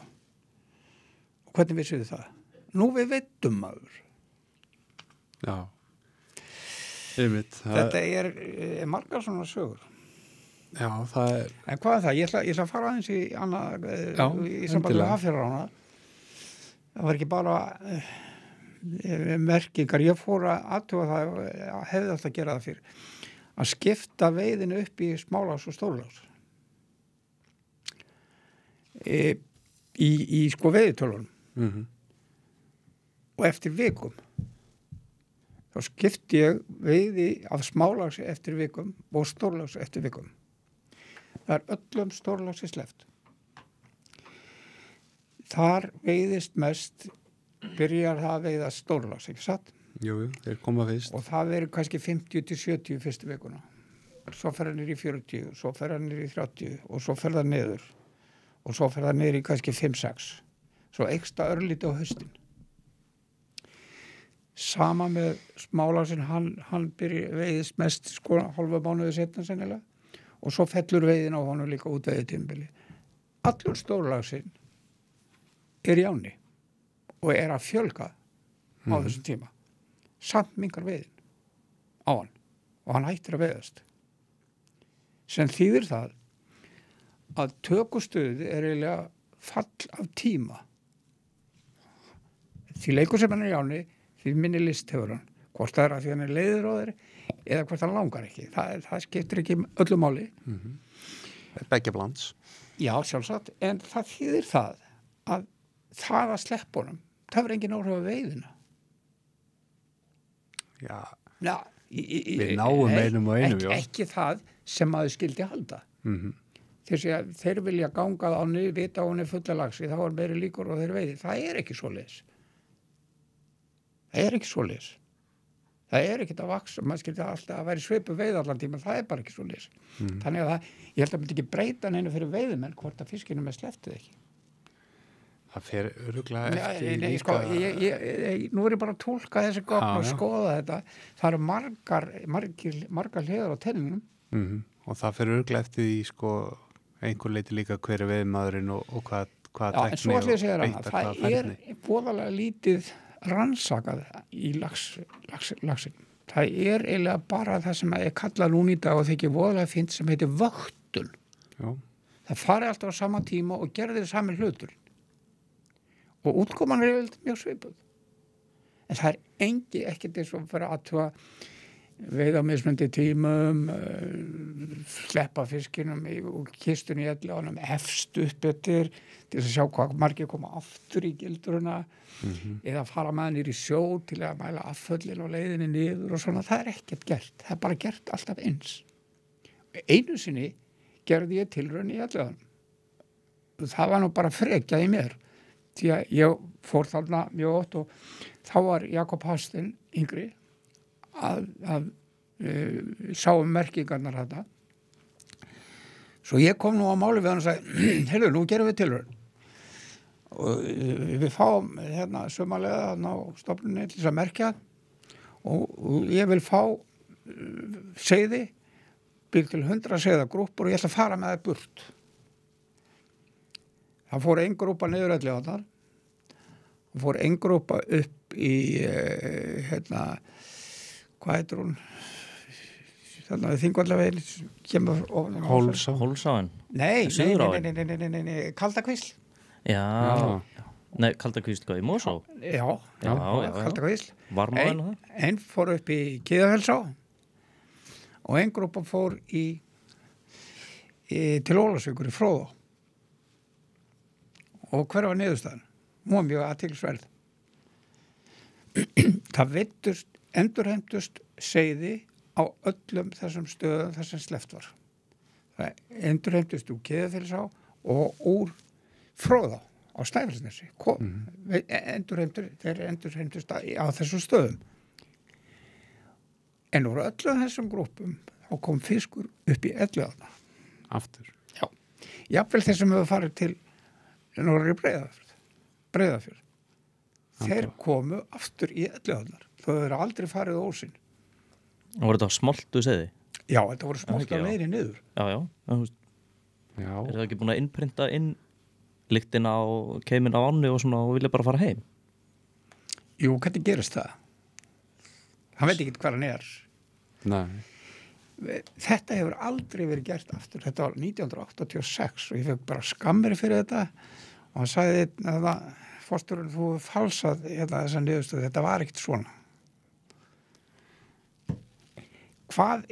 Og hvernig vissu þið það? Nú við veitum maður. Já. Einmitt. Þetta er margar svona sögur. Já, það er... En hvað er það? Ég ætla að fara aðeins í annað, í sambandi við Hafnarfjarðarána. Það var ekki bara merkingar. Ég fór að athuga það, hefði átt að gera það fyrir. Að skipta veiðinu upp í smálags og stórlags. Í sko veiðitölunum. Og eftir vikum. Þá skipti ég veiði af smálags eftir vikum og stórlags eftir vikum. Það er öllum stórlagsi sleppt. Þar veiðist mest, byrjar það að veiða stórlags, ekki satt? Jú, þeir koma fyrst. Og það verður kannski 50-70 fyrstu vikuna. Svo fer það niður í 40, svo fer það niður í 30 og svo fer það niður. Og svo fer það niður í kannski 5-6. Svo eykst það örlítið á haustin. Sama með smálagsin, hann veiðist mest sko hálfa mánuði setna sennilega. Og svo fellur veiðin á honum líka út veiðitímabili. Allur stórlagsin er í ánni og er að fjölga á þessum tíma. Samt mingar veiðin á hann og hann hættir að veiðast. Sem þýðir það að tökustuði er eiginlega fall af tíma. Því leikur sem hann er í ánni, því minni list hefur hann. Hvort það er að því hann er leiður á þeirri eða hvort hann langar ekki. Það skiptir ekki öllu máli. Begge blands. Já, sjálfsagt. En það þýðir það að sleppa honum, það verður engin áhrif að veiðina. Já, við náum einum og einum, ekki það sem maður skildi halda. Þeir vilja ganga á hann, vita á hann er fulla lagsi, þá er meiri líkur og þeir veiði. Það er ekki svoleiðis. Það er ekki að vaksa, maður skildi alltaf að væri svipu veið allan tíma, það er bara ekki svoleiðis. Þannig að ég held að myndi ekki breyta neinu fyrir veiðimenn hvort að fiskinum er slepptið ekki. Það fer örugglega eftir líka... Nú er ég bara að tólka þessi gögn og skoða þetta. Það eru margar hliðar á tenningunum. Og það fer örugglega eftir því sko einhver leiti líka hver er veiðmaðurinn og hvað tækni en svo ætla ég að segja hana, það er voðalega lítið rannsakað í lagsin. Það er eiginlega bara það sem er kallað núna í dag og þykir voðalega fínt sem heitir vöktun. Það fari alltaf á sama tíma og gerði sami hlutur. Og útkoman er mjög svipuð. En það er ekkert eins og fyrir aðtúa veiða á mismunandi tímum, sleppa fiskinum og kistunni í ellanum efst upp eftir til að sjá hvað margir koma aftur í gildruna eða fara með hann í sjó til að mæla afföllin og leiðinni niður og svona. Það er ekkert gert. Það er bara gert alltaf eins. Einu sinni gerði ég tilraun í ellanum. Það var nú bara frekjað í mér. Því að ég fór þarna mjög oft og þá var Jakob Hafstein yngri að sá merkingarnar þetta. Svo ég kom nú á máli við hann og sagði, heyrðu, nú gerum við tilraun. Og við fáum hérna sumarlega á stofnunni til þess að merkja og ég vil fá seiði, bygg til 100 seiðagrúppur og ég ætla að fara með það burt. Það fór ein grúpa niður öllu á þar. Það fór ein grúpa upp í, hvað heitir hún? Þannig að Þingvallavegin kemur ofan. Hólsáin? Nei, Kaldakvísl. Já. Nei, Kaldakvísl hvað, í Mosó? Já, Já. Kaldakvísl. Varmaðan og það? Einn fór upp í Kiðafellsá og einn grúpa fór til Ólafsvíkur í Fróðá. Og hver var niðurstaðan? Hún var mjög athyglisverð. Það endurheimtust seiði á öllum þessum stöðum þar sem sleppt var. Það endurheimtust úr Kiðafellsá og úr Fróðá á Snæfellsnesi. Þeir endurheimtust á þessum stöðum. En úr öllum þessum grúpum þá kom fiskur upp í Elliðaárnar. Aftur. Já. Jafnvel þeir sem hefur farið til Norri Breiðafjörð. Þeir komu aftur í Elliðaárnar. Þau hefur aldrei farið á Ósinn. Og var þetta smoltu segði? Já, þetta voru smoltu meiri niður. Já. Já. Er það ekki búin að innprinta inn lyktina og keimin á ánni og svona og vilja bara fara heim? Jú, hvernig gerist það? Hann veit ekki hvað hann er. Nei. Þetta hefur aldrei verið gert aftur. Þetta var 1986 og ég fekk bara skammir fyrir þetta og hann sagði að fórsturinn, þú falsað þessa niðurstöðu, þetta var ekkert svona. Hvað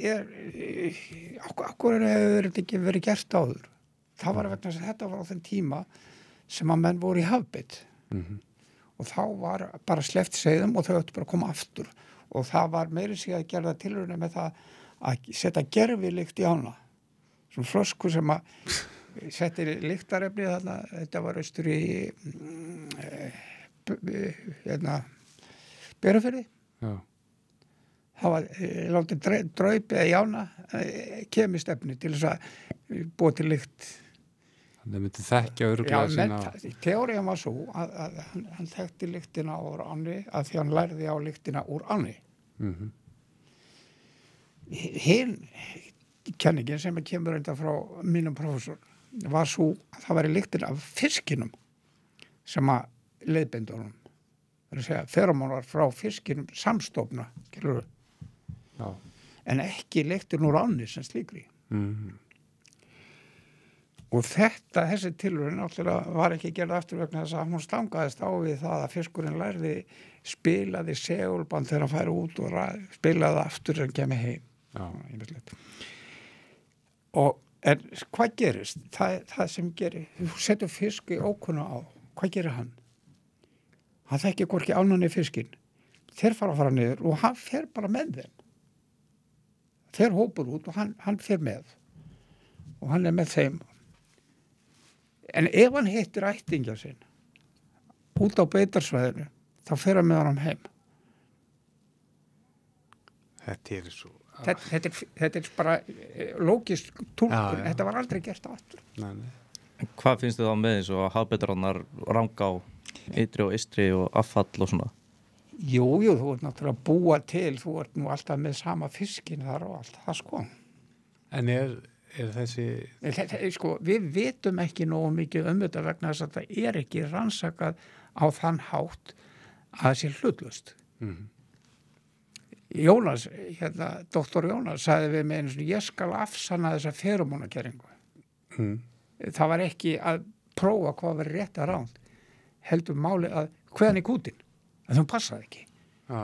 okkur hefur þetta ekki verið gert áður? Það var vegna að þetta var á þenn tíma sem að menn voru í hafbeit og þá var bara sleppt seiðum og þau ættu bara að koma aftur og það var meiri sig að gera tilraunir með það að setja gervilykt í ána. Svona flösku sem að setti lyktarefni þarna, þetta var austur í Berufirði. Já. Það var látið draupið í ána kemistefni til þess að búa til lykt. Þannig að myndi þekkja örugglega sína. Teóriðan var svo að hann þekkti lyktina úr ánni að því hann lærði á lyktina úr ánni. Hinn kenningin sem kemur reynda frá mínum professor var svo að það væri lyktin af fiskinum sem að leiðbeindu honum. Það er að segja, feromónar frá fiskinum samstofna, skilurðu. Já. En ekki lyktin úr ánni sem slíkri. Og þessi tilraun náttúrulega var ekki gerð aftur vegna þess að hún stangaðist á við það að fiskurinn spilaði segulband þegar hann færi út og spilaði aftur sem kemur heim. Já. En hvað gerist? Það sem gerir, þú setur fisk í ókunna á, hvað gerir hann? Hann þekkir hvorki ánanni fiskinn. Þeir fara niður og hann fer bara með þeim. Þeir hópur út og hann fer með. Og hann er með þeim. En ef hann hittir ættingja sinn út á beitarsvæðinu, þá fer hann með hann heim. Þetta er svo. Þetta er bara lógisk túlkun. Þetta var aldrei gert aftur. Nei. Hvað finnst þið þá með eins og hafbeitarannar Rangá, Ytri og Ystri og Affall og svona? Jú, þú ert náttúrulega að búa til, þú ert nú alltaf með sama fiskin þar og allt það sko. En er þessi... Sko, við vitum ekki nógu mikið þetta vegna þess að það er ekki rannsakað á þann hátt að það sé hlutlaust. Jónas, doktor Jónas, sagði við mig eins og ég skal afsanna þessa feromónakeringu. Það var ekki að prófa hvað var rétt að ránt. Heldur máli að hvaðan í kútin, að það passaði ekki. Já.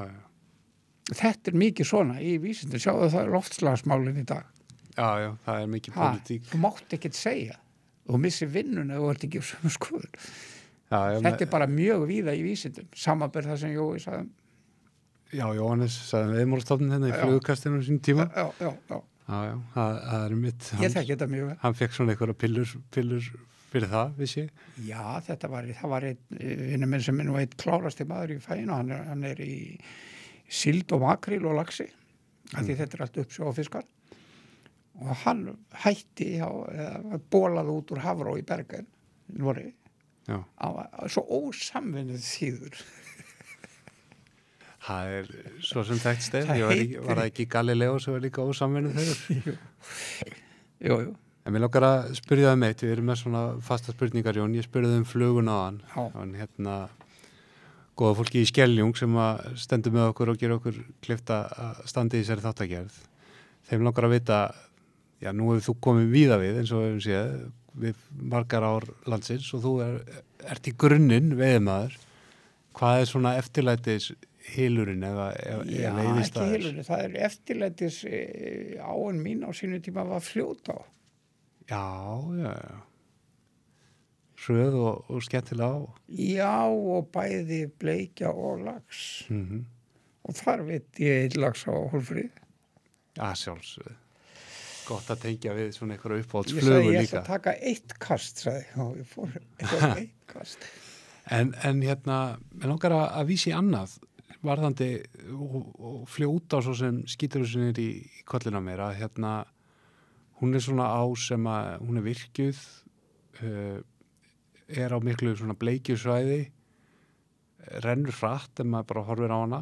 Þetta er mikið svona í vísindum, sjáðu það loftslagsmálin í dag. Já, það er mikið pólitík. Þú mátt ekkert segja, þú missir vinnuna og þú ert ekki á skoðun. Þetta er bara mjög víða í vísindum, samanber það sem Jói sagði. Já, Jóhannes sagði viðmálastofnun hérna í flugkastinu á sín tíma. Já. Já, það er mitt. Ég þekki þetta mjög vel. Hann fekk svona einhverja pillur fyrir það, vissi ég? Já, það var einn vinnur minn sem er nú einn klárasti maður í fæinu. Hann er í síld og makril og laxi, af því þetta er allt uppsjófiskar. Og hann hætti bólað út úr Hafró í Bergen, í Noregi. Já. Svo ósamvinnuð þýður. Það er svo sem þekkt stef. Var það ekki Galileo sem var líka ósamvinnuð þegar? Jú. En mér langar að spyrja það meitt. Við erum með svona fasta spurningar, Jón. Ég spurði fluguna á hann. Hann góða fólki í Skeljung sem stendur með okkur og gera okkur kleift að standa í þessari þáttagerð. Þeim langar að vita, já, nú hefur þú komið víða við eins og við séð. við margar ár landsins og þú ert í grunninn veiðimaður. Hvað er svona eftirlætis hylurinn eða Já, ekki veiðistaður? hilunni, það er eftirlætis áin mín á sínu tíma var Fljótá. Já. Hröð og skemmtilega á. Já, og bæði bleikja og lax. Mm Og þar veit ég lax á Hólfrið. Já, sjálfsögðu. Gott að tengja við svona einhverju Ég uppáhaldsflugu sagði ég líka. ætla að taka 1 kast, sagði ég. Og ég fór eitthvað 1 kast. En mér langar að vísa í annað varðandi og Fljótá svo sem skýtur þessu niður í kollina mér að hún er svona á sem að hún er virkjuð, er á miklu svona bleikjusvæði, rennur hratt ef maður bara horfir á hana,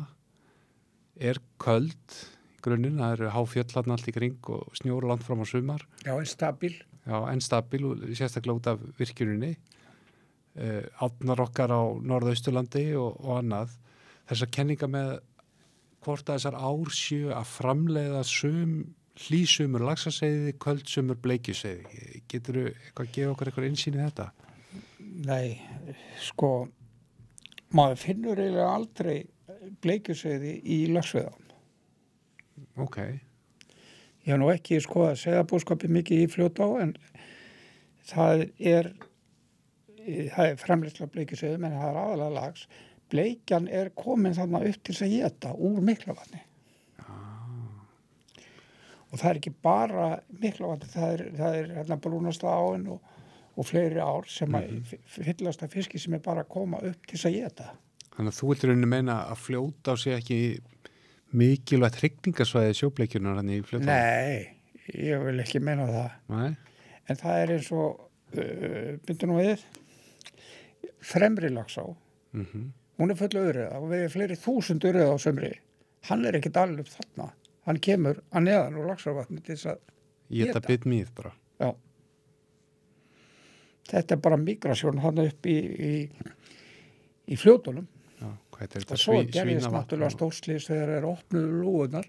er köld í grunninn, það eru háfjöll allt í kring og snjór langt fram á sumar. Já, en stabil. Já, en stabil og sérstaklega út af virkjuninni. Átnar okkar á Norðausturlandi og annað. Þessar kenninga með hvort að þessar ár séu að framleiða hlýsumur laxaseiði, kvöldsumur bleikjuseiði. Geturðu eitthvað að gefa okkur eitthvað innsýn í þetta? Nei, sko, maður finnur eiginlega aldrei bleikjuseiði í laxveiðum. Ok. Ég hef nú ekki skoðað seiðabúskapið mikið í Fljótá en það er framleiðsla bleikjuseiði, menn það er aðalega lax. Bleikjan er komin þarna upp til að éta úr Miklavatni. Og það er ekki bara Miklavatni, það er hérna Brúnasta áin og fleiri ár sem að fyllast af fiski sem er bara að koma upp til að éta. Þannig að þú vildur rauninni meina að Fljótá sé ekki mikilvægt hrygningasvæði sjóbleikjunar hann í Fljótá? Nei, ég vil ekki meina það. Nei? En það er eins og, byrju nú við, Fremri Laxá, hún er full öðruða og við erum fleiri 1000 öðruða á sömri. Hann er ekkert alveg upp þarna. Hann kemur að neðan úr Laxárvatni til þess að Éta bitmýð bara. Já. Þetta er bara migrasjón hann upp í Fljótunum. Já, hvað er þetta? Og svo gerðist náttúrulega stórslys þegar er opnuðu lúgunar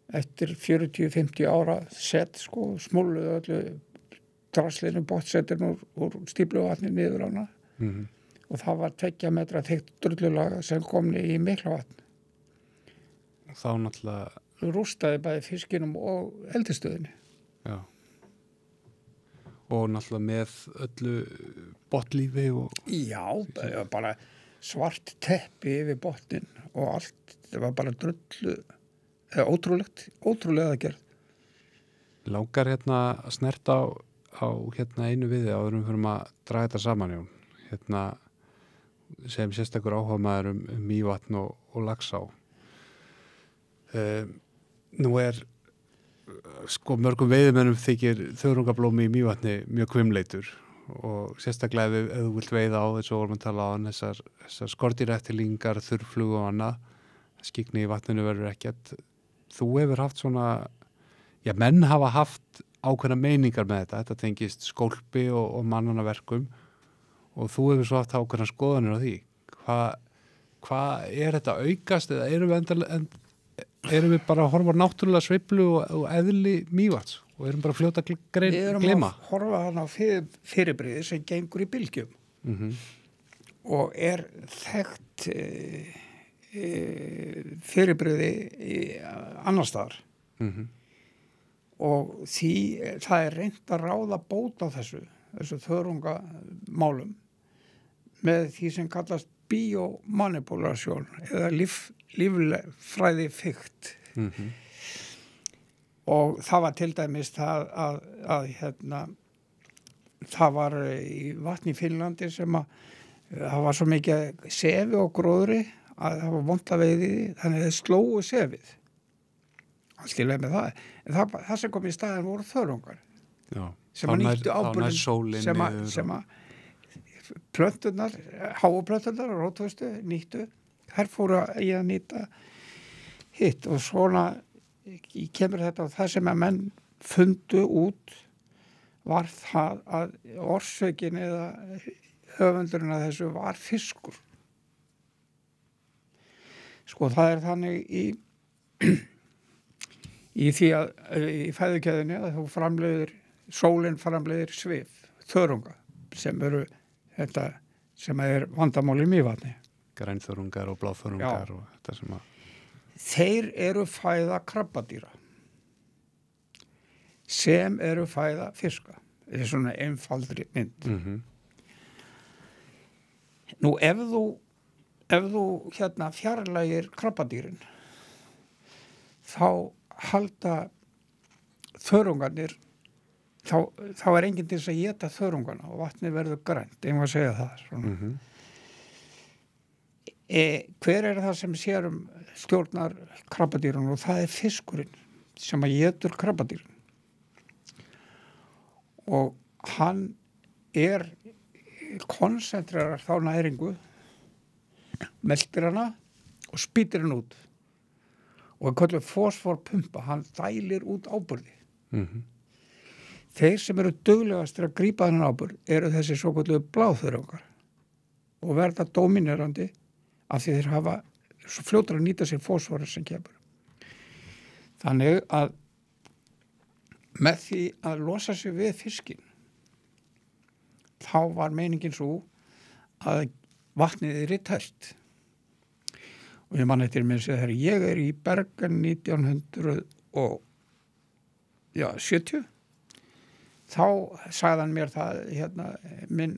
eftir 40-50 ára sett, sko, smúluðu öllu draslinu botsettin úr stífluvatni niður hana og það var 2 metra þykkt drullulaga sem komni í Miklavatn. Þá náttúrulega Rústaði bæði fiskinum og eldistöðinni. Já. Og náttúrulega með öllu botnlífi og... Já, bara svart teppi yfir botnin og allt, það var bara drullu, ótrúlega gerð. Langar að snerta á einu viði áður fyrir að draga þetta saman, Jón. Sem sérstakur áhugamaður Mývatn og Laxá. Nú er sko mörgum veiðimennum þykir þörungablómi í Mývatni mjög hvimleitur og sérstaklega ef þú vilt veiða á þessu vorum að tala á hann þessar skordýraeftirlingar, þurrflugu og annað, skygni í vatninu verður ekkert. Þú hefur haft svona, menn hafa haft ákveðna meiningar með þetta tengist skólpi og mannanaverkum og þú hefur svo haft ákveðna skoðanir á því. Hvað er þetta aukast eða erum við bara að horfa náttúrulega sveiflu og eðli Mývatns og erum bara að fljóta að gleyma? Við erum að horfa hann á fyrirbrigði sem gengur í bylgjum og er þekkt fyrirbrigði annar staðar og það er reynt að ráða bót á þessu þörungamálum með því sem kallast biomanipulation eða líffræði fikt og það var til dæmis það að það var í vatni í Finnlandi sem að það var svo mikið sefi og gróðri að það var vont að veiði þannig að þeir slóu sefið allt í leið með það en það sem kom í staðin voru þörungar sem að nýttu ábyrgðin sem að plönturnar, háuplönturnar og rótvöstu nýttu, þær fóru í að nýta hitt og svona kemur þetta og það sem að menn fundu út var það að orsökin eða höfundurinn að þessu var fiskur. Sko það er þannig í því að í fæðukeðunni að þú framleiðir sólin framleiðir svif, þörunga sem eru þetta sem er vandamál í Mývatni. Grænþörungar og bláþörungar og þetta sem að Þeir eru fæða krabbadýra sem eru fæða fiska. Þetta er svona einfaldri mynd. Nú ef þú hérna fjarlægir krabbadýrin þá halda þörungarnir þá er enginn til þess að éta þörungana og vatnið verður grænt, einhvað að segja það. Hver er það sem sér stjórnar krabbadýrun og það er fiskurinn sem að étur krabbadýrun og hann koncentrerar þá næringu, meltir hana og spýtir hann út og hann kallar fosforpumpa, hann dælir út áburði. Þeir sem eru duglegastir að grípa þennan áburð eru þessi svokölluðu bláþörungar og verða dóminerandi af því þeir hafa svo fljótar að nýta sér fosforið sem kemur. Þannig að með því að losa sig við fiskinn þá var meiningin svo að vatnið er tært og ég man eftir mér að segja ég er í Bergen 1970 þá sagði hann mér það hérna, minn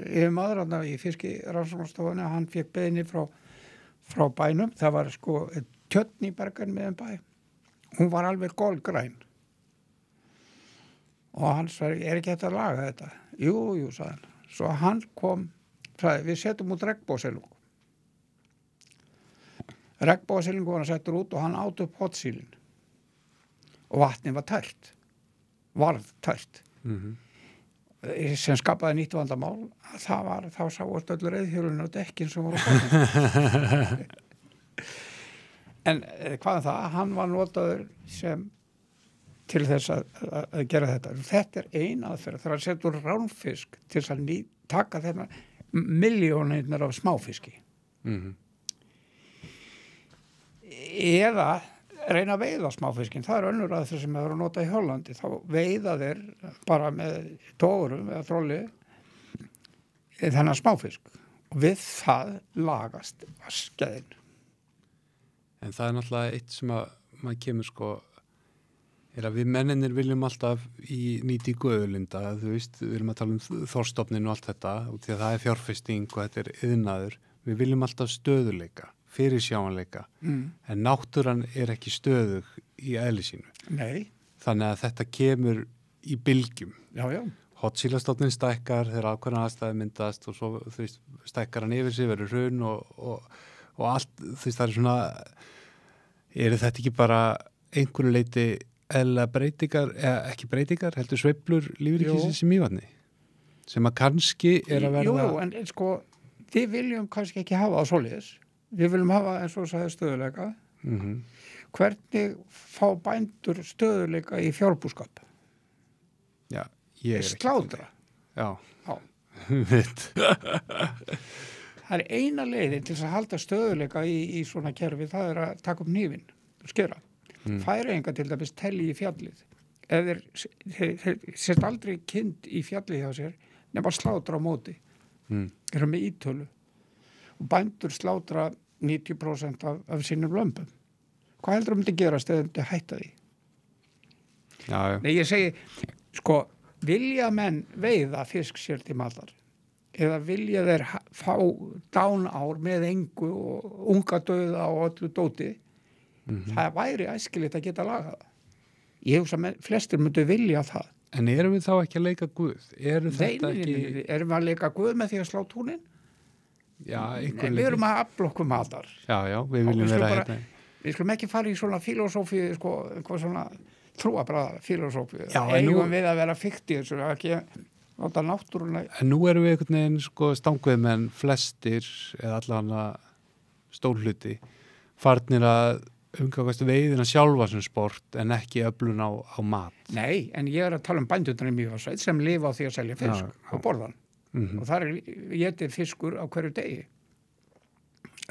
yfirmaður í fiskirannsóknarstofunni, hann fékk beiðni frá bænum, það var sko tjörn í Bergen með bæ, hún var alveg golgræn og hann sagði, er ekki þetta að laga þetta? Jú, sagði hann, svo hann kom, sagði, við setjum út regnbogasilung var hann settur út og hann át upp hotsílin og vatnið var tært varð tært sem skapaði nýtt vandamál þá sáast öllu reiðhjólinu og dekkin sem voru en hvað það, hann var notaður sem til þess að gera þetta er ein aðferð þegar hann setur ránfisk til þess að taka þennan milljónirnar af smáfiski eða reyna að veiða smáfiskinn, það er önnur aðferð sem hefur að nota í Hollandi, þá veiða þeir bara með tógurum eða trolli þennan smáfisk og við það lagast vaskæðin. En það er náttúrulega eitt sem að maður kemur sko er að við menninir viljum alltaf í nýtingu auðlinda, þú veist, við viljum að tala þorstofnin og allt þetta og því að það er fjárfesting og þetta er iðnaður, við viljum alltaf stöðuleika fyrirsjáanleika, en náttúran er ekki stöðug í eðli sínu. Nei. Þannig að þetta kemur í bylgjum. Já. Hotsílastofnin stækkar þegar ákveðna aðstæði myndast og svo þú veist, stækkar hann yfir sig, verður hrun og allt, þú veist, það er svona eru þetta ekki bara einhverju leiti eðlilega breytingar, eða ekki breytingar, heldur sveiflur lífríkisins í Mývatni sem að kannski er að verða Jú, en sko, við viljum kannski ekki hafa það svoleiðis. Við viljum hafa eins og sagði stöðuleika. Hvernig fá bændur stöðuleika í fjárbúskap? Já, ég er slátra. Já. Það er eina leiðin til að halda stöðuleika í svona kerfi, það er að taka upp hnífinn, skera. Færeyingar til dæmis telli í fjallið. Þeir sést aldrei kind í fjallið hjá sér nema slátra á móti. Eru með ítölu. Og bændur slátra 90% af sínum lömbum. Hvað heldur myndi gerast eða myndi hætta því? Já. Nei, ég segi, sko, vilja menn veiða fisk sér til matar eða vilja þeir fá dánár með engu og unga dauða og öllu dóti, það væri æskilegt að geta lagað það. Ég hugsa að flestir myndu vilja það. En erum við þá ekki að leika Guð? Erum við að leika Guð með því að slá túnin? Já, við erum að afla okkur matar. Já, við viljum vera hérna. Við skulum ekki fara í svona filosófi, sko, eitthvað svona trúabræða filosófi. Já, eigum við að vera fiktir, svo ekki láta náttúruna. En nú erum við einhvern veginn, sko, stanguð menn flestir, eða allavega stórhluti, farnir að umgangast veiðina sjálfa sem sport en ekki öflun á mat. Nei, en ég er að tala bændurnar í Mývatnssveit sem lifa á því að selja fisk og borðan. Og það er étið fiskur á hverju degi.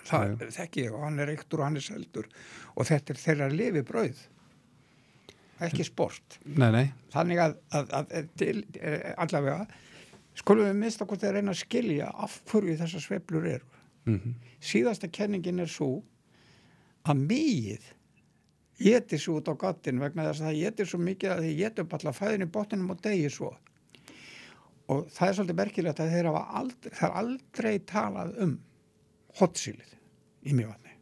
Það þekki ég og hann er reyktur og hann er seldur og þetta er þeirra lifibrauð. ekki sport. Nei. Þannig að til, allavega skulum við minnst okkur að reyna að skilja af hverju þessar sveiflur eru. Síðasta kenningin er svo að mýið étir svo út á gattin vegna þess að það étir svo mikið að þið étir upp alla fæðin í botninum og degi svo. Og það er svolítið merkilegt að það er aldrei talað hottsílið í Mývatni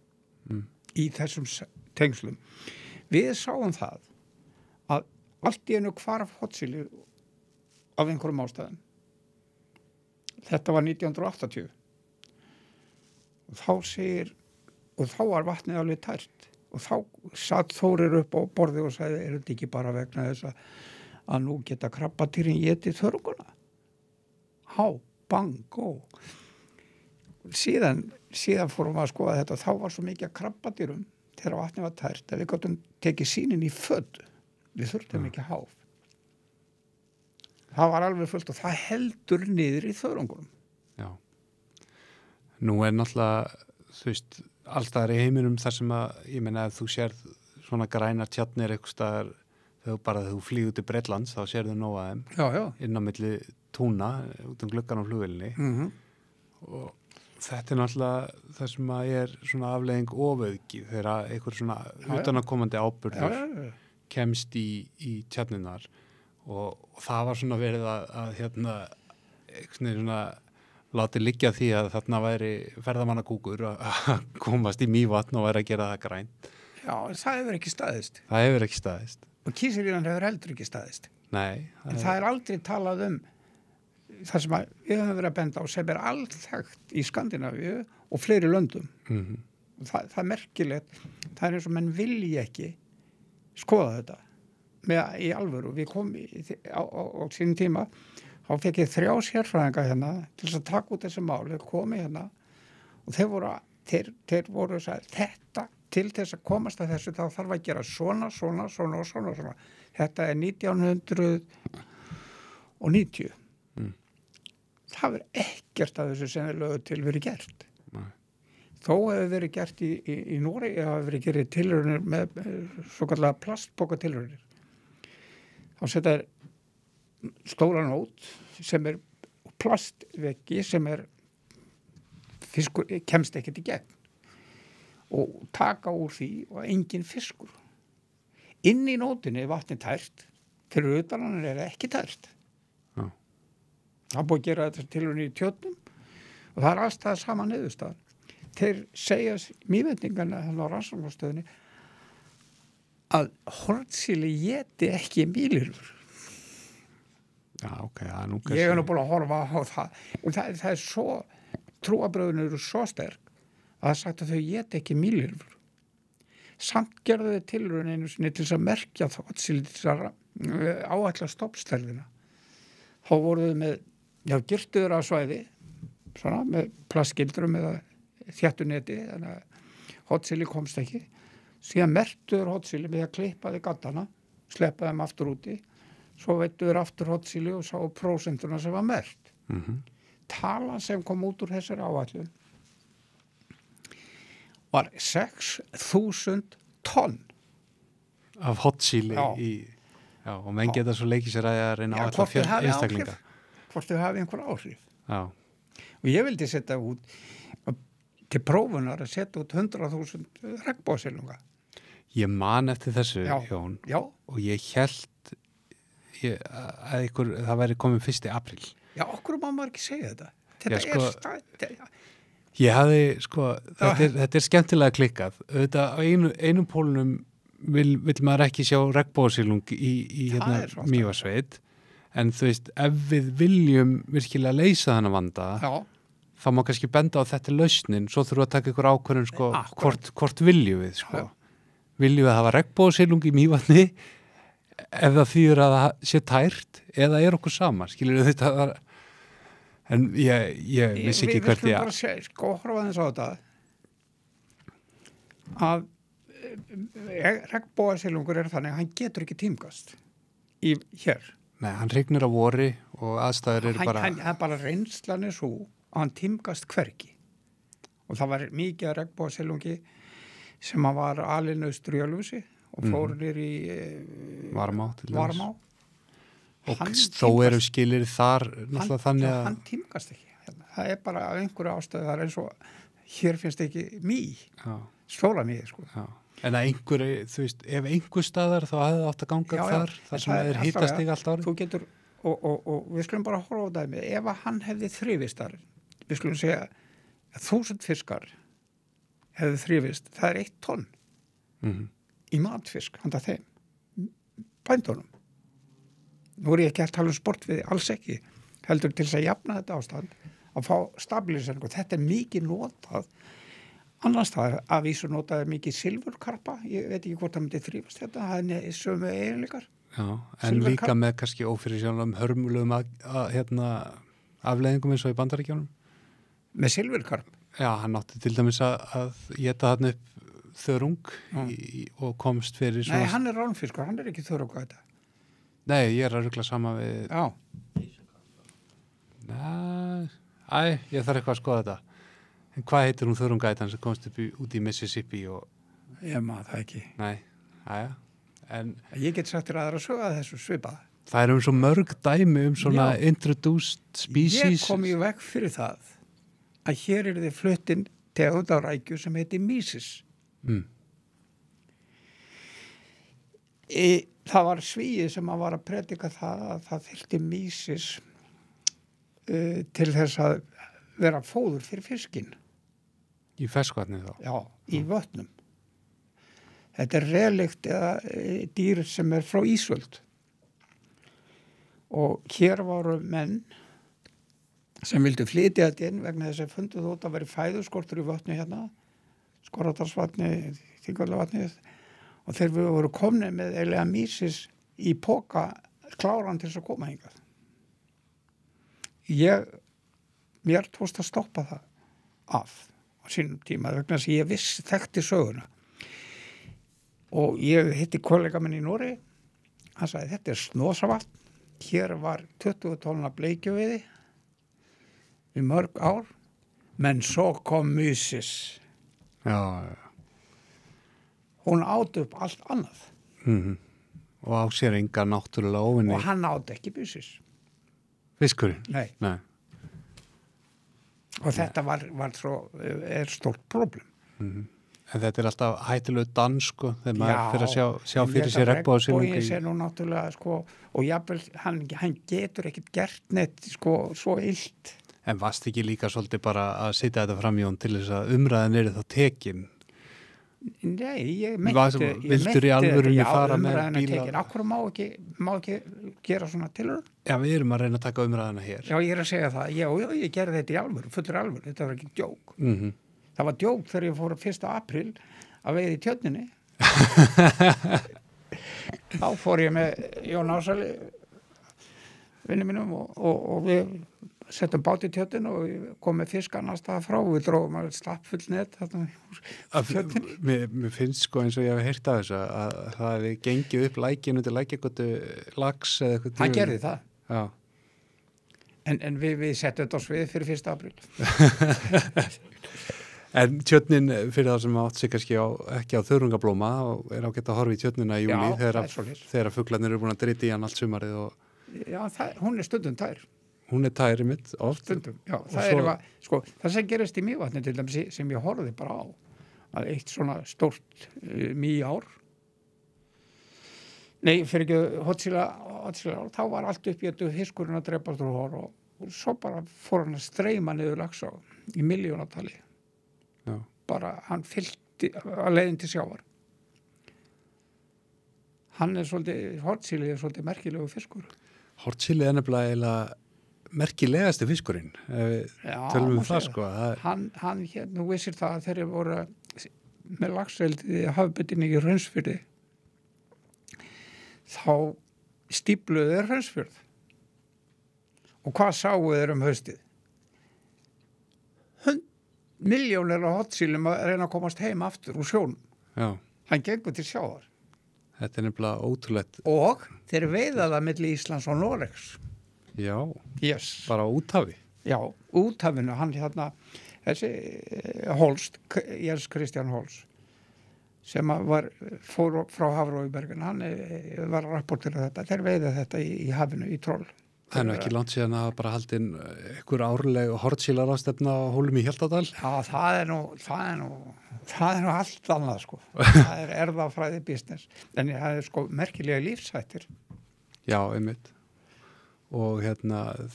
í þessum tengslum. Við sáum það að allt í einu hvarf hottsílið af einhverjum ástæðum. Þetta var 1980. Og þá var vatnið alveg tært og þá satt Þórir upp á borðið og sagði, er þetta ekki bara vegna þess að nú geta krabbadýrin étið þörunguna? Há, bang, gó. Síðan fórum við að skoða þetta og þá var svo mikið að krabbadýrum þegar vatnið var tært að við gátum tekið sýnin í fötu. Við þurftum ekki háf. Það var alveg fullt og það heldur niður í þörungunum. Já. Nú er náttúrulega, þú veist, alltaf í heiminum þar sem að, ég meina að þú sérð svona grænar tjarnir eitthvað staðar, þegar þú flýgur til Bretlands, þá sérðu nóg að þeim. Já. Inn á milli túna, út gluggan á flugvélinni. Og þetta er náttúrulega það sem að er svona afleiðing ofauðgi þegar einhver svona utanakomandi áburður kemst í tjarninar og það var svona verið að hérna eitthvað svona látið liggja því að þarna væri ferðamannakúkur að komast í Mývatn og væri að gera það grænt. Já, það hefur ekki staðist. Það hefur ekki staðist. Og kísilínan hefur heldur ekki staðist. Nei. En það er aldrei talað það sem við höfum verið að benda á sem er allþekkt í Skandinavíu og fleiri löndum. Það er merkilegt. Það er eins og menn vilji ekki skoða þetta í alvöru. Við komum á sínum tíma þá fekk ég 3 sérfræðinga hérna til þess að taka út þessi mál. Við komum hérna og þeir voru að þetta til þess að komast að þessu þá þarf að gera svona. Þetta er 1990. Það er ekkert af þessu sem er lögðu til verið gert. Nei. Þó hefur verið gert í Noregi, hefur verið gerið tilraunir með svo kallega plastpokatilraunir. Þá setja stóran nót sem er plastveggi sem er fiskur, kemst ekkert í gegn og taka úr því og engin fiskur. Inn í nótinni er vatni tært, fyrir utan hann er ekki tært. Það er búið að gera þetta tilraunir í tjötnum og það er alltaf sama niðurstaðan. Þeir segja Mývetningarna á rannsóknarstöðinni að hornsíli éti ekki mýlirfur. Já, ok. Ég er nú búin að horfa á það. Og það er svo, trúarbrögðin eru svo sterk að það er sagt að þau éti ekki mýlirfur. Samt gerðu þau tilraun einu sinni til þess að merkja hornsíli til þess að áætla stoppstærðina. Þá voru þau með girtuður á svæði svona, með plastgildrum eða þjættuneti þannig að hornsíli komst ekki síðan merktuður hornsíli með að klippa þið gattana, sleppa þeim aftur úti svo veittuður aftur hornsíli og sá prósentuna sem var merkt. Talan sem kom út úr þessari áætlun var 6.000 tonn af hornsíli Já, og menn geta svo leikið sér að reyna á alla einstaklinga. Hvort þau hafi einhver áhrif. Já. Og ég vildi setja út til prófunar að setja út 100.000 regnbogasilunga. Ég man eftir þessu, Jón. Já. Og ég hélt að það væri komið 1. apríl. Já, okkur má maður ekki segja þetta. Þetta er Ég hafði, þetta er skemmtilega klikkað. Þetta á einum pólunum vill maður ekki sjá regnbogasilung í Mývatnssveit en þú veist, ef við viljum virkilega leysa þennan vanda þá má kannski benda á þetta lausnin svo þurfum við að taka ykkur ákvörðun hvort viljum við viljum við að hafa regnbogasilung í Mývatni ef það þýðir að það sé tært eða er okkur sama, skilur við þetta en ég vissi ekki hvert ég bara segja, horfa þess á þetta að regnbogasilungur er þannig að hann getur ekki tímgast hér. Nei, hann rignir á vori og aðstæður eru bara... Hann bara reynslan er svo að hann tímgast hvergi. Og það var mikið regnbogasilungi sem hann var alinn austur í Ölfusi og fór nýr í Varmá til dæmis. Varmá. Og Hann þó eru skilir þar náttúrulega þannig að hann tímgast ekki. Það er bara af einhverju ástöðu, það er eins og hér finnst ekki stólamý, sko. Já. En að einhverju, þú veist, ef einhver staðar þá hefði það átt að ganga þar sem það er hittast ekki allt árið. Þú getur, og við skulum bara horfa á dæmi, ef að hann hefði þrifist þar, við skulum segja að 1000 fiskar hefði þrifist, það er 1 tonn í matfisk handa þeim, bændunum. Nú er ég ekki að tala sportviði, alls ekki, heldur til þess að jafna þetta ástand, að fá stabiliseringu. Þetta er mikið notað. Annars það er að vísu notaði mikið silfurkarpa, ég veit ekki hvort það myndi þrýfast þetta, það er sömu eiginleikar. Já, en líka með kannski ófyrirsjónlegum hörmulegum afleiðingum eins og í Bandaríkjunum. Með silfurkarp? Já, hann átti til dæmis að éta þarna upp þörung og komst fyrir svona... Nei, hann er ránfiskur, hann er ekki þörung á þetta. Nei, ég er að rugla sama við... Já. Ég þarf eitthvað að skoða þetta. En hvað heitir hún þörungætan sem komst út í Mississippi og... Ég maður það ekki. Nei, en... Ég get sagt þér aðra sögða þessu svipað. Það er svo mörg dæmi svona introduced species. Ég kom í veg fyrir það að hér er þið fluttin tegund á rækju sem heitir mísis. Það var svíið sem að var að predika það að það þyrfti mísis til þess að vera fóður fyrir fiskinn. Í ferskvatni þá? Já, í vötnum. Þetta er relikt eða dýr sem er frá Ísöld. Og hér voru menn sem vildu flytja þetta inn vegna þess að fundu þótt að veri fæðuskortur í vötnu hérna, Skorradalsvatni, Þingvallavatni, og þeir voru komnir með eiginlega mísis í poka kláran til þess að koma hingað. Mér tókst að stoppa það af á sínum tíma vegna þess að ég þekkti söguna og ég hitti kollega minn í Nóri, hann sagði þetta er Snósavatn, hér var 20 tonna bleikjuveiði í mörg ár, menn svo kom mísis. Já. Hún át upp allt annað. Og á sér enga náttúrulega óvinni. Og hann át ekki mísis. Fiskurinn? Nei. Og þetta er stórt problem. En þetta er alltaf hættulegu dans, sko, þegar maður fyrir að sjá fyrir sér regnbogasilungi. Já, regnboginn sé nú náttúrulega, sko, og jafnvel, hann getur ekkert gert neitt, sko, svo illt. En varst ekki líka svolítið bara að setja þetta fram í hún til þess að umræðan er þá tekin? Nei, ég meinti vildur í alvörunni fara með bíla? Akkur má ekki gera svona tilhör? Já, við erum að reyna að taka umræðana hér. Já, ég er að segja það. Já, ég gerði þetta í alvöru, fullur alvöru. Þetta var ekki djók. Það var djók þegar ég fór 1. apríl að veiða í Tjörninni. Þá fór ég með Jón Ásali, vinnu mínum, og við settum bát í Tjörnin og kom með fisk annars það frá og við dróðum að slappfull net Mér finnst sko eins og ég hef heyrt af þessu að það hefði gengið upp lækinu til lækjagotu lax eða eitthvað. Það gerði það. Já. En við settum þetta á svið fyrir 1. apríl. En Tjörnin, fyrir það sem átt sig kannski ekki á þörungablóma og er ágætt að horfa í Tjörnina í júli þegar fuglarnir eru búin að drita í hann allt sumarið og... Já, hún er stundum tær. Hún er tæri mitt oft. Stundum, já. Það sem gerist í Mývatni til dæmis sem ég horfði bara á, að eitt svona stórt mýár, fyrir ekki Hotsíla ár, þá var allt upp í þetta fiskurinn að drepast úr hor og svo bara fór hann að streyma niður Laxá í milljónatali. Já. Bara hann fyllti að leiðin til sjávar. Hotsíli er svolítið merkilegu fiskur. Hotsíli er nefnilega merkilegasti fiskurinn. Tölum það sko. Hann hérna vissir það að þeir voru með laxeldi í hafbyrtinni í Hraunsfirði. Þá stífluðu þeir Hraunsfjörð. Og hvað sáu þeir haustið? Milljónir af hotsílum að reyna að komast heim aftur úr sjónum. Já. Hann gengur til sjávar. Þetta er nefnilega ótrúlegt. Og þeir veiða það milli Íslands og Noregs. Já. Yes. Bara úthafi. Já, úthafinu. Hann þessi Holst, Jens Kristján Holst, sem fór frá Hafró í Bergen, hann var að rapportera þetta, þeir veiða þetta í hafinu, í troll. Það er nú ekki langt síðan að bara haldin einhver árleg hortsílarastefna á Hólum í Hjaltadal. Já, það er nú allt annað, sko. Það er erfðafræði business. En það er sko merkilega lífshættir. Já, einmitt. Og þú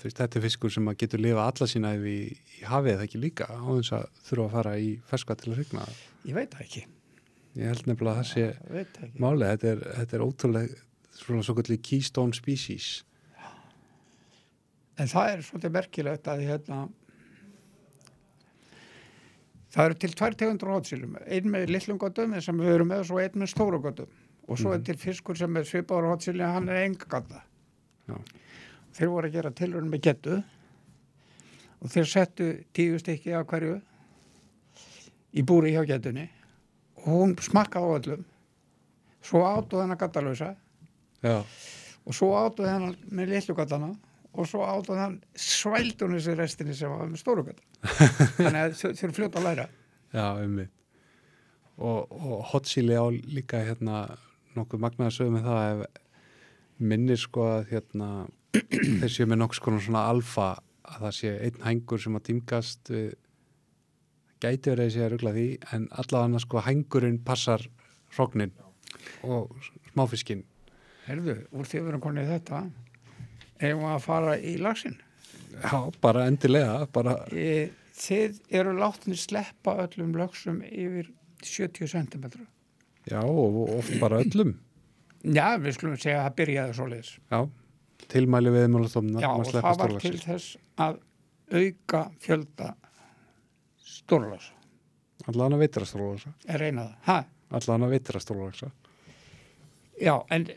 veist, þetta er fiskur sem að getur lifa alla sína í hafið, eða ekki líka, á þess að þurfa að fara í ferskva til að hrygna. Ég veit það ekki. Ég held nefnilega að það sé málið. Þetta er ótrúlega svona svo kallið keystone species. En það er svolítið merkilegt að það eru til 2 tegundir hortsílum, einn með litlum göddum sem við erum með og svo einn með stóru göddum og svo er til fiskur sem er svipaður hortsíli hann er engagadda. Þeir voru að gera tilraun með geddu og þeir settu 10 stykki af hverju í búri hjá geddunni og hún smakkaði á öllum, svo átuð hennar gaddalausa og svo átuð hennar með litlu gaddana og svo átuð hann svældi hún þessi restinni sem var með stóru gadda. Þannig að þau eru fljóta að læra. Já, einmitt. Og hortsíli á líka nokkuð magnaða sögum með það minnir sko að þeir séu með nokkuð svona alfa að það sé einn hængur sem að tímgast gæti verið að sé að rugla því en allavega sko hængurinn passar hrognin og smáfiskinn. Herðu, úr því við erum konið þetta eigum að fara í laxinn. Já, bara endilega. Þið eru látni sleppa öllum laxum yfir 70 cm. Já, og oft bara öllum. Já, við skulum segja að það byrjaði svoleiðis. Já, tilmæli veiðimálastofnunar. Já, og það var til þess að auka fjölda stórlaxa. Allavega veitra stórlaxa. Er reynað það. Allavega veitra stórlaxa. Já, en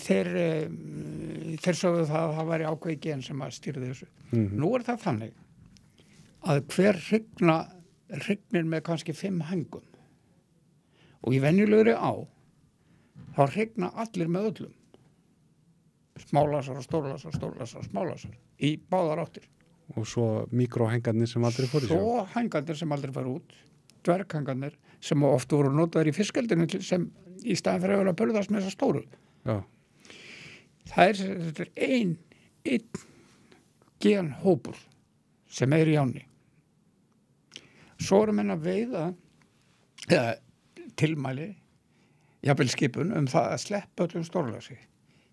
þeir sögðu það að það væri ákveði gen sem að stýrði þessu. Nú er það þannig að hver hrygnin með kannski 5 hængum og í venjulegri á þá hrygna allir með öllum. Smálasar og stórlasar, smálasar í báðar áttir. Og svo mikróhengarnir sem aldrei fór í sjó. Svo hengarnir sem aldrei fór út, dverghengarnir sem oft voru notaðir í fiskeldinu sem í staðin fyrir að vera að börðast með þessa stóru. Já. Þetta er einn genhópur sem er í ánni. Svo erum menn að veiða tilmæli jafnvel skipun það að sleppa öllum stórlaxi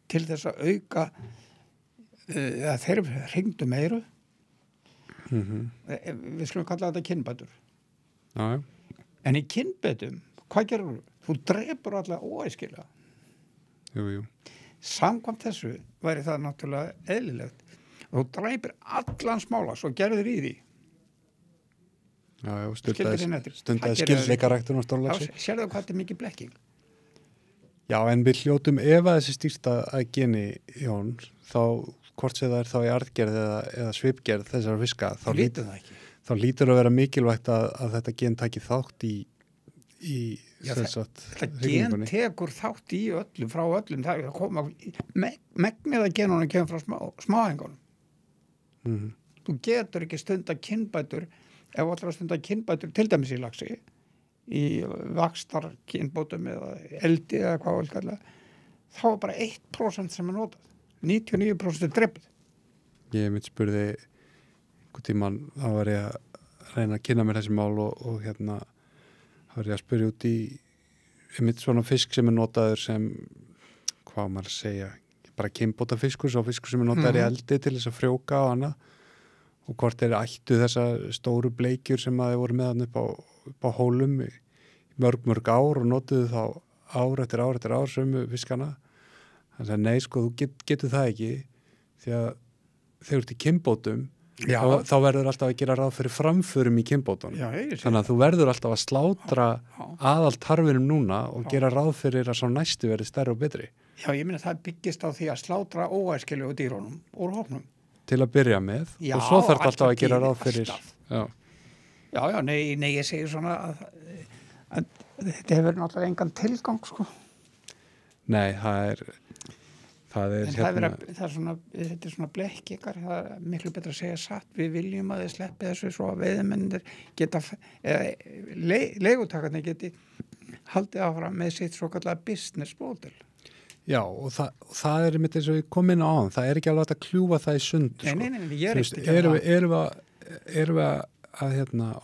til þess að auka þeir hringdu meiru. Við skulum kalla þetta kynbætur. Já. En í kynbætum, hvað gerur þú? Þú drepur alla óæskilega. Jú. Samkvæmt þessu væri það náttúrulega eðlilegt. Þú drepur allan smálax og gerður í því. Já, stundaði skildleikaræktun á stórlaxi. Sérðu hvað þetta er mikið blekking? Já, en við hljótum ef að þessi stýrsta að geni, Jón, þá hvort sem það er þá í arðgerð eða svipgerð þessara fiska, þá lítur að vera mikilvægt að þetta gen taki þátt í þetta gen tekur þátt í öllum, frá öllum, það koma megnið að genunum kemur frá smáhengunum. Þú getur ekki stunda kynbætur ef þú ætlar að stunda kynbætur til dæmis í laxi í vaxtar kynbótum eða eldi eða hvað vil kalla þá er bara 1% sem er notað 99% er dreppið. Ég mitt spurði einhvern tímann, þá var ég að reyna að kynna mér þessi mál og þá var ég að spyrja út í mitt svona fisk sem er notaður sem, hvað maður að segja, bara kynbótafiskur, svo fiskur sem er notaður í eldi til þess að frjóka á hana og hvort þeir ættu þessa stóru bleikjur sem að þeir voru með hann upp á Hólum í mörg ár og notuðu þá ár eftir ár sömu fiskana. Þannig að nei, sko, þú getur það ekki því að þegar þú ert í kynbótum þá verður alltaf að gera ráð fyrir framförum í kynbótunum. Þannig að þú verður alltaf að slátra aðaltarfinum núna og gera ráð fyrir að sá næstu verði stærri og betri. Já, ég meina það byggist á því að slátra óæskilegu dýrunum úr hópnum. Til að byrja með og svo þarf alltaf að gera ráð fyrir. Já, nei, ég segi svona að þetta hefur náttúrulega engan tilgang, sko. Nei, það er það er svona, þetta er svona blekkingar, það er miklu betra að segja satt, við viljum að þið sleppi þessu svo að veiðimennir geta, leigutakarnir geti haldið áfram með sitt svo kallega business model. Já, og það er einmitt eins og við komum inn á hann, það er ekki alveg hægt að kljúfa það í sund. Nei, ég er ekki að það. Erum við að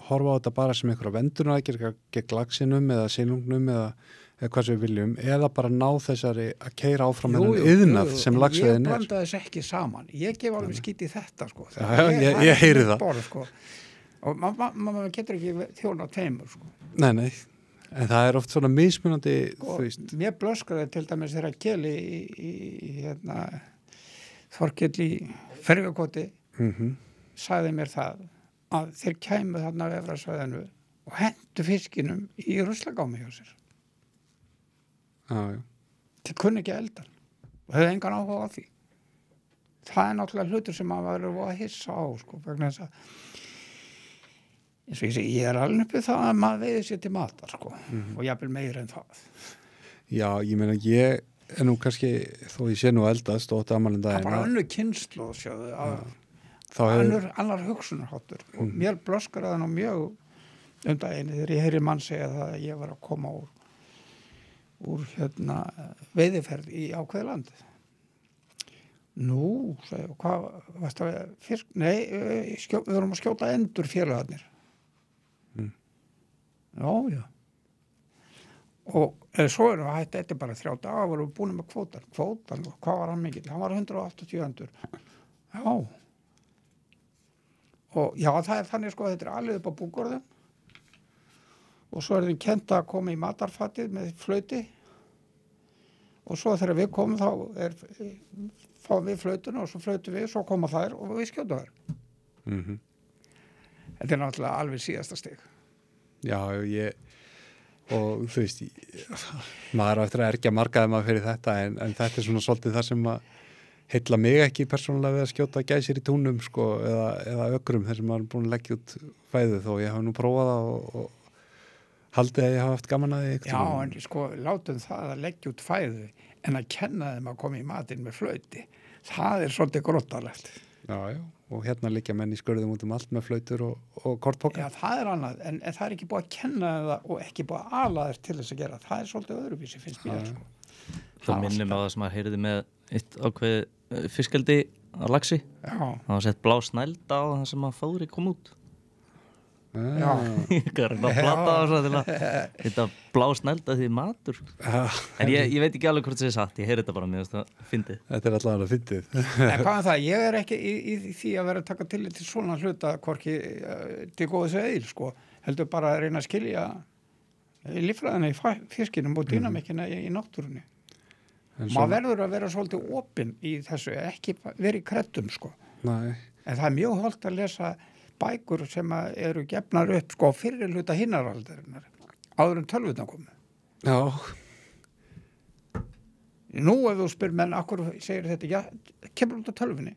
horfa á þetta bara sem einhverja vendurnaðgerð gegn laxinum eða silungnum eða hvað sem við viljum, eða bara ná þessari að keyra áfram þennan iðnað sem laxveiðin Ég blanda þess ekki saman. Ég gef alveg skít í þetta, sko. Ég heyri það. Borð, sko. Og maður getur ekki þjóna tveimur, sko. Nei, en það er oft svona mismunandi, þú veist. Mér blöskraði til dæmis þegar Keli í Þorkell í Ferjukoti sagði mér það að þeir kæmu þarna af Efrasvæðinu og hentu fiskinum í ruslagámi hjá sér. Já. Þeir kunni ekki eldan og hefði engan áhuga á því. Það er náttúrulega hlutur sem maður verður að hissa á, sko, vegna þess að eins og ég segi, ég er alveg uppið það að maður veiði sér til matar, sko, og jafnvel meira en það. Já, ég meina, ég er nú kannski, þó ég sé nú eldast og 8 afmælinn daginn. Það er bara önnur kynslóð, sjáðu, annar hugsunarháttur. Og mér blöskar það nú mjög daginn þegar ég heyri mann segja það að ég var að koma úr veiðiferð í ákveði land. Nú, sagði ég, hvað varst það fisk? Nei, við vorum að skjóta endur félagarnir. Já. Og svo erum við hætti, þetta er bara 3 dagar, vorum við búin með kvótan, hvað var hann mikill? Hann var 180 endur. Já. Og já, það er þannig, sko, þetta er alveg upp á búgörðum og svo er þeim kent að koma í matarfatið með flauti og svo þegar við komum þá fáum við flautuna og svo flautum við, svo koma þær og við skjóta þær. Þetta er náttúrulega alveg síðasta stig. Já, og þú veist, maður á eftir að ergja margaði maður fyrir þetta en þetta er svona svolítið það sem að heilla mig ekki persónulega við að skjóta gæsir í túnum, sko, eða ökrum þar sem maður er búin að leggja út fæðu þó ég hafa nú prófað það og haldið að ég hafa haft gaman að því. Já, en sko, látum það að leggja út fæðu en að kenna þeim að koma í matinn með flauti, það er svolítið grottalegt. Já, og hérna liggja menn í skörðum út allt með flautur og kortpoka. Já, það er annað, en það er ekki búið að kenna það og ekki búið að ala þér til þess að gera. Það er svolítið öðruvísi, finnst mér, sko. Það minnir mig á það sem maður heyrði með eitt ákveð fiskeldi á laxi. Já. Það var sett blá snælda á það sem að fóðri kom út. Já. Ég er að plata það svo til að þetta blá snælda því matur. En ég veit ekki alveg hvort það er satt, ég heyri þetta bara mér það fyndið. Þetta er allavega fyndið. En hvað er það? Ég er ekki í því að vera að taka til svona hluta hvorki til góðs eða eil, sko. Heldur bara að reyna að skilja líffræðina í fiskinum og dýnamikina í náttúrunni. Maður verður að vera svolítið opinn í þessu, ekki verið í kreddum, sko. Nei. En það er mjög holdt að lesa bækur sem eru gefnar upp, sko, fyrir hluta hinnaraldarinnar, áður en tölvutna komu. Já. Nú ef þú spyr menn, akkur segir þetta, já, kemur út á tölvunni.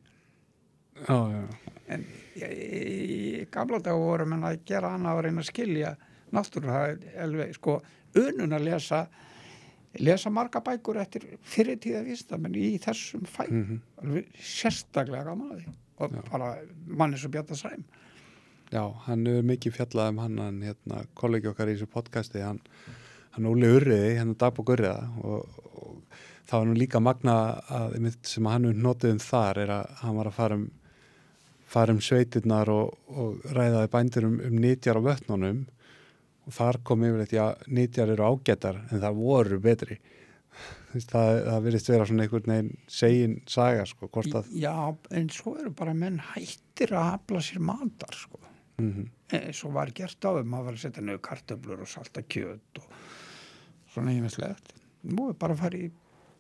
Já. En í gamla dag voru menn að gera annað að reyna að skilja náttúru, það er alveg, sko, unun að lesa marga bækur eftir fyrirtíða vísindamenn í þessum fæn, alveg sérstaklega gaman að því og bara manni svo Bjarnar Sæm. Já, hann hefur mikið fjallað hann kollegi okkar í þessu podcasti, hann Óli Urriði, dagbók Urriða og það var nú líka magna að sem hann notið þar er að hann var að fara um sveitirnar og ræðaði bændur nytjar á vötnunum og þar kom yfirleitt, já, nytjar eru ágætar en það voru betri. Það virðist vera svona einhvern veginn segin saga, sko, hvort að... Já, en svo eru bara menn hættir að afla sér matar, sko. Svo var gert á þeim, maður var að setja niður kartöflur og salta kjöt og svona ýmislegt. Nú er bara að fara í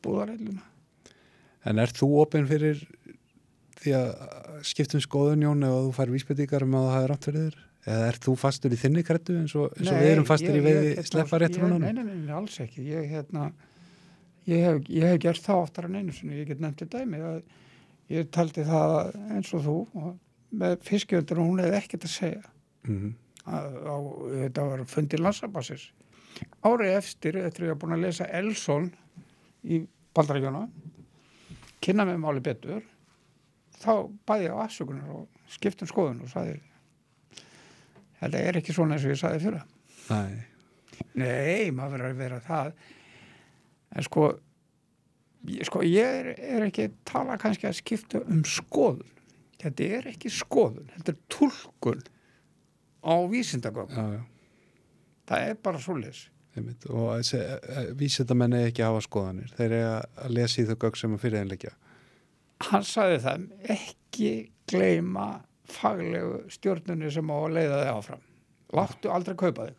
búðareiluna. En ert þú opinn fyrir því að skiptum skoðun, Jón, ef þú fær vísbendingar að það er rangt fyrir þér? Eða ert þú fastur í þinni kreddu eins og við erum fastur í veiði sleppa réttur hún? Nei, alls ekki. Ég hef gert það oftar en einu sinni, ég get nefnt til dæmi að ég taldi það eins og þú og með fiskjöldur og hún hefði ekkert að segja. Þetta var fundir landsambandsins. Árið eftir ég var búin að lesa Elson í Bandaríkjunum kynna með máli betur, þá bæði ég á afsökunar og skiptum skoðun og sagði þetta er ekki svona eins og ég sagði fyrir. Nei, maður verður að vera það. En ég er ekki að tala kannski að skipta skoðun. Þetta er ekki skoðun, þetta er túlkun á vísindagögn. Það er bara svoleiðis. Og vísindamenn er ekki að hafa skoðanir. Þeir eru að lesa í þau gögn sem að fyrir þeim liggja. Hann sagði það, ekki gleyma faglegu stjórnunni sem á að leiða þig áfram. Láttu aldrei kaupa þig.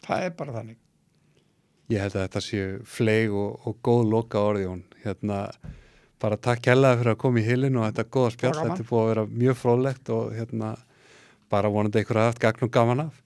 Það er bara þannig. Ég held að þetta séu fleig og góð loka orðjón. Bara takk kærlega fyrir að koma í hylinn og þetta góða spjall. Þetta er búið að vera mjög fróðlegt og bara vonandi einhver að haft gagn og gaman af.